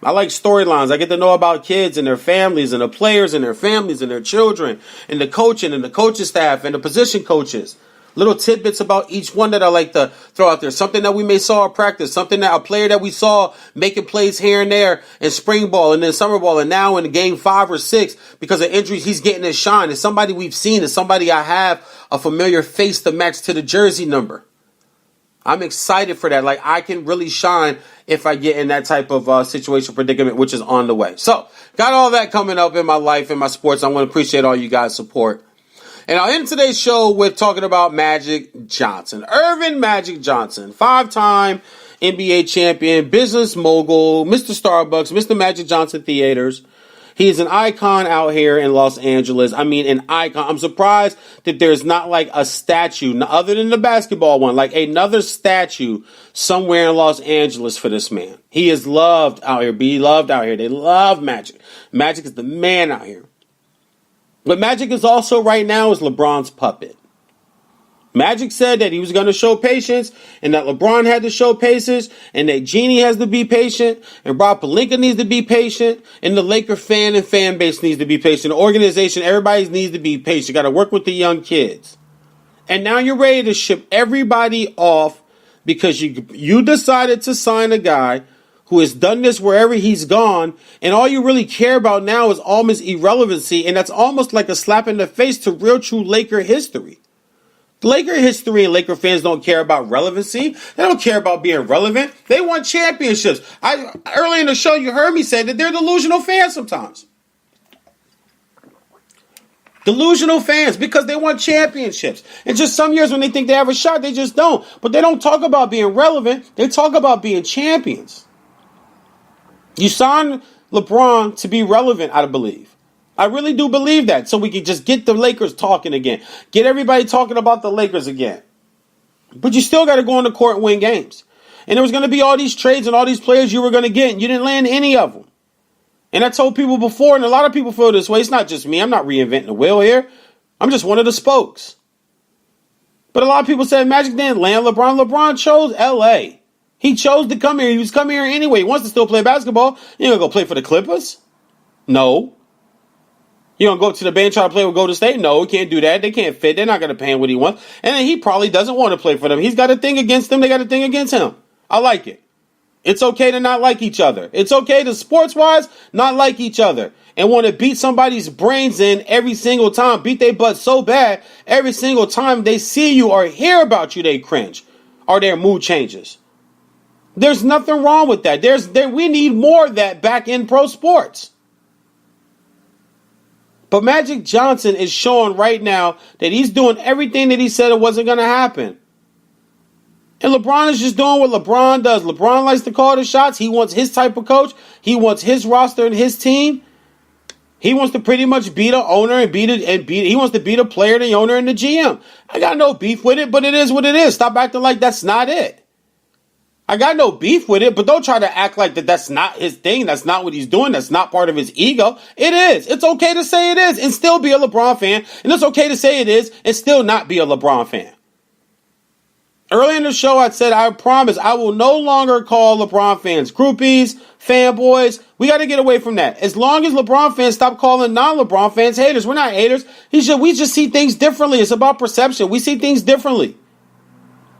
Speaker 3: I like storylines. I get to know about kids and their families and the players and their families and their children and the coaching and the coaching staff and the position coaches. Little tidbits about each one that I like to throw out there. Something that we may saw at practice. Something that a player that we saw making plays here and there in spring ball and then summer ball. And now in game 5 or 6, because of injuries, he's getting his shine. It's somebody we've seen. It's somebody I have a familiar face to match to the jersey number. I'm excited for that. Like, I can really shine if I get in that type of situation predicament, which is on the way. So, got all that coming up in my life, in my sports. I want to appreciate all you guys' support. And I'll end today's show with talking about Magic Johnson. Earvin Magic Johnson, 5-time NBA champion, business mogul, Mr. Starbucks, Mr. Magic Johnson Theaters. He is an icon out here in Los Angeles. I mean, an icon. I'm surprised that there's not like a statue, other than the basketball one, like another statue somewhere in Los Angeles for this man. He is loved out here, beloved out here. They love Magic. Magic is the man out here. But Magic is also right now is LeBron's puppet. Magic said that he was going to show patience and that LeBron had to show patience and that Jeannie has to be patient and Rob Pelinka needs to be patient and the Laker fan and fan base needs to be patient. The organization, everybody needs to be patient. You got to work with the young kids. And now you're ready to ship everybody off because you decided to sign a guy who has done this wherever he's gone, and all you really care about now is almost irrelevancy, and that's almost like a slap in the face to real true Laker history. Laker history and Laker fans don't care about relevancy. They don't care about being relevant. They want championships. Early in the show, you heard me say that they're delusional fans sometimes. Delusional fans, because they want championships. And just some years when they think they have a shot, they just don't. But they don't talk about being relevant. They talk about being champions. You signed LeBron to be relevant, I believe. I really do believe that. So we can just get the Lakers talking again. Get everybody talking about the Lakers again. But you still got to go on the court and win games. And there was going to be all these trades and all these players you were going to get, and you didn't land any of them. And I told people before, and a lot of people feel this way. It's not just me. I'm not reinventing the wheel here. I'm just one of the spokes. But a lot of people said Magic didn't land LeBron. LeBron chose L.A. He chose to come here. He was coming here anyway. He wants to still play basketball. You going to go play for the Clippers? No. You don't go to the bench try to play with Golden State? No, he can't do that. They can't fit. They're not going to pay him what he wants. And then he probably doesn't want to play for them. He's got a thing against them. They got a thing against him. I like it. It's okay to not like each other. It's okay to, sports-wise, not like each other. And want to beat somebody's brains in every single time. Beat their butt so bad, every single time they see you or hear about you, they cringe. Or their mood changes. There's nothing wrong with that. We need more of that back in pro sports. But Magic Johnson is showing right now that he's doing everything that he said it wasn't going to happen. And LeBron is just doing what LeBron does. LeBron likes to call the shots. He wants his type of coach. He wants his roster and his team. He wants to pretty much beat an owner and he wants to beat a player, the owner, and the GM. I got no beef with it, but it is what it is. Stop acting like that's not it. I got no beef with it, but don't try to act like that's not his thing. That's not what he's doing. That's not part of his ego. It is. It's okay to say it is and still be a LeBron fan. And it's okay to say it is and still not be a LeBron fan. Earlier in the show, I said, I promise I will no longer call LeBron fans groupies, fanboys. We got to get away from that. As long as LeBron fans stop calling non-LeBron fans haters. We're not haters. We just see things differently. It's about perception. We see things differently.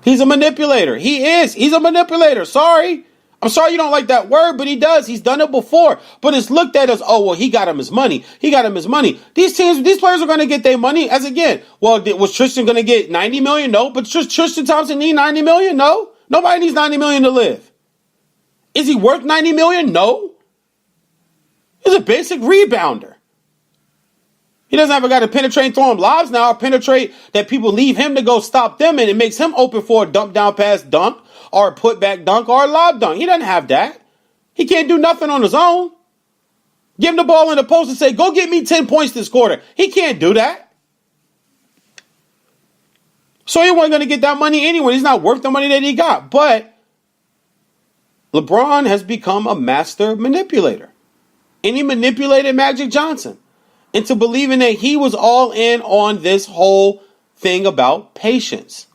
Speaker 3: He's a manipulator. He is. He's a manipulator. Sorry. I'm sorry you don't like that word, but he does. He's done it before. But it's looked at as, oh, well, he got him his money. He got him his money. These players are going to get their money. As again, well, was Tristan going to get $90 million? No. But Tristan Thompson need $90 million? No. Nobody needs $90 million to live. Is he worth $90 million? No. He's a basic rebounder. He doesn't have a guy to penetrate and throw him lobs now, or penetrate that people leave him to go stop them, and it makes him open for a dump down pass dunk, or a put back dunk, or a lob dunk. He doesn't have that. He can't do nothing on his own. Give him the ball in the post and say, go get me 10 points this quarter. He can't do that. So he wasn't going to get that money anyway. He's not worth the money that he got. But LeBron has become a master manipulator. And he manipulated Magic Johnson into believing that he was all in on this whole thing about patience.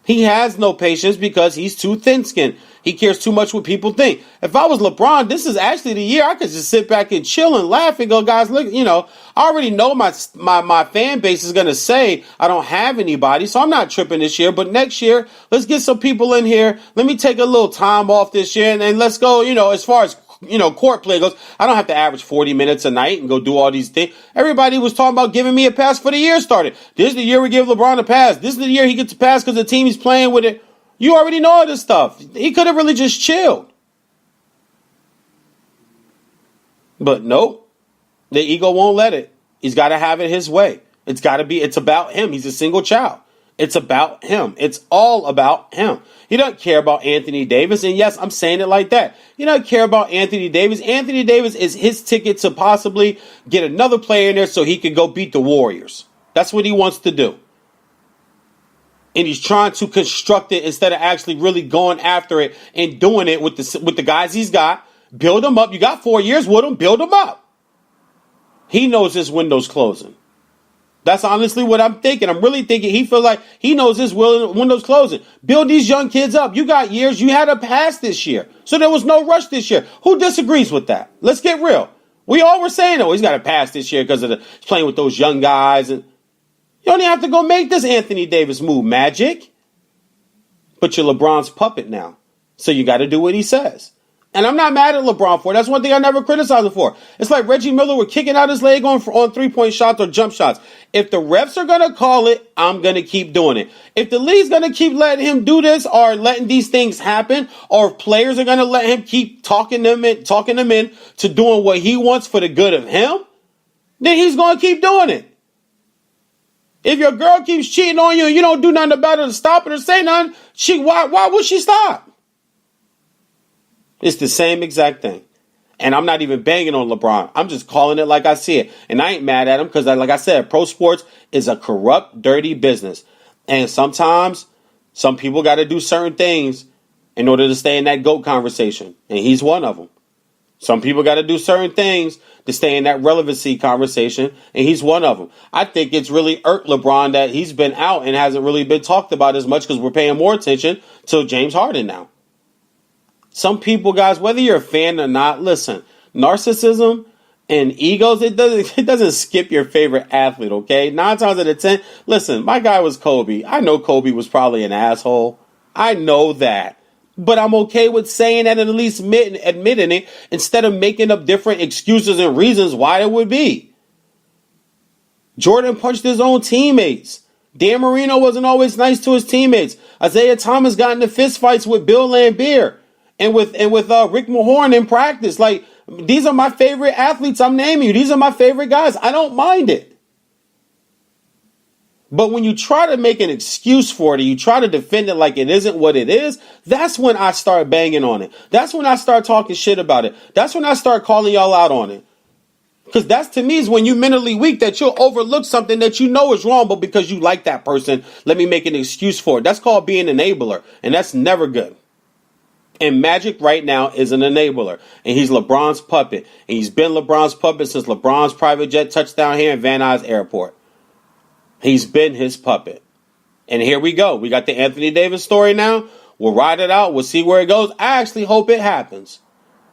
Speaker 3: He has no patience because he's too thin-skinned. He cares too much what people think. If I was LeBron, this is actually the year I could just sit back and chill and laugh and go, guys, look, I already know my fan base is going to say I don't have anybody, so I'm not tripping this year. But next year, let's get some people in here. Let me take a little time off this year, and let's go, as far as court play goes, I don't have to average 40 minutes a night and go do all these things. Everybody was talking about giving me a pass for the year started. This is the year we give LeBron a pass. This is the year he gets a pass because the team he's playing with it. You already know all this stuff. He could have really just chilled. But nope. The ego won't let it. He's got to have it his way. It's about him. He's a single child. It's about him. It's all about him. He doesn't care about Anthony Davis. And yes, I'm saying it like that. He doesn't care about Anthony Davis. Anthony Davis is his ticket to possibly get another player in there so he can go beat the Warriors. That's what he wants to do. And he's trying to construct it instead of actually really going after it and doing it with the guys he's got. Build them up. You got 4 years with him. Build them up. He knows his window's closing. That's honestly what I'm thinking. I'm really thinking he feels like he knows his window's closing. Build these young kids up. You got years. You had a pass this year. So there was no rush this year. Who disagrees with that? Let's get real. We all were saying, he's got a pass this year because he's playing with those young guys. And you don't even have to go make this Anthony Davis move, Magic. But you're LeBron's puppet now. So you got to do what he says. And I'm not mad at LeBron for it. That's one thing I never criticized him for. It's like Reggie Miller with kicking out his leg on 3-point shots or jump shots. If the refs are going to call it, I'm going to keep doing it. If the league's going to keep letting him do this or letting these things happen, or if players are going to let him keep talking them in to doing what he wants for the good of him, then he's going to keep doing it. If your girl keeps cheating on you and you don't do nothing about it to stop it or say nothing, why would she stop? It's the same exact thing. And I'm not even banging on LeBron. I'm just calling it like I see it. And I ain't mad at him because, like I said, pro sports is a corrupt, dirty business. And sometimes some people got to do certain things in order to stay in that GOAT conversation. And he's one of them. Some people got to do certain things to stay in that relevancy conversation. And he's one of them. I think it's really irked LeBron that he's been out and hasn't really been talked about as much because we're paying more attention to James Harden now. Some people, guys, whether you're a fan or not, listen, narcissism and egos, it doesn't skip your favorite athlete, okay? 9 times out of 10, listen, my guy was Kobe. I know Kobe was probably an asshole. I know that. But I'm okay with saying that and at least admitting it instead of making up different excuses and reasons why it would be. Jordan punched his own teammates. Dan Marino wasn't always nice to his teammates. Isaiah Thomas got into fistfights with Bill Laimbeer. And with Rick Mahorn in practice. Like, these are my favorite athletes I'm naming you. These are my favorite guys. I don't mind it. But when you try to make an excuse for it, you try to defend it like it isn't what it is, that's when I start banging on it. That's when I start talking shit about it. That's when I start calling y'all out on it. Because that's, to me, is when you're mentally weak, that you'll overlook something that you know is wrong, but because you like that person, let me make an excuse for it. That's called being an enabler, and that's never good. And Magic right now is an enabler. And he's LeBron's puppet. And he's been LeBron's puppet since LeBron's private jet touchdown here in Van Nuys Airport. He's been his puppet. And here we go. We got the Anthony Davis story now. We'll ride it out. We'll see where it goes. I actually hope it happens.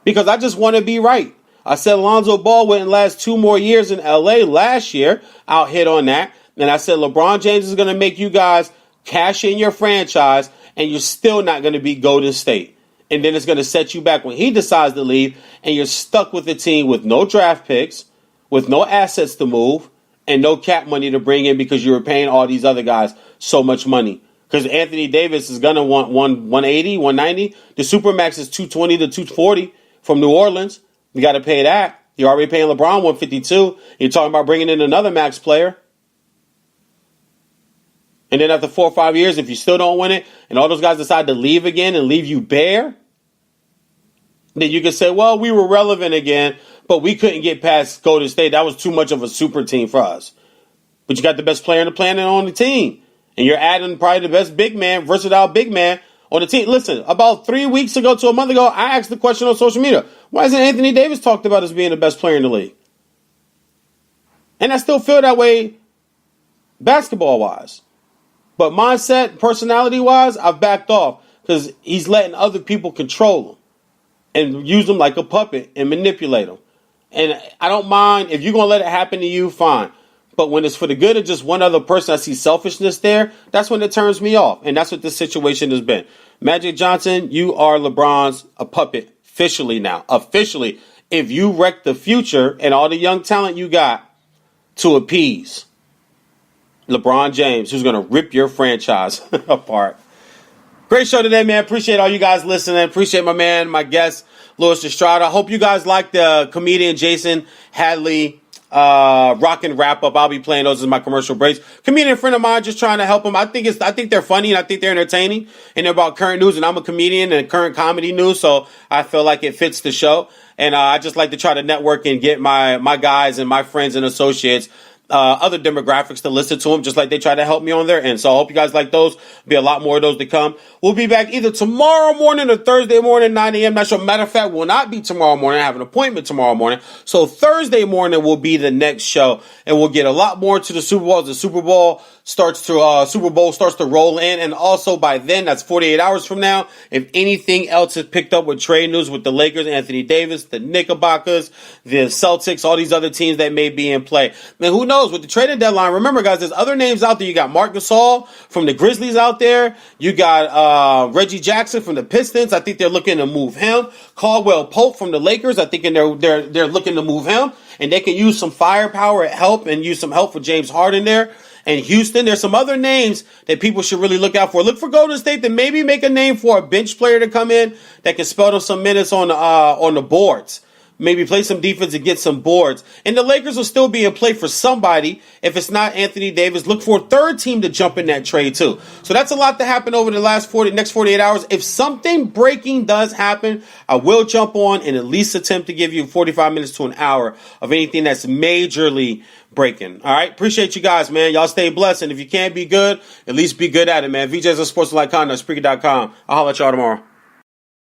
Speaker 3: Because I just want to be right. I said Lonzo Ball wouldn't last 2 more years in LA last year. I'll hit on that. And I said LeBron James is going to make you guys cash in your franchise. And you're still not going to be Golden State. And then it's going to set you back when he decides to leave, and you're stuck with a team with no draft picks, with no assets to move, and no cap money to bring in because you were paying all these other guys so much money. Because Anthony Davis is going to want 180, 190. The Supermax is 220 to 240 from New Orleans. You got to pay that. You're already paying LeBron 152. You're talking about bringing in another max player. And then after 4 or 5 years, if you still don't win it, and all those guys decide to leave again and leave you bare, then you can say, well, we were relevant again, but we couldn't get past Golden State. That was too much of a super team for us. But you got the best player on the planet on the team. And you're adding probably the best big man, versatile big man on the team. Listen, about 3 weeks ago to a month ago, I asked the question on social media, why isn't Anthony Davis talked about as being the best player in the league? And I still feel that way basketball-wise. But mindset, personality-wise, I've backed off because he's letting other people control him and use him like a puppet and manipulate him. And I don't mind. If you're going to let it happen to you, fine. But when it's for the good of just one other person, I see selfishness there, that's when it turns me off. And that's what this situation has been. Magic Johnson, you are LeBron's a puppet officially now. Officially. If you wreck the future and all the young talent you got to appease LeBron James, who's going to rip your franchise apart. Great show today, man. Appreciate all you guys listening. Appreciate my man, my guest, Louis Estrada. I hope you guys like the comedian Jason Hadley rockin' wrap up. I'll be playing those as my commercial breaks. Comedian friend of mine, just trying to help them. I think they're funny and I think they're entertaining and they're about current news. And I'm a comedian and current comedy news, so I feel like it fits the show. And I just like to try to network and get my guys and my friends and associates other demographics to listen to them, just like they try to help me on their end. So I hope you guys like those. Be a lot more of those to come. We'll be back either tomorrow morning or Thursday morning, 9 a.m. Not sure. Matter of fact, will not be tomorrow morning. I have an appointment tomorrow morning. So Thursday morning will be the next show, and we'll get a lot more to the Super Bowl as the Super Bowl starts to roll in. And also by then, that's 48 hours from now, if anything else is picked up with trade news with the Lakers, Anthony Davis, the Knickerbockers, the Celtics, all these other teams that may be in play. Now, who knows? With the trading deadline, remember, guys, there's other names out there. You got Marc Gasol from the Grizzlies out there. You got Reggie Jackson from the Pistons. I think they're looking to move him. Caldwell Pope from the Lakers. I think they're looking to move him, and they can use some firepower help and use some help for James Harden there. And Houston, there's some other names that people should really look out for. Look for Golden State to maybe make a name for a bench player to come in that can spell them some minutes on the boards. maybe play some defense and get some boards. And the Lakers will still be in play for somebody. If it's not Anthony Davis, look for a third team to jump in that trade too. So that's a lot to happen over the next 48 hours. If something breaking does happen, I will jump on and at least attempt to give you 45 minutes to an hour of anything that's majorly breaking. All right. Appreciate you guys, man. Y'all stay blessed. And if you can't be good, at least be good at it, man. VJs on Sports Like Conduct, Spreaker.com. I'll holler at y'all tomorrow.